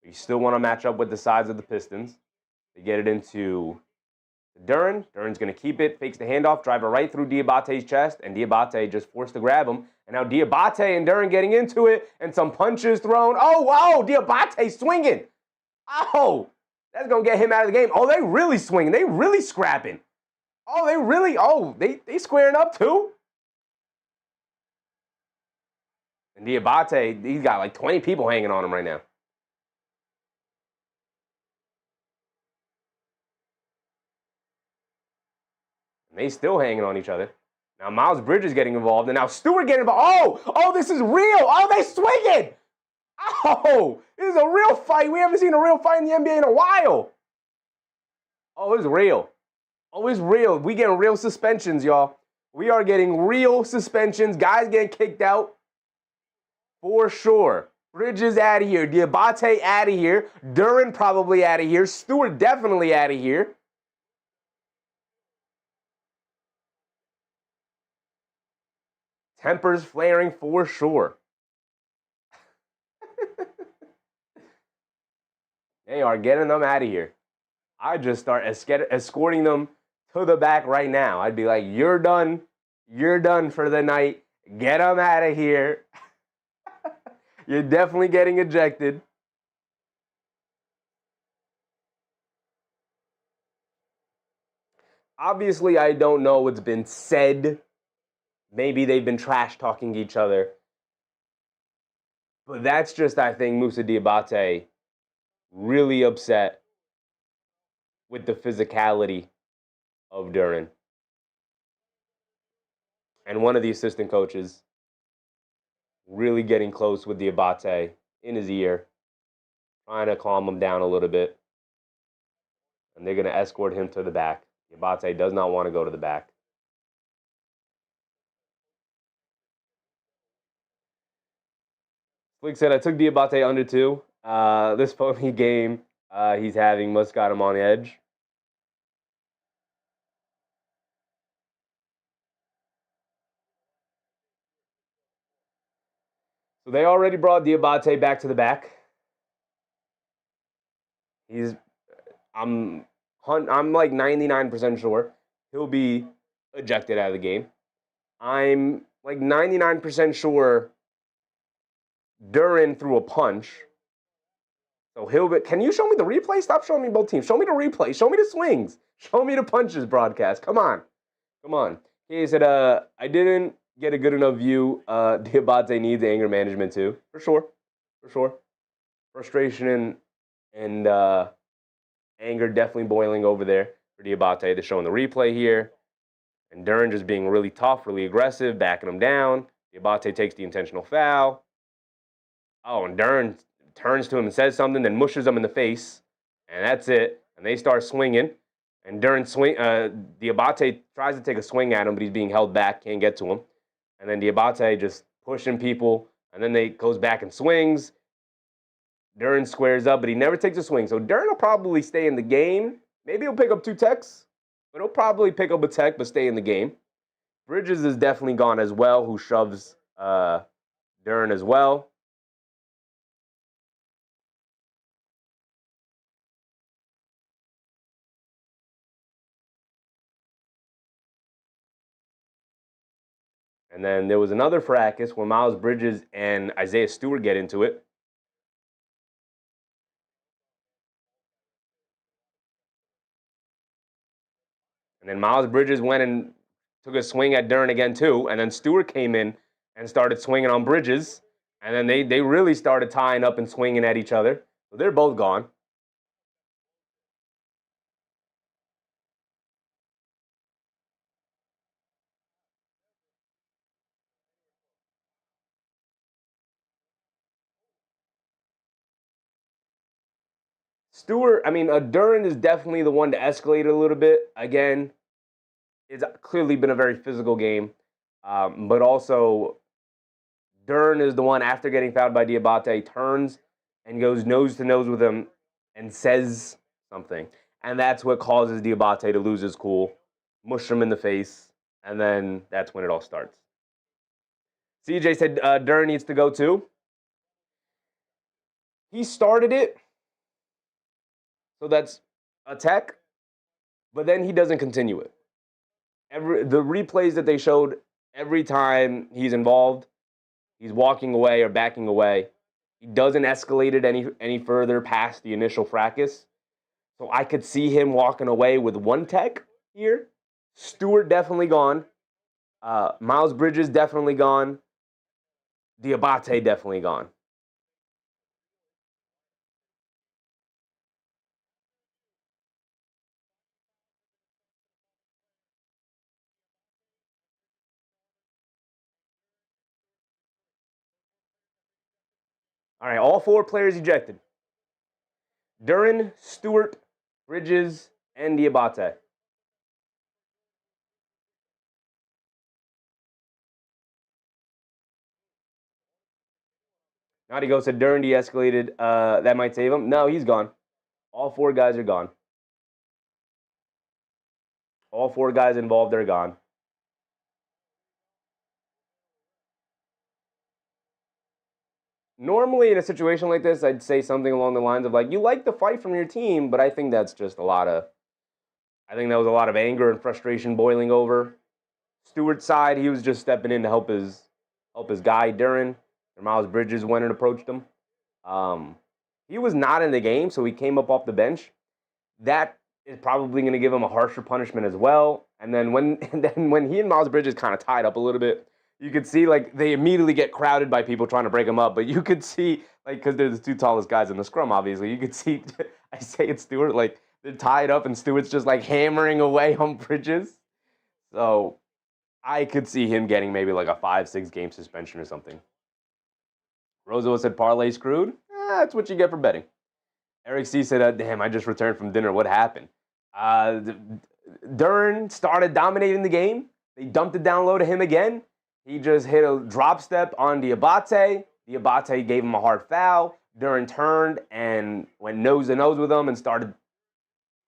You still want to match up with the size of the Pistons. They get it into Duren. Duren's going to keep it, fakes the handoff, drive it right through Diabate's chest, and Diabate just forced to grab him. And now Diabate and Duren getting into it, and some punches thrown. Oh, wow, Diabate swinging. Oh, that's going to get him out of the game. Oh, they really swinging. They really scrapping. They squaring up too. And Diabate, he's got like 20 people hanging on him right now. And they still hanging on each other. Now Miles Bridges getting involved, and now Stewart getting involved. Oh, this is real. Oh, they swinging. Oh, this is a real fight. We haven't seen a real fight in the NBA in a while. Oh, it's real. Oh, it's real. We getting real suspensions, y'all. We are getting real suspensions. Guys getting kicked out. For sure. Bridges out of here. Diabate out of here. Duren probably out of here. Stewart definitely out of here. Tempers flaring for sure. They are getting them out of here. I'd just start escorting them to the back right now. I'd be like, you're done. You're done for the night. Get them out of here. You're definitely getting ejected. Obviously, I don't know what's been said. Maybe they've been trash talking each other. But that's just, I think, Moussa Diabate really upset with the physicality of Duren. And one of the assistant coaches really getting close with Diabate in his ear, trying to calm him down a little bit. And they're going to escort him to the back. Diabate does not want to go to the back. Flick said, I took Diabate under 2. This pony game he's having must got him on edge. So they already brought Diabate back to the back. I'm like 99% sure he'll be ejected out of the game. I'm like 99% sure Duren threw a punch. So he'll be. Can you show me the replay? Stop showing me both teams. Show me the replay. Show me the swings. Show me the punches broadcast. Come on. Come on. He said, I didn't get a good enough view. Diabate needs anger management too. For sure. For sure. Frustration and anger definitely boiling over there for Diabate. They're showing the replay here. And Duren just being really tough, really aggressive, backing him down. Diabate takes the intentional foul. Oh, and Duren turns to him and says something, then mushes him in the face. And that's it. And they start swinging. And Diabate tries to take a swing at him, but he's being held back, can't get to him. And then Diabate just pushing people. And then they goes back and swings. Duren squares up, but he never takes a swing. So Duren will probably stay in the game. Maybe he'll pick up 2 techs, but he'll probably pick up a tech, but stay in the game. Bridges is definitely gone as well, who shoves Duren as well. And then there was another fracas where Miles Bridges and Isaiah Stewart get into it. And then Miles Bridges went and took a swing at Duren again too. And then Stewart came in and started swinging on Bridges. And then they really started tying up and swinging at each other. So they're both gone. Duren is definitely the one to escalate a little bit. Again, it's clearly been a very physical game. But also, Duren is the one, after getting fouled by Diabate, turns and goes nose to nose with him and says something. And that's what causes Diabate to lose his cool, mush him in the face, and then that's when it all starts. CJ said Duren needs to go too. He started it, so that's a tech, but then he doesn't continue it. The replays that they showed, every time he's involved, he's walking away or backing away. He doesn't escalate it any further past the initial fracas. So I could see him walking away with 1 tech here. Stewart definitely gone. Miles Bridges definitely gone. Diabate definitely gone. All right, all 4 players ejected. Duren, Stewart, Bridges, and Diabate. Nadigo said Duren de-escalated. That might save him. No, he's gone. All 4 guys are gone. All 4 guys involved are gone. Normally, in a situation like this, I'd say something along the lines of like, you like the fight from your team, but I think that's just I think that was a lot of anger and frustration boiling over. Stewart's side, he was just stepping in to help his guy, Duren. And Miles Bridges went and approached him. He was not in the game, so he came up off the bench. That is probably going to give him a harsher punishment as well. And then when he and Miles Bridges kind of tied up a little bit, you could see like they immediately get crowded by people trying to break him up. But you could see like because they're the 2 tallest guys in the scrum, obviously, you could see Isaiah Stewart like they're tied up and Stewart's just like hammering away on Bridges. So I could see him getting maybe like a 5-6 game suspension or something. Roosevelt said parlay screwed. That's what you get for betting. Eric C said, damn, I just returned from dinner. What happened? Duren started dominating the game. They dumped it down low to him again. He just hit a drop step on Diabate. Diabate gave him a hard foul. Duren turned and went nose to nose with him and started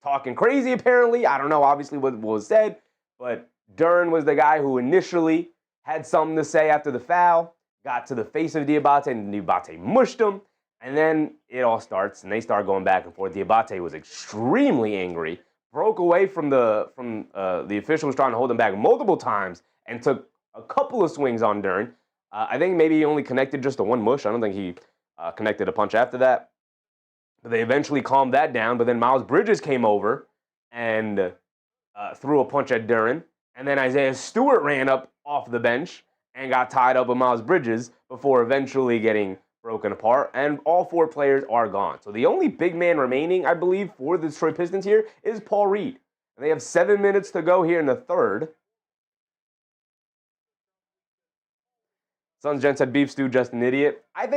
talking crazy, apparently. I don't know, obviously, what was said, but Duren was the guy who initially had something to say after the foul, got to the face of Diabate, and Diabate mushed him, and then it all starts, and they start going back and forth. Diabate was extremely angry, broke away from the officials trying to hold him back multiple times, and took a couple of swings on Duren. I think maybe he only connected just to one mush. I don't think he connected a punch after that. But they eventually calmed that down, but then Miles Bridges came over and threw a punch at Duren. And then Isaiah Stewart ran up off the bench and got tied up with Miles Bridges before eventually getting broken apart. And all four players are gone. So the only big man remaining, I believe, for the Detroit Pistons here is Paul Reed. And they have 7 minutes to go here in the third. Suns Gents said beef stew, just an idiot. I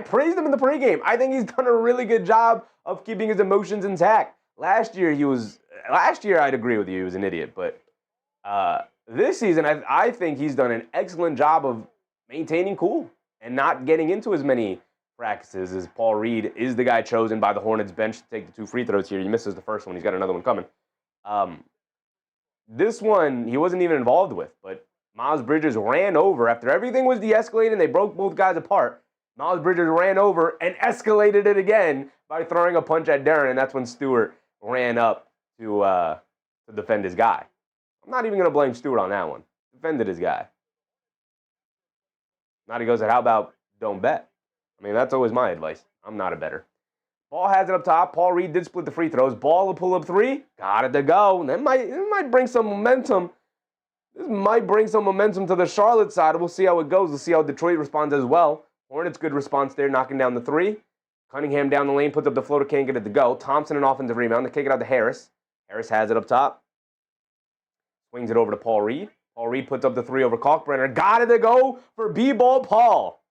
praised him in the pregame. I think he's done a really good job of keeping his emotions intact. Last year I'd agree with you, he was an idiot. But this season, I think he's done an excellent job of maintaining cool and not getting into as many practices as Paul Reed is the guy chosen by the Hornets bench to take the 2 free throws here. He misses the first one. He's got another one coming. This one he wasn't even involved with, but Miles Bridges ran over after everything was de-escalated and they broke both guys apart. Miles Bridges ran over and escalated it again by throwing a punch at Duren, and that's when Stewart ran up to defend his guy. I'm not even going to blame Stewart on that one. Defended his guy. Now he goes, how about don't bet? I mean, that's always my advice. I'm not a bettor. Ball has it up top. Paul Reed did split the free throws. Ball will pull up 3. Got it to go. And it might bring some momentum. This might bring some momentum to the Charlotte side. We'll see how it goes. We'll see how Detroit responds as well. Hornets, good response there, knocking down the 3. Cunningham down the lane, puts up the floater, can't get it to go. Thompson, an offensive rebound. They kick it out to Harris. Harris has it up top. Swings it over to Paul Reed. Paul Reed puts up the 3 over Kalkbrenner. Got it to go for B-ball Paul.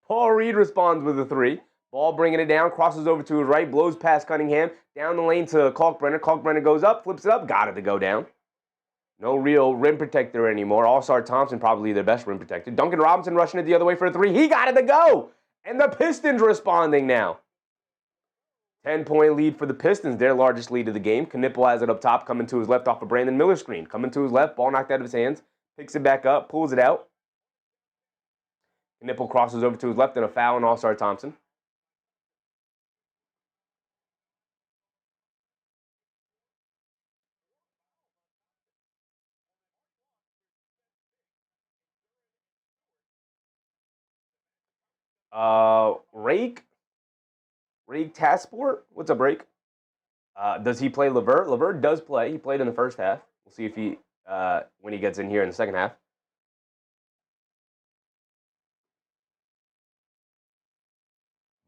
Paul Reed responds with the 3. Ball bringing it down, crosses over to his right, blows past Cunningham. Down the lane to Kalkbrenner. Kalkbrenner goes up, flips it up, got it to go down. No real rim protector anymore. Ausar Thompson probably their best rim protector. Duncan Robinson rushing it the other way for a 3. He got it to go. And the Pistons responding now. 10-point lead for the Pistons, their largest lead of the game. Knipple has it up top, coming to his left off a Brandon Miller screen. Coming to his left, ball knocked out of his hands. Picks it back up, pulls it out. Knipple crosses over to his left and a foul on Ausar Thompson. Rake Tasport? What's up, Rake? Does he play Levert? Levert does play. He played in the first half. We'll see if he when he gets in here in the second half.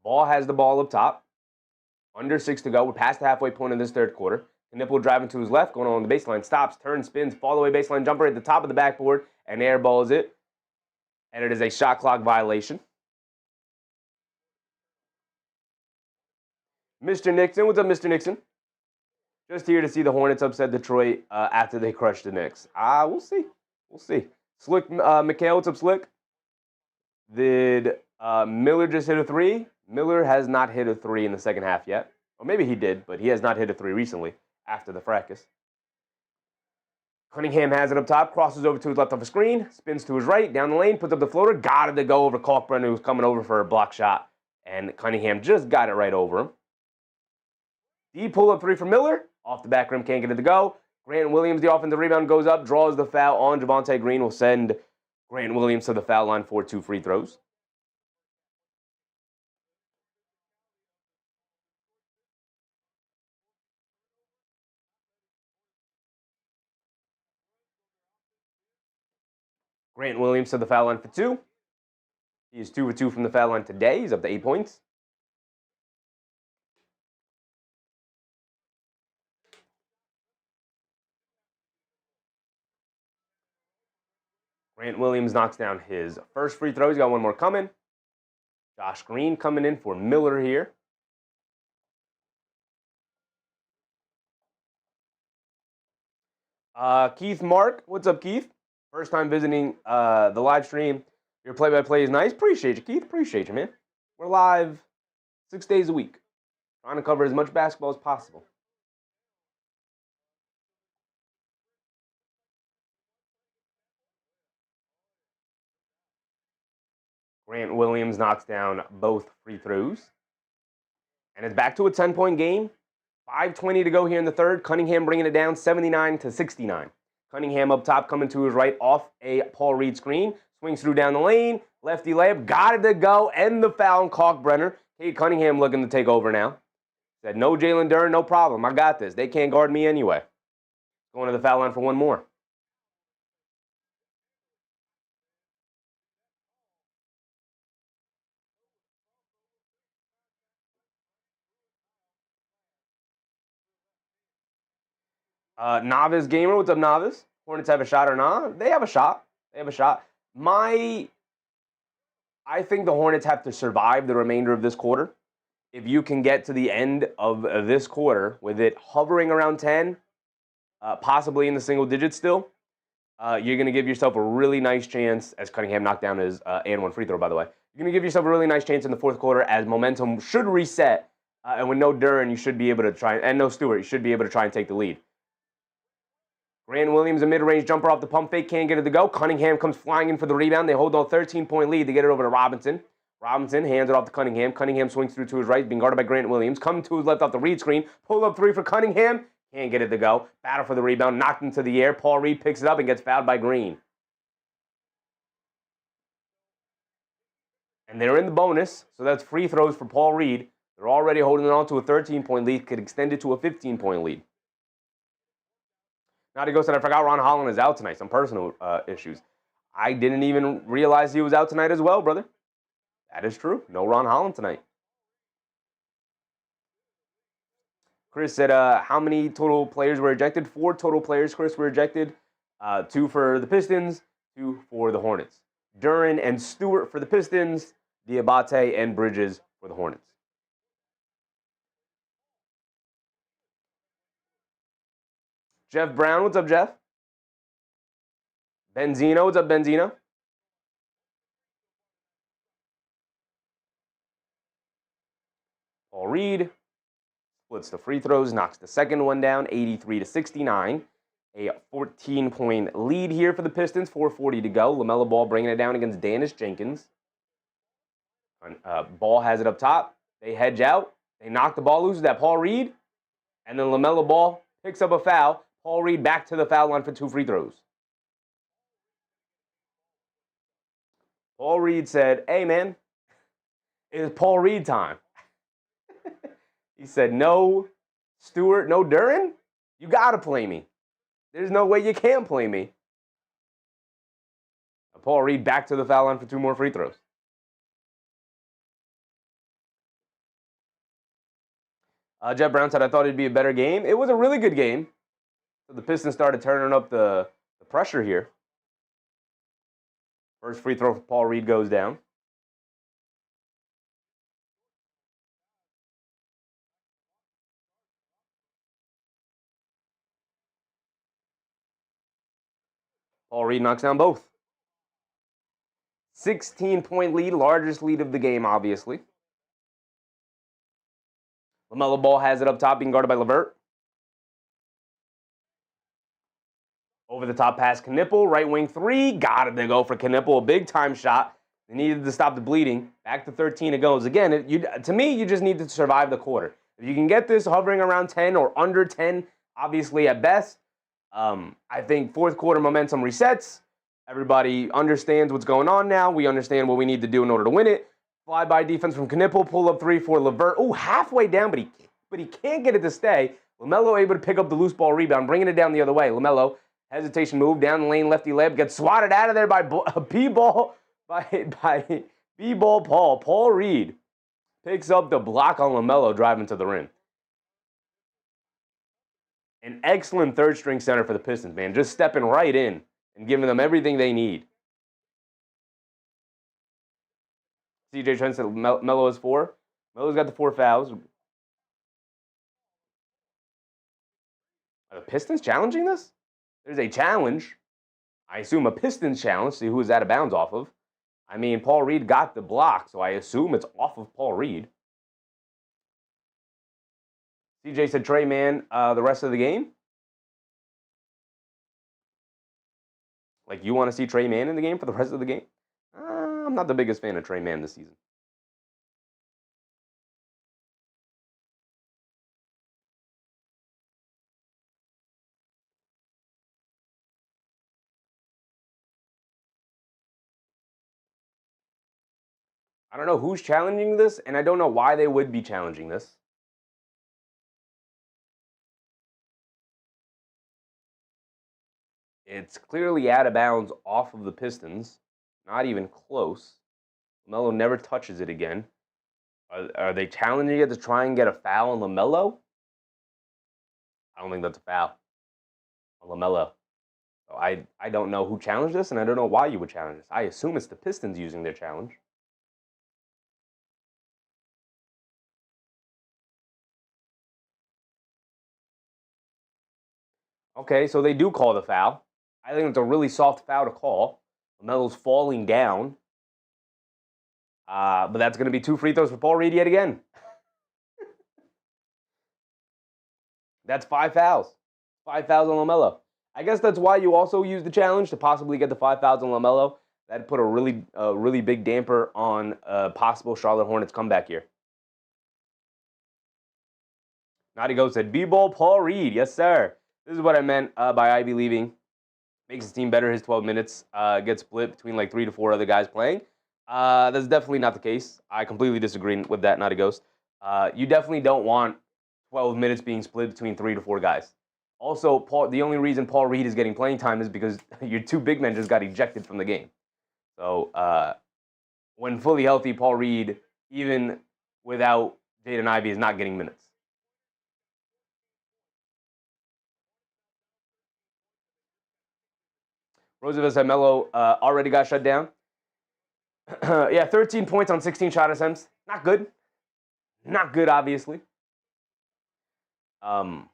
Ball has the ball up top. Under 6 to go. We're past the halfway point in this third quarter. Knipple driving to his left, going on the baseline. Stops, turns, spins, fall away baseline jumper at the top of the backboard, and airballs it. And it is a shot clock violation. Mr. Nixon, what's up, Mr. Nixon? Just here to see the Hornets upset Detroit after they crushed the Knicks. We'll see. We'll see. Slick, Mikhail, what's up, Slick? Did Miller just hit a 3? Miller has not hit a 3 in the second half yet. Or maybe he did, but he has not hit a 3 recently after the fracas. Cunningham has it up top, crosses over to his left off a screen, spins to his right, down the lane, puts up the floater, got it to go over Kalkbrenner, who's coming over for a block shot. And Cunningham just got it right over him. D pull-up 3 for Miller. Off the back rim, can't get it to go. Grant Williams, the offensive rebound, goes up, draws the foul on Javonte Green. Will send Grant Williams to the foul line for 2 free throws. Grant Williams to the foul line for 2. He is 2 for 2 from the foul line today. He's up to 8 points. Grant Williams knocks down his first free throw. He's got one more coming. Josh Green coming in for Miller here. Keith Mark, what's up, Keith? First time visiting the live stream. Your play-by-play is nice. Appreciate you, Keith. Appreciate you, man. We're live 6 days a week, trying to cover as much basketball as possible. Grant Williams knocks down both free throws. And it's back to a 10-point game. 5:20 to go here in the third. Cunningham bringing it down 79-69. Cunningham up top coming to his right off a Paul Reed screen. Swings through down the lane. Lefty layup. Got it to go. End the foul on Kalkbrenner. Cade Cunningham looking to take over now. Said, no Jalen Duren, no problem. I got this. They can't guard me anyway. Going to the foul line for one more. Novice Gamer, what's up, Novice? Hornets have a shot or not? They have a shot. They have a shot. I think the Hornets have to survive the remainder of this quarter. If you can get to the end of this quarter with it hovering around 10, possibly in the single digits still, you're going to give yourself a really nice chance, as Cunningham knocked down his and one free throw, by the way. You're going to give yourself a really nice chance in the fourth quarter as momentum should reset. And with no Duren, you should be able to try, and no Stewart, you should be able to try and take the lead. Grant Williams, a mid-range jumper off the pump fake, can't get it to go. Cunningham comes flying in for the rebound. They hold on 13-point lead to get it over to Robinson. Robinson hands it off to Cunningham. Cunningham swings through to his right, being guarded by Grant Williams. Coming to his left off the Reed screen. Pull-up three for Cunningham. Can't get it to go. Battle for the rebound. Knocked into the air. Paul Reed picks it up and gets fouled by Green. And they're in the bonus, so that's free throws for Paul Reed. They're already holding on to a 13-point lead. Could extend it to a 15-point lead. Now he goes, and I forgot Ron Holland is out tonight. Some personal issues. I didn't even realize he was out tonight as well, brother. That is true. No Ron Holland tonight. Chris said, how many total players were ejected? 4 total players, Chris, were ejected. 2 for the Pistons, 2 for the Hornets. Duren and Stewart for the Pistons. Diabate and Bridges for the Hornets. Jeff Brown, what's up, Jeff? Benzino, what's up, Benzino? Paul Reed splits the free throws, knocks the second one down, 83-69. A 14-point lead here for the Pistons, 4:40 to go. Lamelo Ball bringing it down against Dennis Jenkins. Ball has it up top. They hedge out. They knock the ball loose with that Paul Reed. And then Lamelo Ball picks up a foul. Paul Reed back to the foul line for 2 free throws. Paul Reed said, hey, man, it's Paul Reed time. He said, no Stewart, no Duren? You got to play me. There's no way you can't play me. Paul Reed back to the foul line for 2 more free throws. Jeff Brown said, I thought it'd be a better game. It was a really good game. So the Pistons started turning up the pressure here. First free throw for Paul Reed goes down. Paul Reed knocks down both. 16-point lead, largest lead of the game, obviously. Lamelo Ball has it up top, being guarded by LeVert. Over the top pass, Knipple, right wing 3. Got it to go for Knipple, a big-time shot. They needed to stop the bleeding. Back to 13 it goes. Again, to me, you just need to survive the quarter. If you can get this hovering around 10 or under 10, obviously at best, I think fourth quarter momentum resets. Everybody understands what's going on now. We understand what we need to do in order to win it. Fly-by defense from Knipple, pull-up 3 for LeVert. Oh, halfway down, but he can't get it to stay. Lamelo able to pick up the loose ball rebound, bringing it down the other way. Lamelo, hesitation move, down the lane, lefty layup, gets swatted out of there by B-ball Paul. Paul Reed picks up the block on Lamelo, driving to the rim. An excellent third-string center for the Pistons, man. Just stepping right in and giving them everything they need. CJ Trent said Melo is 4. Melo's got the 4 fouls. Are the Pistons challenging this? There's a challenge. I assume a Pistons challenge. See who is out of bounds off of. I mean, Paul Reed got the block, so I assume it's off of Paul Reed. CJ said Trey Man the rest of the game. Like, you want to see Trey Man in the game for the rest of the game? I'm not the biggest fan of Trey Man this season. I don't know who's challenging this, and I don't know why they would be challenging this. It's clearly out of bounds off of the Pistons. Not even close. LaMelo never touches it again. Are they challenging it to try and get a foul on LaMelo? I don't think that's a foul on LaMelo. So I don't know who challenged this, and I don't know why you would challenge this. I assume it's the Pistons using their challenge. Okay, so they do call the foul. I think it's a really soft foul to call. LaMelo's falling down. But that's going to be 2 free throws for Paul Reed yet again. That's 5 fouls. 5 fouls on LaMelo. I guess that's why you also use the challenge, to possibly get the 5 fouls on LaMelo. That'd put a really big damper on a possible Charlotte Hornets comeback here. Naughty Ghost said, B-ball Paul Reed. Yes, sir. This is what I meant by Ivy leaving. Makes his team better. His 12 minutes gets split between like 3 to 4 other guys playing. That's definitely not the case. I completely disagree with that, Naughty Ghost. You definitely don't want 12 minutes being split between 3 to 4 guys. Also, the only reason Paul Reed is getting playing time is because your 2 big men just got ejected from the game. So when fully healthy, Paul Reed, even without Jaden Ivey, is not getting minutes. Roosevelt said Melo already got shut down. Yeah, 13 points on 16 shot attempts. Not good. Not good, obviously. Con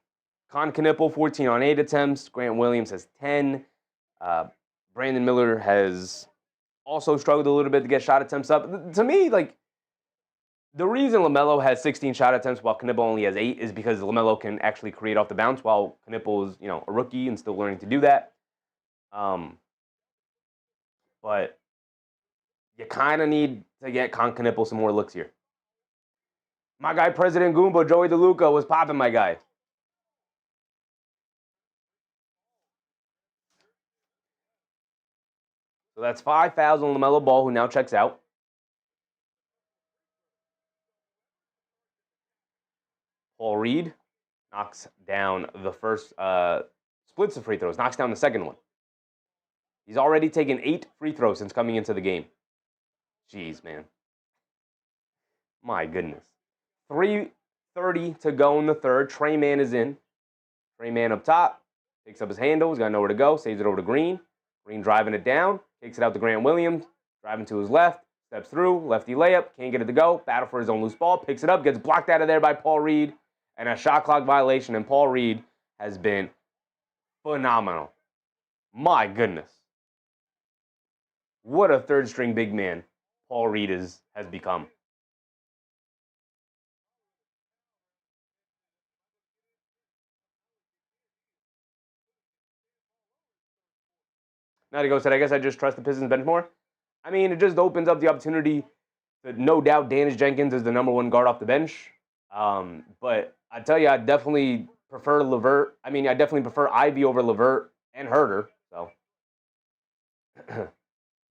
Knipple, 14 on 8 attempts. Grant Williams has 10. Brandon Miller has also struggled a little bit to get shot attempts up. To me, like, the reason LaMelo has 16 shot attempts while Knipple only has 8 is because LaMelo can actually create off the bounce, while Knipple is, a rookie and still learning to do that. But you kind of need to get Con Knipple some more looks here. My guy, President Goomba, Joey DeLuca, was popping, my guy. So that's 5 fouls on LaMelo Ball, who now checks out. Paul Reed knocks down the first, splits the free throws, knocks down the second one. He's already taken 8 free throws since coming into the game. Jeez, man. My goodness. 3:30 to go in the third. Trey Man is in. Trey Man up top. Picks up his handle. He's got nowhere to go. Saves it over to Green. Green driving it down. Takes it out to Grant Williams. Driving to his left. Steps through. Lefty layup. Can't get it to go. Battle for his own loose ball. Picks it up. Gets blocked out of there by Paul Reed. And a shot clock violation. And Paul Reed has been phenomenal. My goodness. What a third-string big man Paul Reed has become. Now to go said, I guess I just trust the Pistons bench more. I mean, it just opens up the opportunity that no doubt Danis Jenkins is the number 1 guard off the bench. But I tell you, I definitely prefer LeVert. I mean, I definitely prefer Ivy over LeVert and Herter. So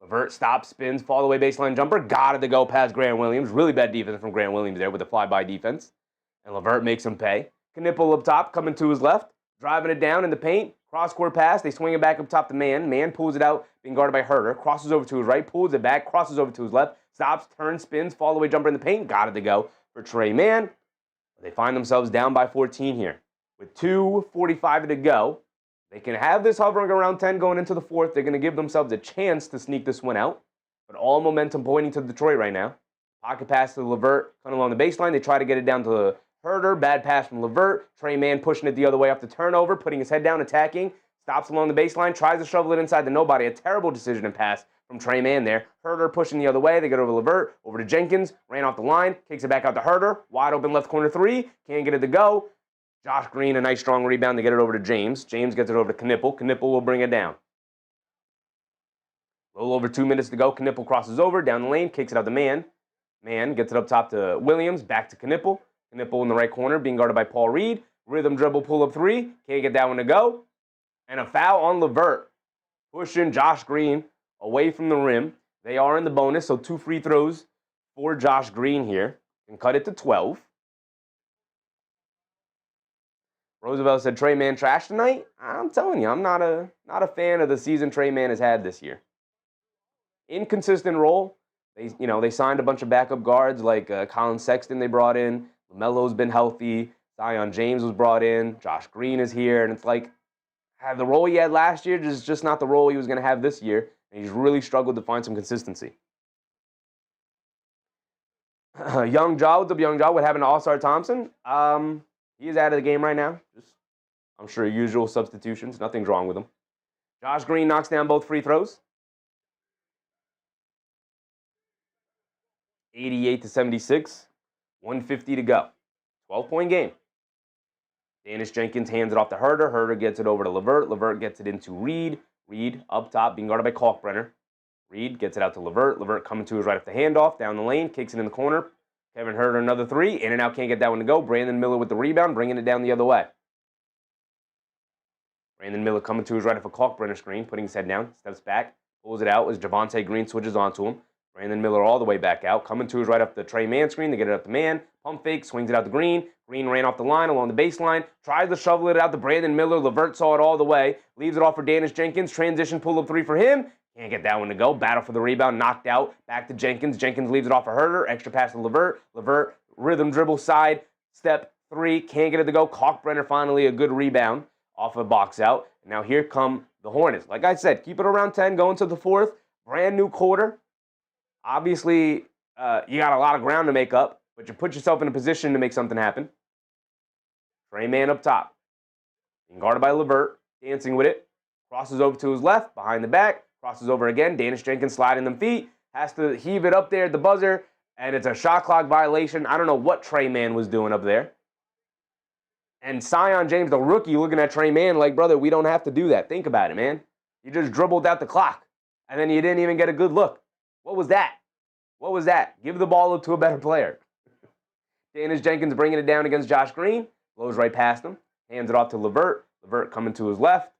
LeVert stops, spins, fall away baseline jumper. Got it to go past Grant Williams. Really bad defense from Grant Williams there with the flyby defense. And LeVert makes him pay. Knipple up top, coming to his left. Driving it down in the paint. Cross-court pass. They swing it back up top to Man. Man pulls it out, being guarded by Herter. Crosses over to his right. Pulls it back. Crosses over to his left. Stops, turns, spins. Fall away jumper in the paint. Got it to go for Trey Man. They find themselves down by 14 here. With 2:45 to go. They can have this hovering around 10 going into the fourth. They're going to give themselves a chance to sneak this one out. But all momentum pointing to Detroit right now. Pocket pass to LeVert coming along the baseline. They try to get it down to Herter. Bad pass from LeVert. Trey Man pushing it the other way off the turnover. Putting his head down, attacking. Stops along the baseline. Tries to shovel it inside the nobody. A terrible decision and pass from Trey Mann there. Herter pushing the other way. They get over Levert, over to Jenkins, ran off the line, kicks it back out to Herter. Wide open left corner three. Can't get it to go. Josh Green, a nice strong rebound to get it over to James. James gets it over to Knippel. Knippel will bring it down. A little over 2 minutes to go. Knippel crosses over, down the lane, kicks it out to Mann. Mann gets it up top to Williams, back to Knippel. Knippel in the right corner, being guarded by Paul Reed. Rhythm dribble, pull up three. Can't get that one to go. And a foul on Levert, pushing Josh Green away from the rim. They are in the bonus, so 2 free throws for Josh Green here. And cut it to 12. Roosevelt said Trey Mann trash tonight. I'm telling you, I'm not a fan of the season Trey Mann has had this year. Inconsistent role. They signed a bunch of backup guards like Colin Sexton they brought in. LaMelo's been healthy. Zion James was brought in. Josh Green is here. And it's like, the role he had last year is just not the role he was going to have this year. And he's really struggled to find some consistency. Young Jaw, what's up, Young Jaw? What happened to Ausar Thompson? He is out of the game right now. Just, I'm sure, usual substitutions. Nothing's wrong with him. Josh Green knocks down both free throws. 88-76. 150 to go. 12-point game. Dennis Jenkins hands it off to Herter. Herter gets it over to Levert. Levert gets it into Reed. Reed up top, being guarded by Kalkbrenner. Reed gets it out to Levert. Levert coming to his right off the handoff. Down the lane, kicks it in the corner. Kevin Herter, another three. In and out, can't get that one to go. Brandon Miller with the rebound, bringing it down the other way. Brandon Miller coming to his right off a Kalkbrenner screen, putting his head down, steps back, pulls it out as Javonte Green switches onto him. Brandon Miller all the way back out, coming to his right off the Trey Mann screen to get it up to Mann. Pump fake, swings it out to Green. Green ran off the line along the baseline, tries to shovel it out to Brandon Miller. Levert saw it all the way, leaves it off for Dennis Jenkins. Transition pull-up three for him. Can't get that one to go. Battle for the rebound, knocked out. Back to Jenkins. Jenkins leaves it off for Herter. Extra pass to Levert. Levert, rhythm dribble, side, step three. Can't get it to go. Kalkbrenner finally a good rebound off a box out. And now here come the Hornets. Like I said, keep it around 10, going to the fourth. Brand new quarter. Obviously, you got a lot of ground to make up, but you put yourself in a position to make something happen. Trey Mann up top. Being guarded by Levert. Dancing with it. Crosses over to his left, behind the back. Crosses over again. Dennis Jenkins sliding them feet. Has to heave it up there at the buzzer. And it's a shot clock violation. I don't know what Trey Mann was doing up there. And Zion James, the rookie, looking at Trey Mann like, brother, we don't have to do that. Think about it, man. You just dribbled out the clock. And then you didn't even get a good look. What was that? What was that? Give the ball to a better player. Dennis Jenkins bringing it down against Josh Green. Blows right past him. Hands it off to Levert. Levert coming to his left.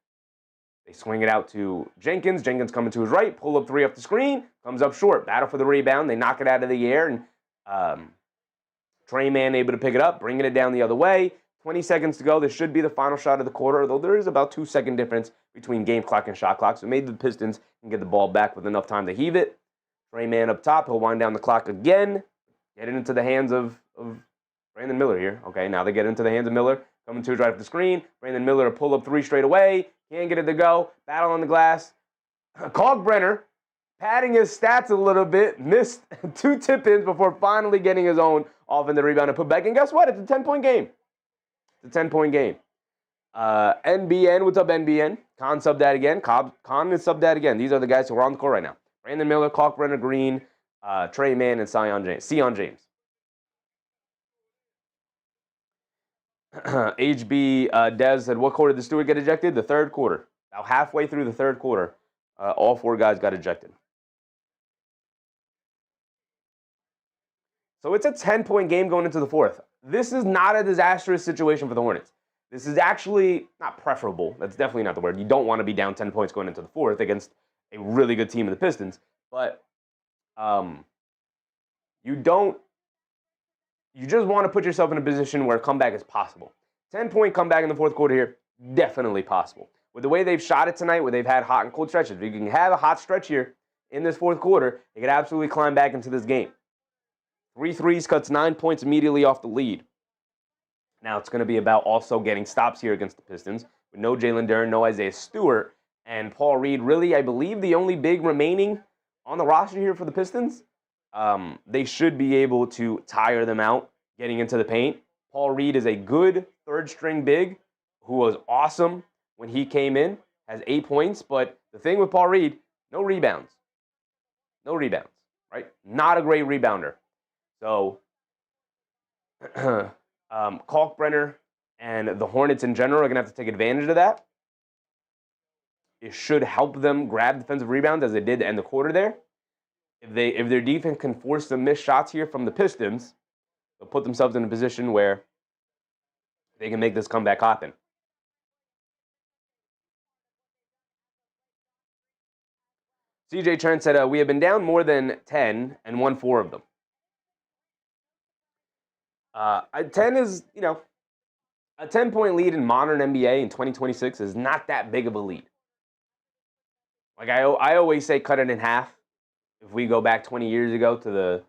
They swing it out to Jenkins. Jenkins coming to his right. Pull up three up the screen. Comes up short. Battle for the rebound. They knock it out of the air. And Trey Mann able to pick it up. Bringing it down the other way. 20 seconds to go. This should be the final shot of the quarter. Although there is about 2-second difference between game clock and shot clock. So maybe the Pistons can get the ball back with enough time to heave it. Trey Mann up top. He'll wind down the clock again. Get it into the hands of Brandon Miller here. Okay, now they get into the hands of Miller. Coming to his right off the screen. Brandon Miller pull up three straight away. Can't get it to go. Battle on the glass. Kalkbrenner padding his stats a little bit. Missed 2 tip-ins before finally getting his own off in the rebound and put back. And guess what? It's a 10-point game. It's a 10-point game. NBN, what's up, NBN? Khan subbed that again. Khan is subbed that again. These are the guys who are on the court right now. Brandon Miller, Kalkbrenner, Green, Trey Mann, and Sion James. HB Dez said, what quarter did Stewart get ejected? The third quarter. About halfway through the third quarter, all 4 guys got ejected. So it's a 10-point game going into the fourth. This is not a disastrous situation for the Hornets. This is actually not preferable. That's definitely not the word. You don't want to be down 10 points going into the fourth against a really good team in the Pistons. But you just want to put yourself in a position where a comeback is possible. 10-point comeback in the fourth quarter here, definitely possible. With the way they've shot it tonight, where they've had hot and cold stretches, if you can have a hot stretch here in this fourth quarter, they could absolutely climb back into this game. 3 threes cuts 9 points immediately off the lead. Now it's going to be about also getting stops here against the Pistons. With no Jalen Duren, no Isaiah Stewart, and Paul Reed, really, I believe, the only big remaining on the roster here for the Pistons. They should be able to tire them out getting into the paint. Paul Reed is a good third-string big who was awesome when he came in, has 8 points. But the thing with Paul Reed, no rebounds. No rebounds, right? Not a great rebounder. So, Kalkbrenner and the Hornets in general are going to have to take advantage of that. It should help them grab defensive rebounds as they did to end the quarter there. If their defense can force some missed shots here from the Pistons, they'll put themselves in a position where they can make this comeback happen. CJ Trent said, we have been down more than 10 and won 4 of them. 10 is, a 10-point lead in modern NBA in 2026 is not that big of a lead. Like I always say, cut it in half. If we go back 20 years ago to the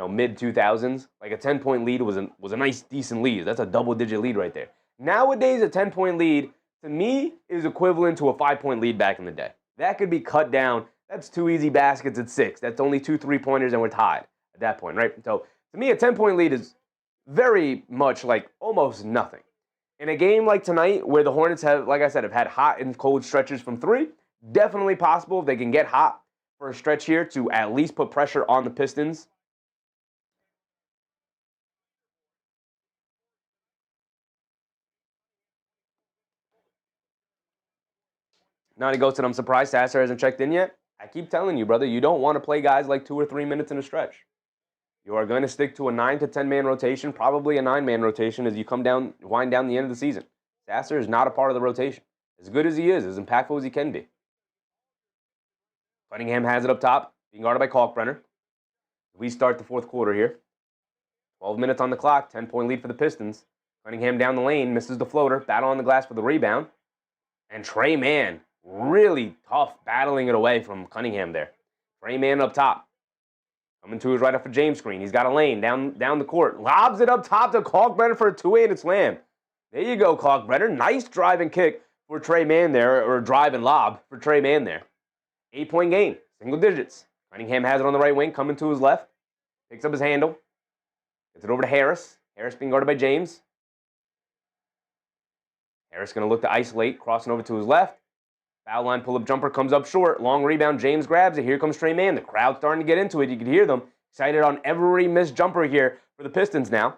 mid 2000s, like a 10-point lead was a nice decent lead. That's a double-digit lead right there. Nowadays, a 10-point lead to me is equivalent to a 5-point lead back in the day. That could be cut down. That's 2 easy baskets at 6. That's only 2 3-pointers and we're tied at that point, right? So to me, a 10-point lead is very much like almost nothing. In a game like tonight, where the Hornets have, like I said, have had hot and cold stretches from 3, definitely possible if they can get hot for a stretch here to at least put pressure on the Pistons. Nani goes and I'm surprised Sasser hasn't checked in yet. I keep telling you, brother, you don't want to play guys like 2 or 3 minutes in a stretch. You are going to stick to a 9 to 10-man rotation, probably a 9-man rotation as you wind down the end of the season. Sasser is not a part of the rotation. As good as he is, as impactful as he can be. Cunningham has it up top, being guarded by Kalkbrenner. We start the 4th quarter here. 12 minutes on the clock, 10-point lead for the Pistons. Cunningham down the lane, misses the floater, battle on the glass for the rebound. And Trey Mann, really tough battling it away from Cunningham there. Trey Mann up top. Coming to his right off a James screen. He's got a lane down the court. Lobs it up top to Kalkbrenner for a 2-handed slam. There you go, Kalkbrenner. Nice drive and kick for Trey Mann there, or drive and lob for Trey Mann there. 8-point game, single digits. Cunningham has it on the right wing, coming to his left. Picks up his handle. Gets it over to Harris. Harris being guarded by James. Harris going to look to isolate, crossing over to his left. Foul line pull-up jumper comes up short. Long rebound, James grabs it. Here comes Trey Mann. The crowd's starting to get into it. You can hear them excited on every missed jumper here for the Pistons now.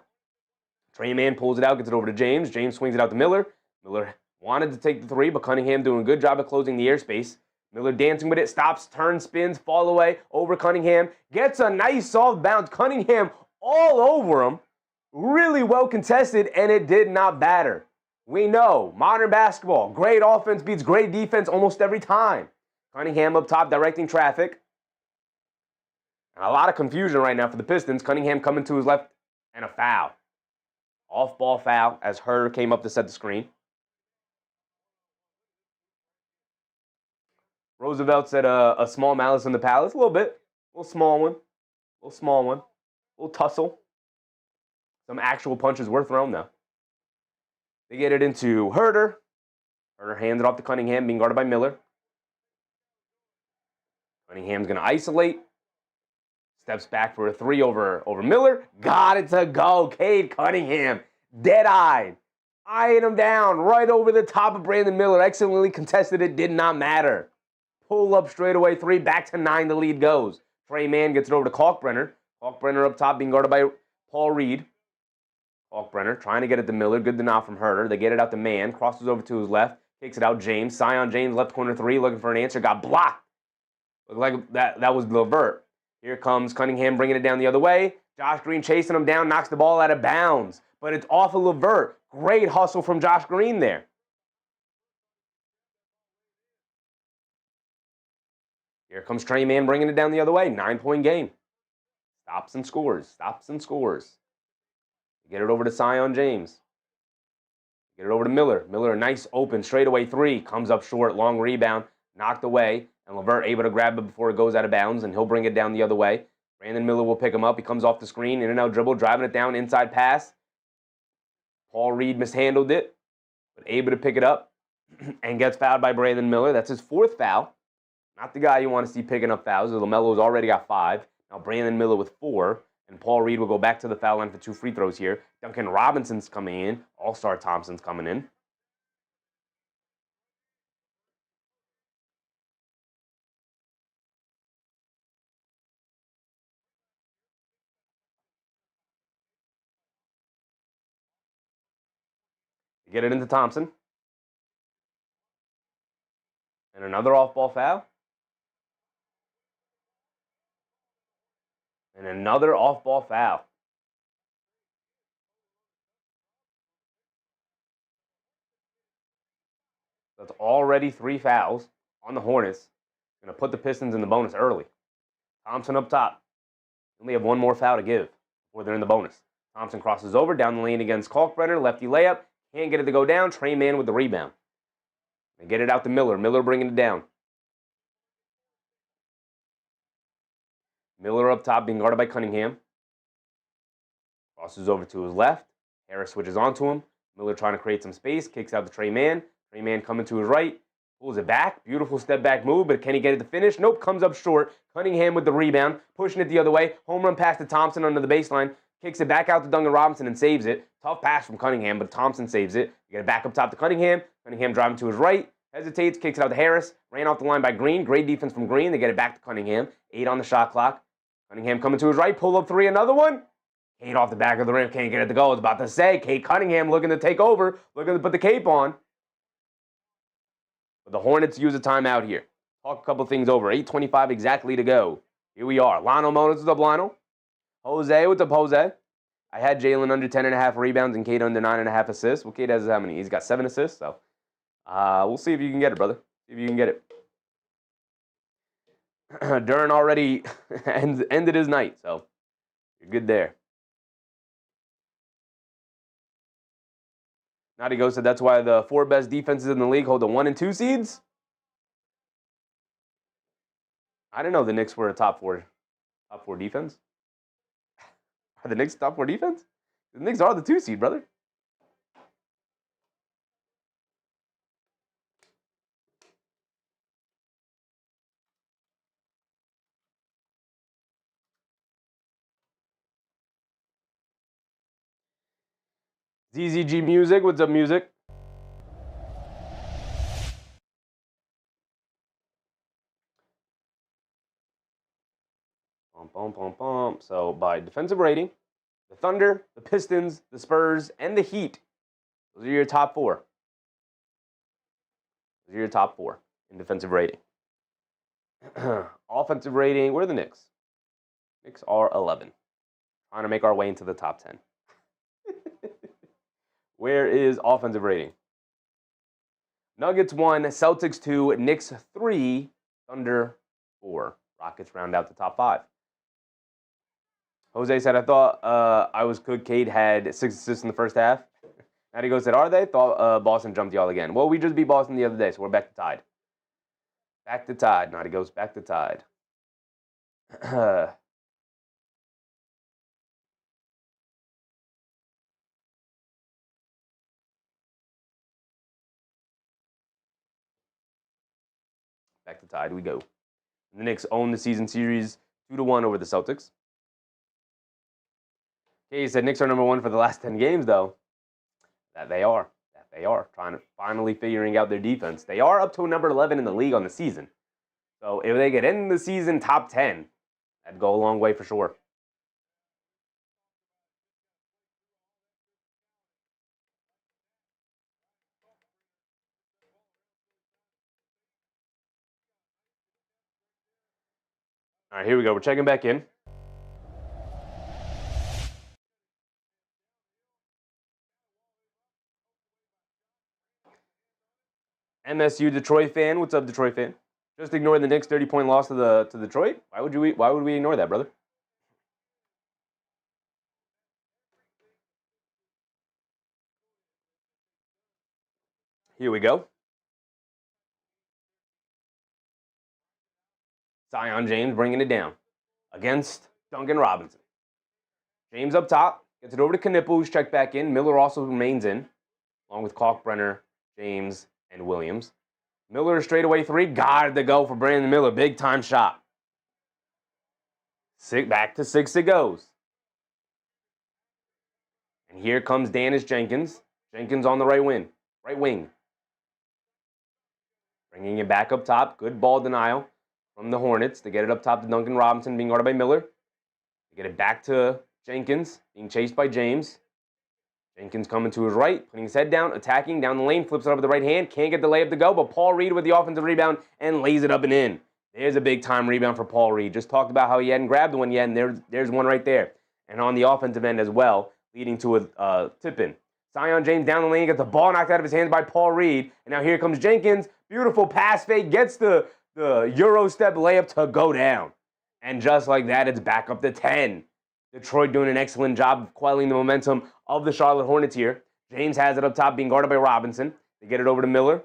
Trey Mann pulls it out, gets it over to James. James swings it out to Miller. Miller wanted to take the 3, but Cunningham doing a good job of closing the airspace. Miller dancing with it, stops, turns, spins, fall away over Cunningham. Gets a nice soft bounce. Cunningham all over him. Really well contested, and it did not batter. We know, modern basketball, great offense beats great defense almost every time. Cunningham up top directing traffic. And a lot of confusion right now for the Pistons. Cunningham coming to his left and a foul. Off-ball foul as Herder came up to set the screen. Roosevelt said a small malice in the palace. A little bit. A little small one. A little small one. A little tussle. Some actual punches were thrown, though. They get it into Herder. Herder hands it off to Cunningham, being guarded by Miller. Cunningham's going to isolate. Steps back for a 3 over Miller. Got it to go. Cade Cunningham, dead-eyed. Eyeing him down right over the top of Brandon Miller. Excellently contested. It did not matter. Pull up straightaway 3. Back to 9. The lead goes. Trey Mann gets it over to Kalkbrenner. Kalkbrenner up top being guarded by Paul Reed. Kalkbrenner trying to get it to Miller. Good denial from Herder. They get it out to Mann. Crosses over to his left. Takes it out James. Sion James left corner 3. Looking for an answer. Got blocked. Looked like that was Levert. Here comes Cunningham bringing it down the other way. Josh Green chasing him down. Knocks the ball out of bounds. But it's off of Levert. Great hustle from Josh Green there. Here comes Trey Mann bringing it down the other way. 9-point game. Stops and scores. Stops and scores. Get it over to Sion James. Get it over to Miller. Miller, a nice open straightaway 3. Comes up short. Long rebound. Knocked away. And Levert able to grab it before it goes out of bounds. And he'll bring it down the other way. Brandon Miller will pick him up. He comes off the screen. In and out dribble. Driving it down. Inside pass. Paul Reed mishandled it. But able to pick it up. And gets fouled by Brandon Miller. That's his 4th foul. Not the guy you want to see picking up fouls. Lamelo's already got 5. Now Brandon Miller with 4. And Paul Reed will go back to the foul line for 2 free throws here. Duncan Robinson's coming in. Ausar Thompson's coming in. They get it into Thompson. And another off-ball foul. And another off-ball foul. That's already 3 fouls on the Hornets. Going to put the Pistons in the bonus early. Thompson up top. Only have 1 more foul to give before they're in the bonus. Thompson crosses over down the lane against Kalkbrenner. Lefty layup. Can't get it to go down. Trey Mann with the rebound. They get it out to Miller. Miller bringing it down. Miller up top being guarded by Cunningham. Crosses over to his left. Harris switches onto him. Miller trying to create some space. Kicks out to Trey Mann. Trey Mann coming to his right. Pulls it back. Beautiful step back move, but can he get it to finish? Nope, comes up short. Cunningham with the rebound. Pushing it the other way. Home run pass to Thompson under the baseline. Kicks it back out to Duncan Robinson and saves it. Tough pass from Cunningham, but Thompson saves it. You get it back up top to Cunningham. Cunningham driving to his right. Hesitates, kicks it out to Harris. Ran off the line by Green. Great defense from Green. They get it back to Cunningham. 8 on the shot clock. Cunningham coming to his right. Pull up 3, another one. Cade off the back of the rim. Can't get it to go. I was about to say, Cade Cunningham looking to take over. Looking to put the cape on. But the Hornets use a timeout here. Talk a couple things over. 8:25 exactly to go. Here we are. Lionel Monas, what's up, Lionel? Jose, what's up, Jose? I had Jalen under 10.5 rebounds and Cade under 9.5 assists. Well, Cade has how many? He's got 7 assists, so we'll see if you can get it, brother. See if you can get it. Duren already ended his night, so you're good there. Nadigo said that's why the 4 best defenses in the league hold the 1 and 2 seeds. I didn't know the Knicks were a top four defense. Are the Knicks top 4 defense? The Knicks are the 2 seed, brother. ZZG Music, what's up, Music? So by defensive rating, the Thunder, the Pistons, the Spurs, and the Heat, those are your top 4. Those are your top 4 in defensive rating. Offensive rating, where are the Knicks? Knicks are 11. Trying to make our way into the top 10. Where is offensive rating? Nuggets 1, Celtics 2, Knicks 3, Thunder 4. Rockets round out the top 5. Jose said, I thought I was cooked. Cade had 6 assists in the first half. Nadigo said, are they? Thought Boston jumped y'all again. Well, we just beat Boston the other day, so we're back to tied. Back to tied. Nadigo's back to tied. Back to tied we go. The Knicks own the season series 2-1 over the Celtics. Okay, he said Knicks are number 1 for the last 10 games, though. That they are. Trying to finally figuring out their defense. They are up to number 11 in the league on the season. So if they get in the season top 10, that'd go a long way for sure. All right, here we go. We're checking back in. MSU Detroit fan. What's up, Detroit fan? Just ignore the Knicks 30-point loss to Detroit? Why would we ignore that, brother? Here we go. Zion James bringing it down against Duncan Robinson. James up top. Gets it over to Knipple, who's checked back in. Miller also remains in, along with Kalkbrenner, James, and Williams. Miller straightaway 3. Got to go for Brandon Miller. Big time shot. Back to 6 it goes. And here comes Dennis Jenkins. Jenkins on the right wing. Bringing it back up top. Good ball denial from the Hornets to get it up top to Duncan Robinson, being guarded by Miller. To get it back to Jenkins, being chased by James. Jenkins coming to his right, putting his head down, attacking, down the lane, flips it up with the right hand, can't get the layup to go, but Paul Reed with the offensive rebound and lays it up and in. There's a big-time rebound for Paul Reed. Just talked about how he hadn't grabbed one yet, and there's one right there. And on the offensive end as well, leading to a tip-in. Zion James down the lane, gets the ball knocked out of his hands by Paul Reed, and now here comes Jenkins. Beautiful pass fake, gets the Euro step layup to go down. And just like that, it's back up to 10. Detroit doing an excellent job of quelling the momentum of the Charlotte Hornets here. James has it up top, being guarded by Robinson. They get it over to Miller.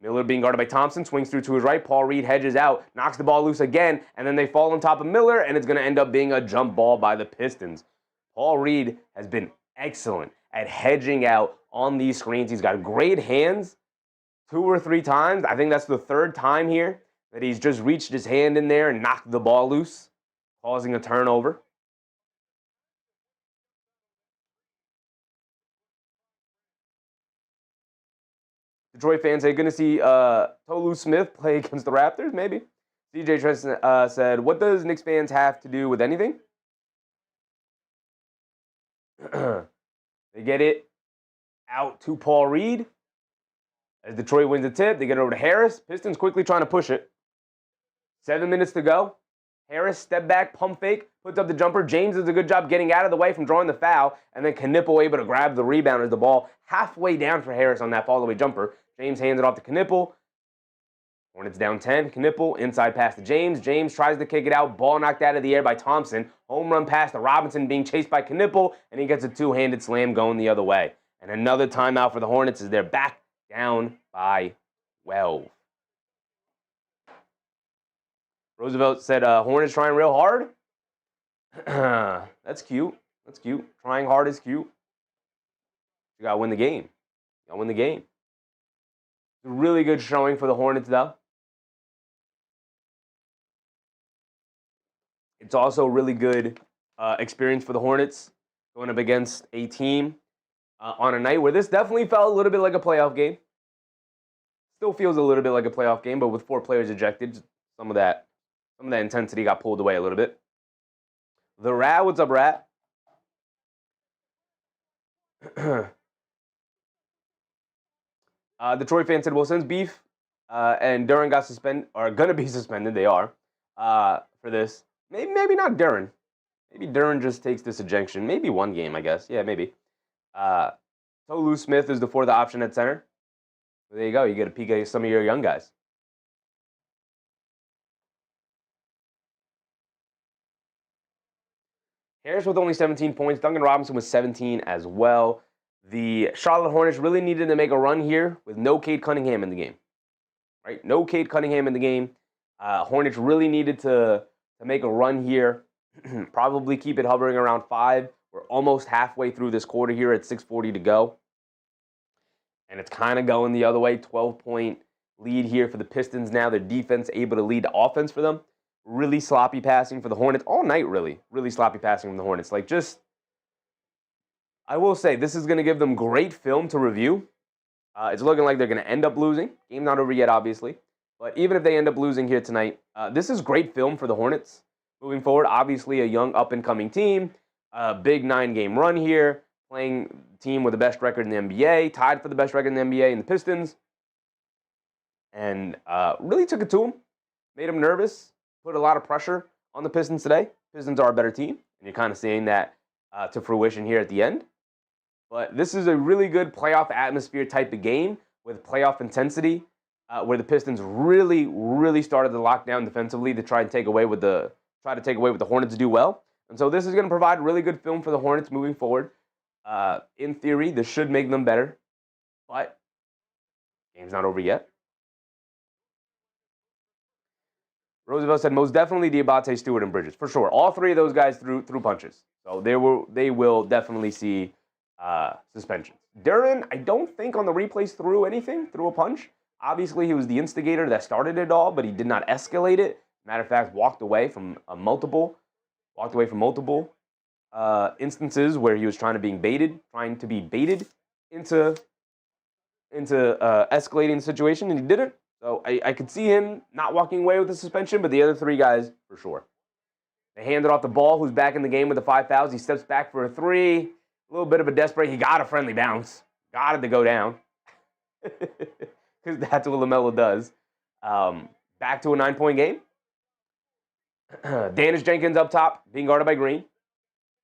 Miller being guarded by Thompson, swings through to his right. Paul Reed hedges out, knocks the ball loose again, and then they fall on top of Miller, and it's going to end up being a jump ball by the Pistons. Paul Reed has been excellent at hedging out on these screens. He's got great hands 2 or 3 times. I think that's the 3rd time here that he's just reached his hand in there and knocked the ball loose, causing a turnover. Detroit fans are going to see Tolu Smith play against the Raptors, maybe. CJ Tristan said, what does Knicks fans have to do with anything? They get it out to Paul Reed. As Detroit wins the tip, they get it over to Harris. Pistons quickly trying to push it. 7 minutes to go. Harris, step back, pump fake, puts up the jumper. James does a good job getting out of the way from drawing the foul, and then Knipple able to grab the rebound as the ball halfway down for Harris on that fall-away jumper. James hands it off to Knipple. Hornets down 10. Knipple, inside pass to James. James tries to kick it out. Ball knocked out of the air by Thompson. Home run pass to Robinson, being chased by Knipple, and he gets a 2-handed slam going the other way. And another timeout for the Hornets as they're back down by 12. Roosevelt said, Hornets trying real hard. That's cute. That's cute. Trying hard is cute. You got to win the game. You got to win the game. It's a really good showing for the Hornets, though. It's also a really good experience for the Hornets going up against a team on a night where this definitely felt a little bit like a playoff game. Still feels a little bit like a playoff game, but with 4 players ejected, some of that intensity got pulled away a little bit. The Rat, what's up, Rat? Detroit fan said, well, since Beef and Duren got suspended, are going to be suspended, they are, for this. Maybe not Duren. Maybe Duren just takes this ejection. Maybe 1 game, I guess. Yeah, maybe. Tolu Smith is the 4th option at center. So there you go. You get a peek at some of your young guys. Harris with only 17 points. Duncan Robinson with 17 as well. The Charlotte Hornets really needed to make a run here with no Cade Cunningham in the game. Right? No Cade Cunningham in the game. Hornets really needed to make a run here. Probably keep it hovering around 5. We're almost halfway through this quarter here at 6:40 to go. And it's kind of going the other way. 12-point lead here for the Pistons now. Their defense able to lead the offense for them. Really sloppy passing for the Hornets all night, really. Really sloppy passing from the Hornets. Like, just, I will say, this is going to give them great film to review. It's looking like they're going to end up losing. Game's not over yet, obviously. But even if they end up losing here tonight, this is great film for the Hornets moving forward. Obviously, a young up-and-coming team. A big 9-game run here. Playing team with the best record in the NBA. Tied for the best record in the NBA in the Pistons. And really took it to them. Made them nervous. Put a lot of pressure on the Pistons today. Pistons are a better team. And you're kind of seeing that to fruition here at the end. But this is a really good playoff atmosphere type of game with playoff intensity, where the Pistons really, really started to lock down defensively to try to take away what the Hornets do well. And so this is going to provide really good film for the Hornets moving forward. In theory, this should make them better, but game's not over yet. Roosevelt said, most definitely Diabate, Stewart, and Bridges. For sure. All 3 of those guys threw punches. So they will definitely see suspensions. Duren, I don't think on the replays threw a punch. Obviously, he was the instigator that started it all, but he did not escalate it. Matter of fact, walked away from multiple instances where he was trying to be baited into escalating the situation, and he didn't. So I could see him not walking away with the suspension, but the other 3 guys, for sure. They handed off the ball, who's back in the game with the 5 fouls. He steps back for a 3. A little bit of a desperate. He got a friendly bounce. Got it to go down. Because that's what Lamelo does. Back to a 9-point game. Dennis Jenkins up top, being guarded by Green.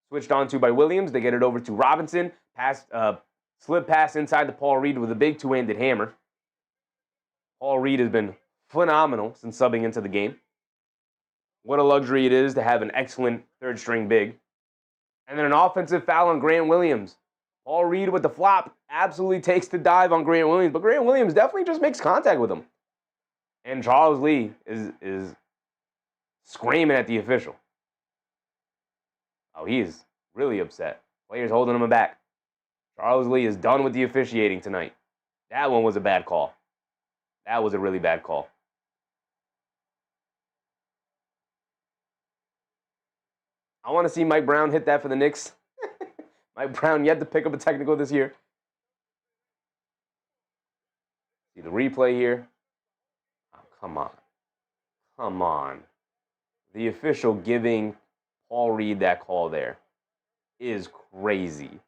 Switched on to by Williams. They get it over to Robinson. Slip pass inside to Paul Reed with a big two-handed hammer. Paul Reed has been phenomenal since subbing into the game. What a luxury it is to have an excellent third-string big. And then an offensive foul on Grant Williams. Paul Reed with the flop absolutely takes the dive on Grant Williams, but Grant Williams definitely just makes contact with him. And Charles Lee is screaming at the official. Oh, he is really upset. Players holding him back. Charles Lee is done with the officiating tonight. That one was a bad call. That was a really bad call. I want to see Mike Brown hit that for the Knicks. Mike Brown yet to pick up a technical this year. See the replay here. Oh, come on. Come on. The official giving Paul Reed that call there is crazy.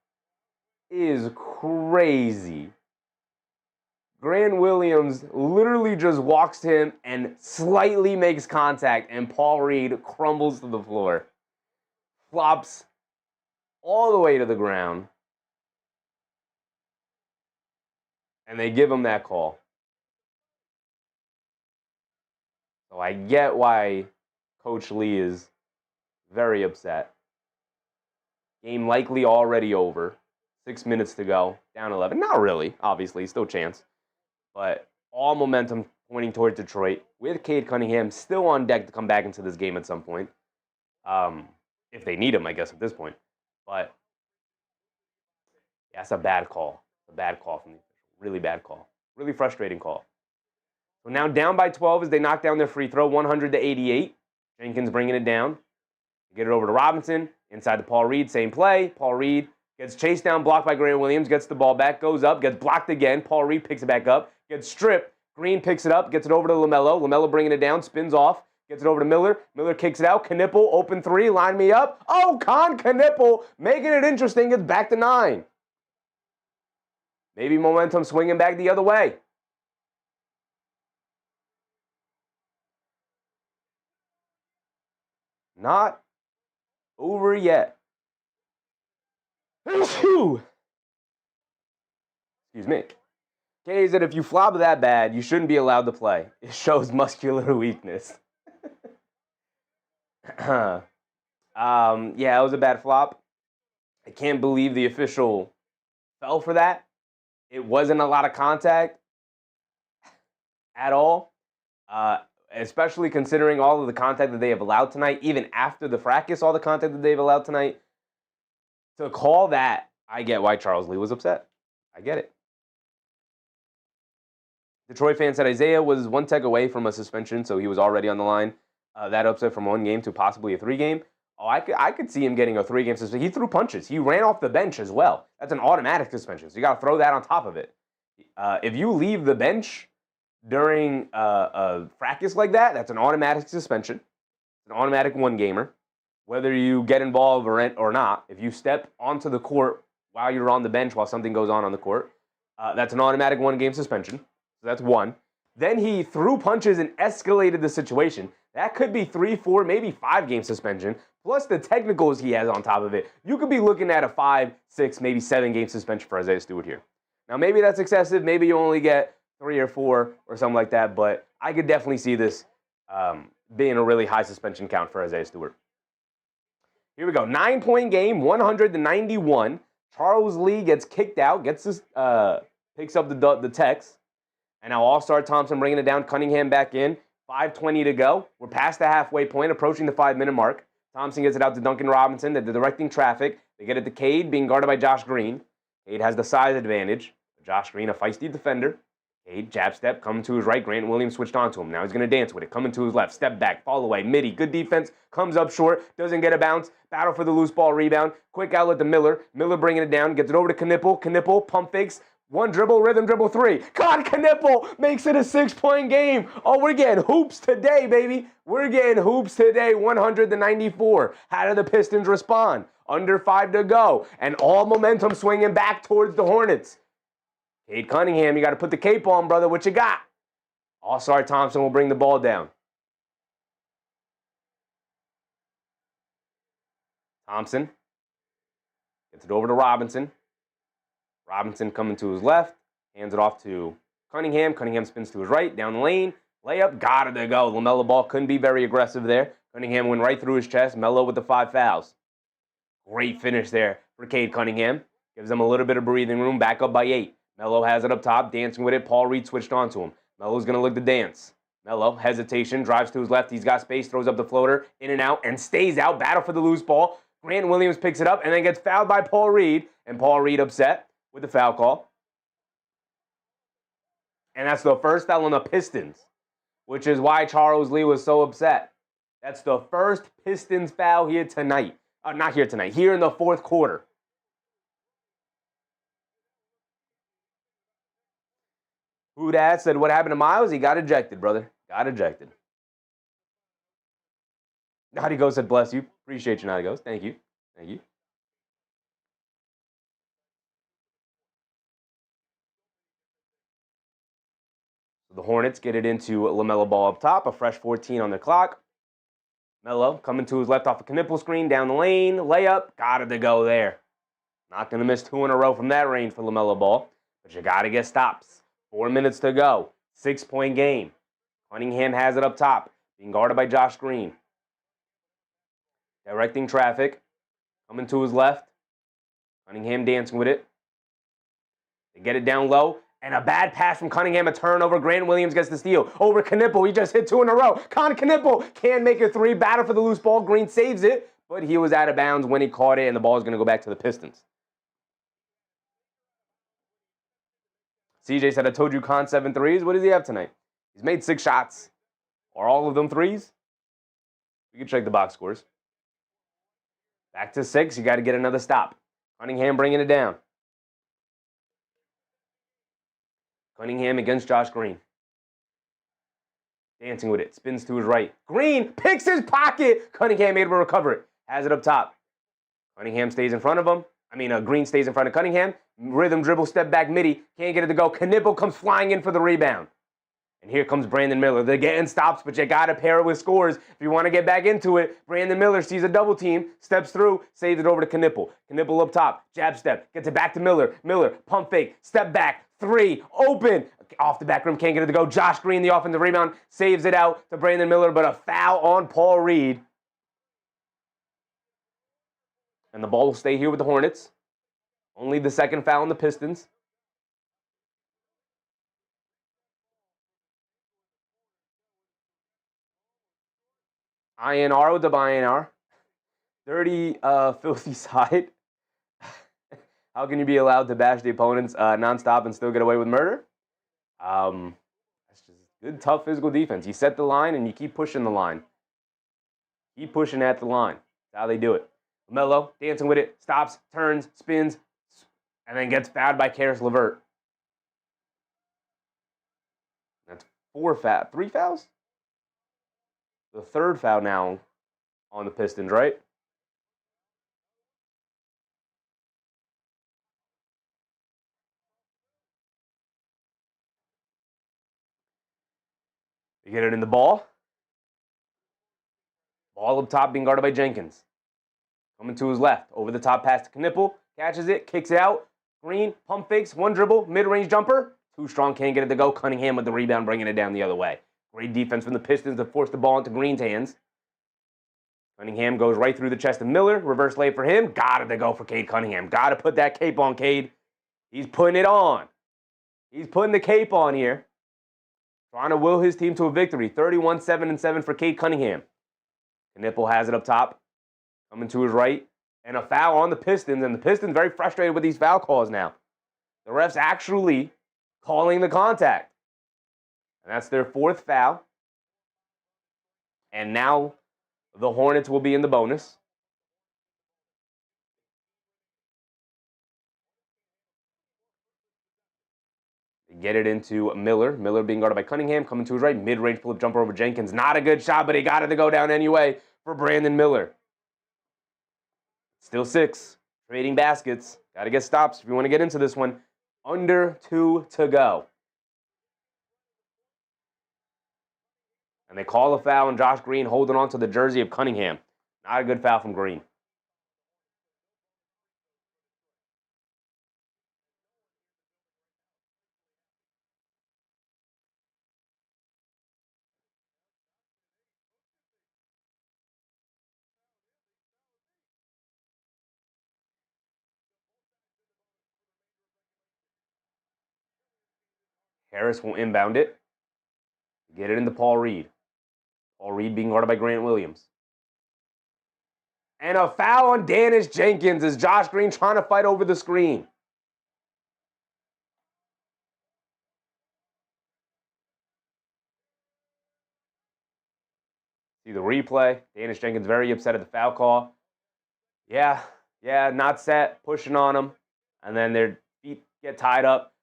Is crazy. Grant Williams literally just walks to him and slightly makes contact, and Paul Reed crumbles to the floor. Flops all the way to the ground. And they give him that call. So I get why Coach Lee is very upset. Game likely already over. 6 minutes to go. Down 11. Not really, obviously. Still a chance. But all momentum pointing towards Detroit, with Cade Cunningham still on deck to come back into this game at some point. If they need him, I guess, at this point. But yeah, that's a bad call. A bad call from the official. Really bad call. Really frustrating call. So now down by 12 as they knock down their free throw, 100-88. Jenkins bringing it down. Get it over to Robinson. Inside to Paul Reed, same play. Paul Reed gets chased down, blocked by Grant Williams, gets the ball back, goes up, gets blocked again. Paul Reed picks it back up, gets stripped. Green picks it up, gets it over to Lamelo. Lamelo bringing it down, spins off, gets it over to Miller. Miller kicks it out. Knipple, open three, line me up. Oh, Knipple, making it interesting. It's back to 9. Maybe momentum swinging back the other way. Not over yet. Excuse me. Kay said if you flop that bad, you shouldn't be allowed to play. It shows muscular weakness. Yeah, it was a bad flop. I can't believe the official fell for that. It wasn't a lot of contact at all, especially considering all of the contact that they have allowed tonight, even after the fracas, all the contact that they've allowed tonight. To call that, I get why Charles Lee was upset. I get it. Detroit fan said Isaiah was one tech away from a suspension, so he was already on the line. That upset from 1 game to possibly a 3-game. Oh, I could see him getting a 3-game suspension. He threw punches. He ran off the bench as well. That's an automatic suspension, so you got to throw that on top of it. If you leave the bench during a fracas like that, that's an automatic suspension. It's an automatic 1-gamer. Whether you get involved or not, if you step onto the court while you're on the bench while something goes on the court, that's an automatic 1-game suspension. So that's 1. Then he threw punches and escalated the situation. That could be 3, 4, maybe 5-game suspension, plus the technicals he has on top of it. You could be looking at a 5, 6, maybe 7-game suspension for Isaiah Stewart here. Now, maybe that's excessive. Maybe you only get 3 or 4 or something like that, but I could definitely see this being a really high suspension count for Isaiah Stewart. Here we go. 9-point game, 100-91. Charles Lee gets kicked out, picks up the text. And now Ausar Thompson bringing it down, Cunningham back in. 5:20 to go. We're past the halfway point, approaching the 5-minute mark. Thompson gets it out to Duncan Robinson. They're directing traffic. They get it to Cade, being guarded by Josh Green. Cade has the size advantage. Josh Green, a feisty defender. Cade, jab step, coming to his right. Grant Williams switched on to him. Now he's going to dance with it. Coming to his left. Step back. Fall away. Midi. Good defense. Comes up short. Doesn't get a bounce. Battle for the loose ball rebound. Quick outlet to Miller. Miller bringing it down. Gets it over to Knipple. Knipple, pump fakes. 1 dribble, rhythm dribble 3. God, Knipple makes it a 6-point game. Oh, we're getting hoops today, baby. We're getting hoops today, 100-94. How do the Pistons respond? Under 5 to go. And all momentum swinging back towards the Hornets. Cade Cunningham, you got to put the cape on, brother. What you got? Ausar Thompson will bring the ball down. Thompson gets it over to Robinson. Robinson coming to his left. Hands it off to Cunningham. Cunningham spins to his right. Down the lane. Layup. Got it to go. Lamelo Ball couldn't be very aggressive there. Cunningham went right through his chest. Melo with the 5 fouls. Great finish there for Cade Cunningham. Gives them a little bit of breathing room. Back up by 8. Melo has it up top. Dancing with it. Paul Reed switched on to him. Melo's going to look to dance. Melo, hesitation. Drives to his left. He's got space. Throws up the floater. In and out. And stays out. Battle for the loose ball. Grant Williams picks it up and then gets fouled by Paul Reed. And Paul Reed upset with the foul call. And that's the first foul on the Pistons, which is why Charles Lee was so upset. That's the first Pistons foul here tonight. Not here tonight. Here in the fourth quarter. Who dat said what happened to Miles? He got ejected, brother. Got ejected. Naughty Ghost said, bless you. Appreciate you, Naughty Ghost. Thank you. Thank you. So the Hornets get it into Lamelo Ball up top. A fresh 14 on the clock. Melo coming to his left off a Knipple screen. Down the lane. Layup. Got it to go there. Not going to miss 2 in a row from that range for Lamelo Ball. But you got to get stops. 4 minutes to go. 6-point game. Cunningham has it up top. Being guarded by Josh Green. Directing traffic. Coming to his left. Cunningham dancing with it. They get it down low. And a bad pass from Cunningham. A turnover. Grant Williams gets the steal. Over Knipple. He just hit 2 in a row. Knipple can make a 3. Battle for the loose ball. Green saves it. But he was out of bounds when he caught it. And the ball is going to go back to the Pistons. CJ said, I told you Con 7 threes. What does he have tonight? He's made 6 shots. Are all of them threes? We can check the box scores. Back to 6. You got to get another stop. Cunningham bringing it down. Cunningham against Josh Green. Dancing with it. Spins to his right. Green picks his pocket. Cunningham able to recover it. Has it up top. Cunningham stays in front of him. Green stays in front of Cunningham. Rhythm dribble, step back, midi. Can't get it to go. Knipple comes flying in for the rebound. And here comes Brandon Miller. They're getting stops, but you got to pair it with scores. If you want to get back into it, Brandon Miller sees a double team, steps through, saves it over to Knipple. Knipple up top, jab step, gets it back to Miller. Miller, pump fake, step back, 3, open. Off the back rim, can't get it to go. Josh Green, the offensive rebound, saves it out to Brandon Miller, but a foul on Paul Reed. And the ball will stay here with the Hornets. Only the second foul on the Pistons. INR with the INR. Dirty, filthy side. How can you be allowed to bash the opponents nonstop and still get away with murder? That's just good, tough physical defense. You set the line and you keep pushing the line. Keep pushing at the line. That's how they do it. Lamelo dancing with it, stops, turns, spins, and then gets fouled by Karis LeVert. That's 3 fouls? The third foul now on the Pistons, right? They get it in the ball. Ball up top being guarded by Jenkins. Coming to his left. Over the top pass to Knipple. Catches it. Kicks it out. Green. Pump fakes. 1 dribble. Mid-range jumper. Too strong. Can't get it to go. Cunningham with the rebound. Bringing it down the other way. Great defense from the Pistons to force the ball into Green's hands. Cunningham goes right through the chest of Miller. Reverse layup for him. Got it to go for Cade Cunningham. Got to put that cape on, Cade. He's putting it on. He's putting the cape on here. Trying to will his team to a victory. 31-7-7 for Cade Cunningham. Knipple has it up top. Coming to his right. And a foul on the Pistons. And the Pistons very frustrated with these foul calls now. The refs actually calling the contact. And that's their 4th foul. And now the Hornets will be in the bonus. They get it into Miller. Miller being guarded by Cunningham. Coming to his right. Mid-range pull-up jumper over Jenkins. Not a good shot, but he got it to go down anyway for Brandon Miller. Still 6. Trading baskets. Got to get stops if you want to get into this one. Under 2 to go. And they call a foul on Josh Green holding on to the jersey of Cunningham. Not a good foul from Green. Harris will inbound it. Get it into Paul Reed. Paul Reed being guarded by Grant Williams. And a foul on Dennis Jenkins as Josh Green trying to fight over the screen. See the replay. Dennis Jenkins very upset at the foul call. Yeah, not set, pushing on him. And then their feet get tied up.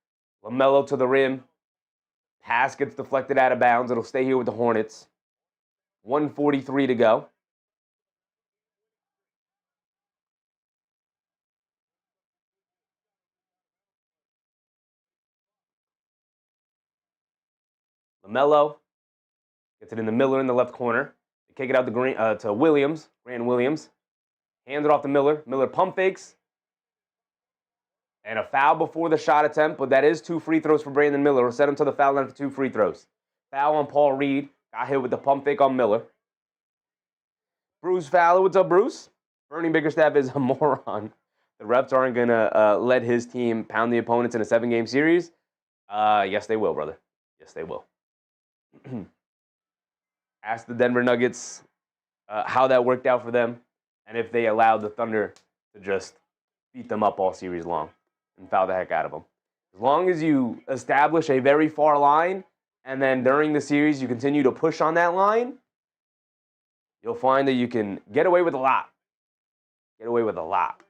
Lamelo to the rim. Pass gets deflected out of bounds. It'll stay here with the Hornets. 1:43 to go. Lamelo gets it in the Miller in the left corner. They kick it out to Williams, Grant Williams. Hands it off to Miller. Miller pump fakes. And a foul before the shot attempt, but that is 2 free throws for Brandon Miller. We'll set him to the foul line for 2 free throws. Foul on Paul Reed. Got hit with the pump fake on Miller. Bruce Fowler, what's up, Bruce? Bernie Bickerstaff is a moron. The refs aren't going to let his team pound the opponents in a 7-game series. Yes, they will, brother. Yes, they will. Ask the Denver Nuggets how that worked out for them and if they allowed the Thunder to just beat them up all series long and foul the heck out of them. As long as you establish a very far line and then during the series you continue to push on that line, you'll find that you can get away with a lot. Get away with a lot.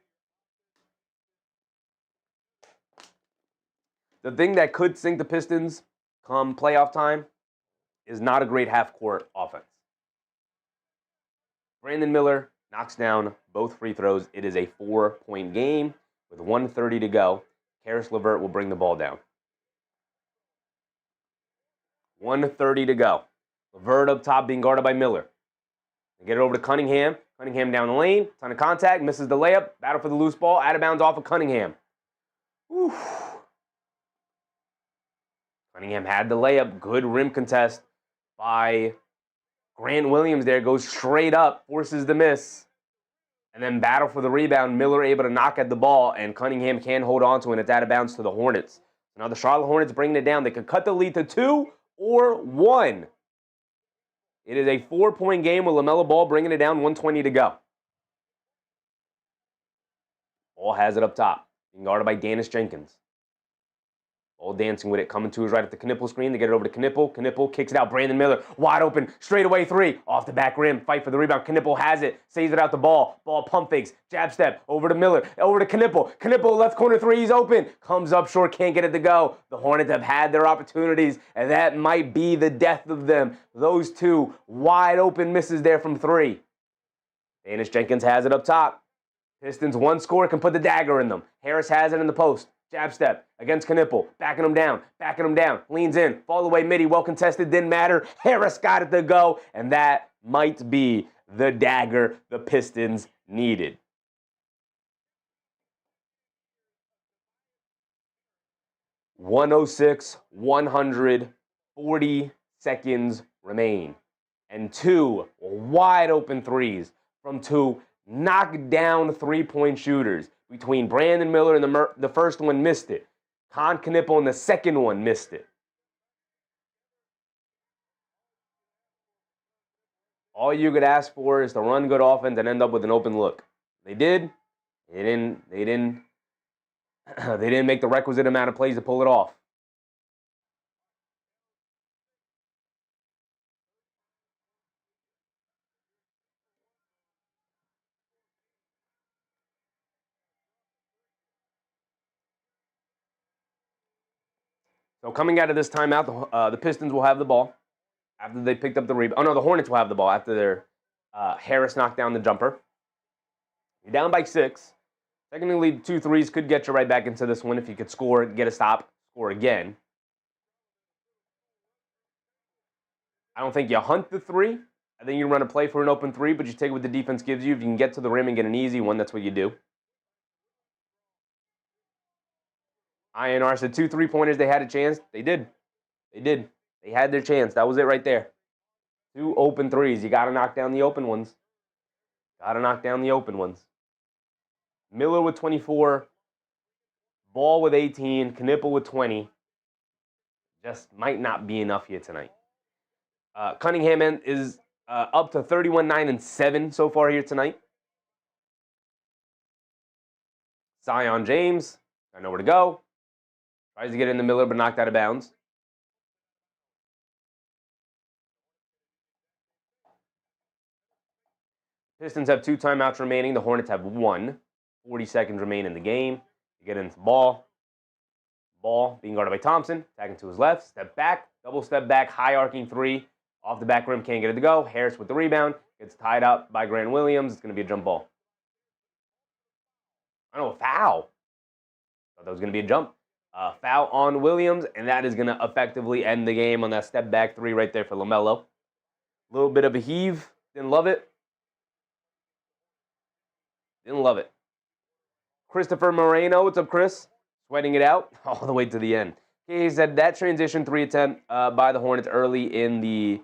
The thing that could sink the Pistons come playoff time is not a great half-court offense. Brandon Miller knocks down both free throws. It is a 4-point game with 1:30 to go. Karis LeVert will bring the ball down. 1:30 to go. LeVert up top being guarded by Miller. They get it over to Cunningham. Cunningham down the lane. Ton of contact. Misses the layup. Battle for the loose ball. Out of bounds off of Cunningham. Whew. Cunningham had the layup. Good rim contest by Grant Williams there. Goes straight up. Forces the miss. And then battle for the rebound. Miller able to knock at the ball. And Cunningham can hold on to it. And it's out of bounds to the Hornets. Now the Charlotte Hornets bringing it down. They could cut the lead to 2 or 1. It is a 4-point game with LaMelo Ball bringing it down. 1:20 to go. Ball has it up top. Being guarded by Dennis Jenkins. All dancing with it, coming to his right at the Knippel screen. They get it over to Knippel. Knippel kicks it out. Brandon Miller, wide open, straightaway 3. Off the back rim, fight for the rebound. Knippel has it, saves it out the ball. Ball pump fakes, jab step, over to Miller, over to Knippel. Knippel, left corner 3, he's open. Comes up short, can't get it to go. The Hornets have had their opportunities, and that might be the death of them. Those 2 wide open misses there from 3. Dennis Jenkins has it up top. Pistons 1 score can put the dagger in them. Harris has it in the post. Jab step against Knippel, backing him down, leans in, fall away midi, well contested, didn't matter. Harris got it to go, and that might be the dagger the Pistons needed. .106, 100, 40 seconds remain. And 2 wide open threes from 2 knockdown 3-point shooters. Between Brandon Miller and the first one missed it. Knippel and the second one missed it. All you could ask for is to run good offense and end up with an open look. They did. They didn't make the requisite amount of plays to pull it off. So coming out of this timeout, the Pistons will have the ball after they picked up the rebound. Oh, no, the Hornets will have the ball after their Harris knocked down the jumper. You're down by 6. Technically, 2 threes could get you right back into this one if you could score, get a stop, score again. I don't think you hunt the 3. I think you run a play for an open 3, but you take what the defense gives you. If you can get to the rim and get an easy one, that's what you do. INR said 2 3-pointers, they had a chance. They did. They had their chance. That was it right there. 2 open 3s. You got to knock down the open ones. Miller with 24. Ball with 18. Knipple with 20. Just might not be enough here tonight. Cunningham is up to 31, 9, and 7 so far here tonight. Zion James, I know where to go. Tries to get in the Miller, but knocked out of bounds. Pistons have 2 timeouts remaining. The Hornets have 1. 40 seconds remain in the game. You get into the ball. Ball being guarded by Thompson. Attacking to his left. Step back. Double step back. High arcing 3. Off the back rim. Can't get it to go. Harris with the rebound. Gets tied up by Grant Williams. It's going to be a jump ball. I know, a foul. Thought that was going to be a jump. Foul on Williams, and that is going to effectively end the game on that step back 3 right there for Lamelo. A little bit of a heave. Didn't love it. Christopher Moreno, what's up, Chris? Sweating it out all the way to the end. He said that transition 3 attempt by the Hornets early in the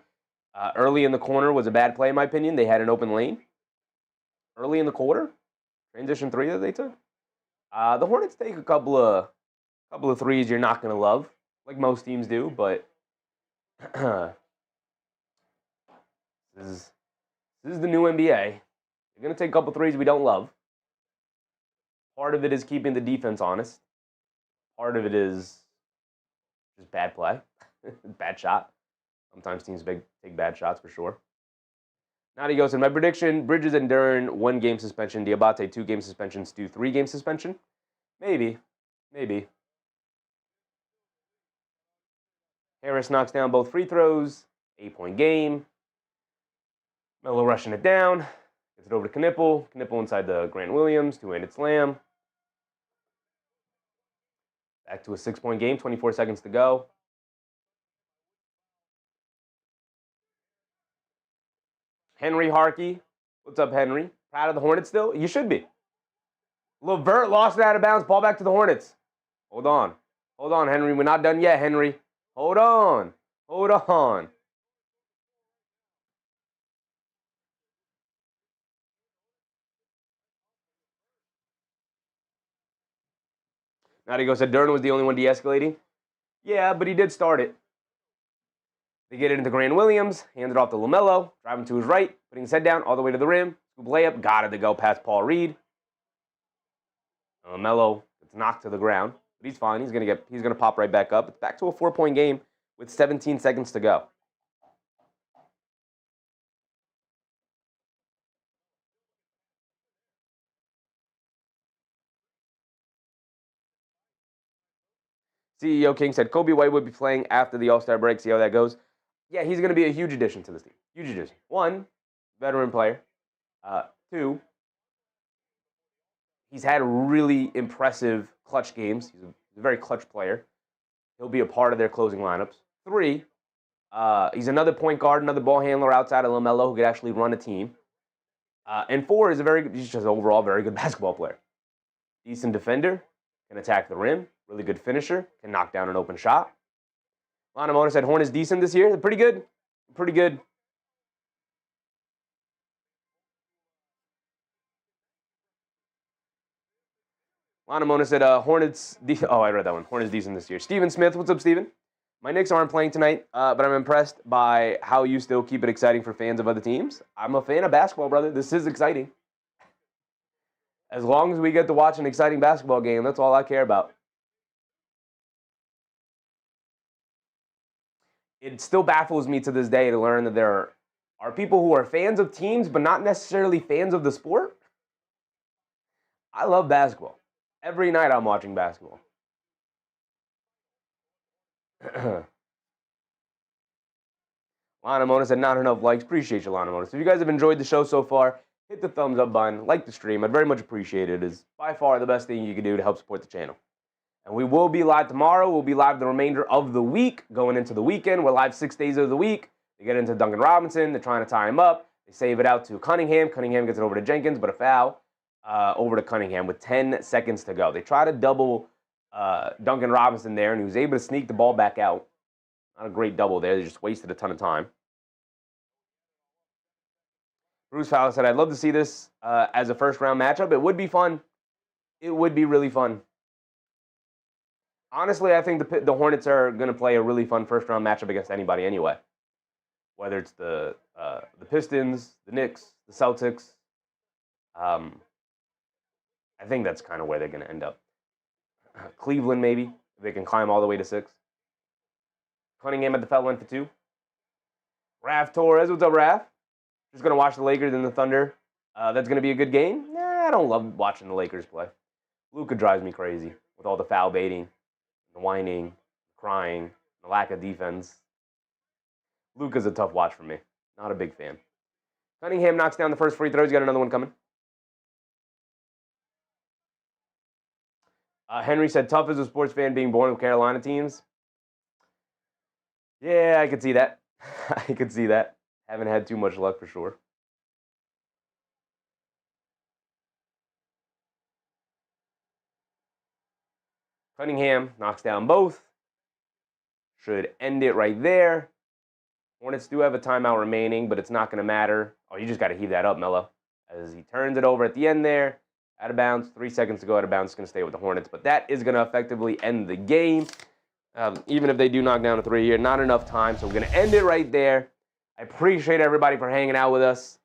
corner was a bad play in my opinion. They had an open lane early in the quarter. Transition 3 that they took. The Hornets take a couple of threes you're not going to love, like most teams do, but this is the new NBA. You're going to take a couple threes we don't love. Part of it is keeping the defense honest. Part of it is just bad play, bad shot. Sometimes teams take bad shots for sure. Nadi goes, in my prediction, Bridges and Duren, 1-game suspension. Diabate, 2-game suspension. Stu, 3-game suspension. Maybe. Harris knocks down both free throws. 8-point game. Melo rushing it down. Gets it over to Knipple. Knipple inside the Grant Williams. 2-handed slam. Back to a 6-point game. 24 seconds to go. Henry Harkey. What's up, Henry? Proud of the Hornets still? You should be. LeVert lost it out of bounds. Ball back to the Hornets. Hold on, Henry. We're not done yet, Henry. Hold on. Nadigo said Duren was the only one de-escalating. Yeah, but he did start it. They get it into Grant Williams, hand it off to Lamelo, driving to his right, putting his head down all the way to the rim. Scoop layup, got it to go past Paul Reed. Lamelo gets knocked to the ground, but he's fine. He's gonna pop right back up. It's back to a 4-point game with 17 seconds to go. CEO King said Kobe White would be playing after the All-Star break. See how that goes. Yeah, he's going to be a huge addition to this team. Huge addition. 1, veteran player. 2, he's had really impressive clutch games. He's a very clutch player. He'll be a part of their closing lineups. 3, he's another point guard, another ball handler outside of LaMelo who could actually run a team. And 4, he's just overall very good basketball player. Decent defender, can attack the rim, really good finisher, can knock down an open shot. Lana Mona said Hornets decent this year. They're pretty good. Lana Mona said Hornets. I read that one. Hornets decent this year. Steven Smith, what's up, Steven? My Knicks aren't playing tonight, but I'm impressed by how you still keep it exciting for fans of other teams. I'm a fan of basketball, brother. This is exciting. As long as we get to watch an exciting basketball game, that's all I care about. It still baffles me to this day to learn that there are people who are fans of teams but not necessarily fans of the sport. I love basketball. Every night I'm watching basketball. Lana Mona said not enough likes. Appreciate you, Lana Mona. So if you guys have enjoyed the show so far, hit the thumbs up button, like the stream. I'd very much appreciate it. It is by far the best thing you can do to help support the channel. And we will be live tomorrow. We'll be live the remainder of the week, going into the weekend. We're live 6 days of the week. They get into Duncan Robinson. They're trying to tie him up. They save it out to Cunningham. Cunningham gets it over to Jenkins, but a foul over to Cunningham with 10 seconds to go. They try to double Duncan Robinson there, and he was able to sneak the ball back out. Not a great double there. They just wasted a ton of time. Bruce Fowler said, I'd love to see this as a first-round matchup. It would be fun. It would be really fun. Honestly, I think the Hornets are going to play a really fun first-round matchup against anybody anyway. Whether it's the Pistons, the Knicks, the Celtics. I think that's kind of where they're going to end up. Cleveland, maybe, if they can climb all the way to 6. Cunningham at the foul line for 2. Raph Torres, what's up, Raph? Just going to watch the Lakers and the Thunder. That's going to be a good game? Nah, I don't love watching the Lakers play. Luka drives me crazy with all the foul baiting, the whining, crying, the lack of defense. Luka's a tough watch for me. Not a big fan. Cunningham knocks down the first free throw. He's got another one coming. Henry said, tough as a sports fan being born with Carolina teams. Yeah, I could see that. I could see that. Haven't had too much luck for sure. Cunningham knocks down both. Should end it right there. Hornets do have a timeout remaining, but it's not going to matter. Oh, you just got to heave that up, Melo. As he turns it over at the end there. Out of bounds. 3 seconds to go out of bounds. It's going to stay with the Hornets. But that is going to effectively end the game. Even if they do knock down a 3 here, not enough time. So we're going to end it right there. I appreciate everybody for hanging out with us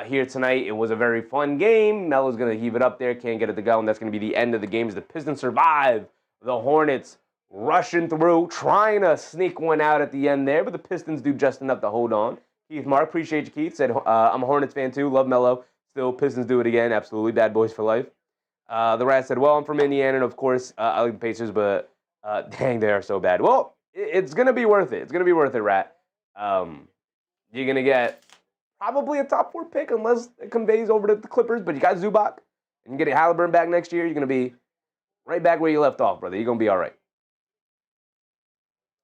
here tonight. It was a very fun game. Melo's going to heave it up there. Can't get it to go. And that's going to be the end of the game as the Pistons survive. The Hornets rushing through, trying to sneak one out at the end there. But the Pistons do just enough to hold on. Keith Mark, appreciate you, Keith. Said, I'm a Hornets fan too. Love Melo. Still, Pistons do it again. Absolutely. Bad boys for life. The Rat said, well, I'm from Indiana. And, of course, I like the Pacers. But, dang, they are so bad. Well, it's going to be worth it. It's going to be worth it, Rat. You're going to get probably a top 4 pick unless it conveys over to the Clippers. But you got Zubac. And you get Halliburton back next year. You're going to be right back where you left off, brother. You're going to be all right.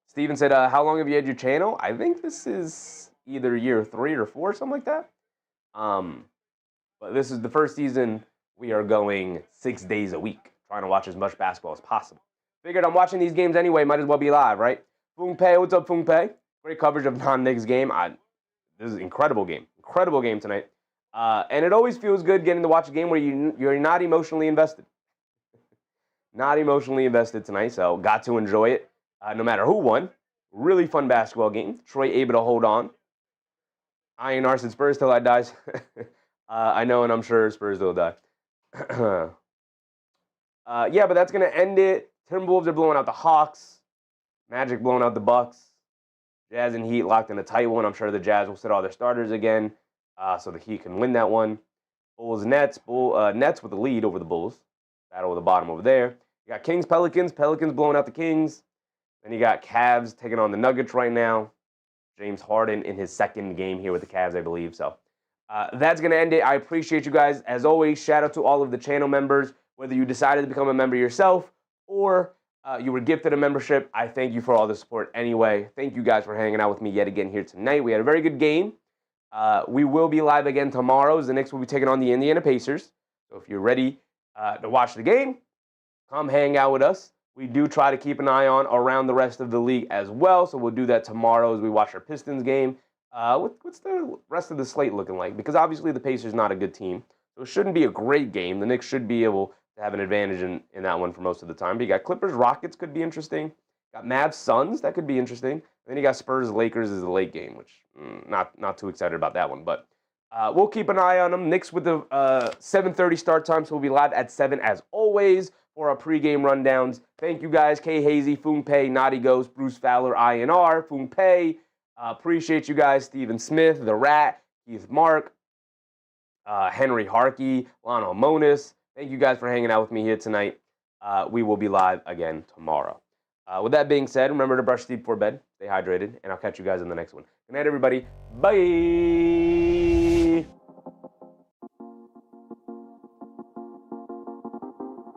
Steven said, how long have you had your channel? I think this is either year 3 or 4, something like that. But this is the first season we are going 6 days a week, trying to watch as much basketball as possible. Figured I'm watching these games anyway, might as well be live, right? Foong Pei, what's up, Foong Pei? Great coverage of non-Knicks game. This is an incredible game tonight. And it always feels good getting to watch a game where you're not emotionally invested. Not emotionally invested tonight, so got to enjoy it no matter who won. Really fun basketball game. Troy able to hold on. INR said Spurs till I dies. I know, and I'm sure Spurs will die. Yeah, but that's going to end it. Timberwolves are blowing out the Hawks. Magic blowing out the Bucks. Jazz and Heat locked in a tight one. I'm sure the Jazz will sit all their starters again, so the Heat can win that one. Bulls, Nets. Nets with the lead over the Bulls. Battle with the bottom over there. You got Kings, Pelicans. Pelicans blowing out the Kings. Then you got Cavs taking on the Nuggets right now. James Harden in his second game here with the Cavs, I believe. So that's going to end it. I appreciate you guys. As always, shout out to all of the channel members. Whether you decided to become a member yourself or you were gifted a membership, I thank you for all the support anyway. Thank you guys for hanging out with me yet again here tonight. We had a very good game. We will be live again tomorrow as the Knicks will be taking on the Indiana Pacers. So if you're ready to watch the game, come hang out with us. We do try to keep an eye on around the rest of the league as well. So we'll do that tomorrow as we watch our Pistons game. What's the rest of the slate looking like? Because obviously the Pacers not a good team. So it shouldn't be a great game. The Knicks should be able to have an advantage in that one for most of the time. But you got Clippers, Rockets could be interesting. Got Mavs, Suns, that could be interesting. And then you got Spurs, Lakers is the late game, which not too excited about that one. But we'll keep an eye on them. Knicks with the 7:30 start time, so we'll be live at 7 as always for our pregame rundowns. Thank you guys, K Hazy, Foong Pei, Naughty Ghost, Bruce Fowler, INR, Foong Pei. Appreciate you guys, Stephen Smith, The Rat, Keith Mark, Henry Harkey, Lionel Monis. Thank you guys for hanging out with me here tonight. We will be live again tomorrow. With that being said, remember to brush your teeth before bed, stay hydrated, and I'll catch you guys in the next one. Good night, everybody. Bye.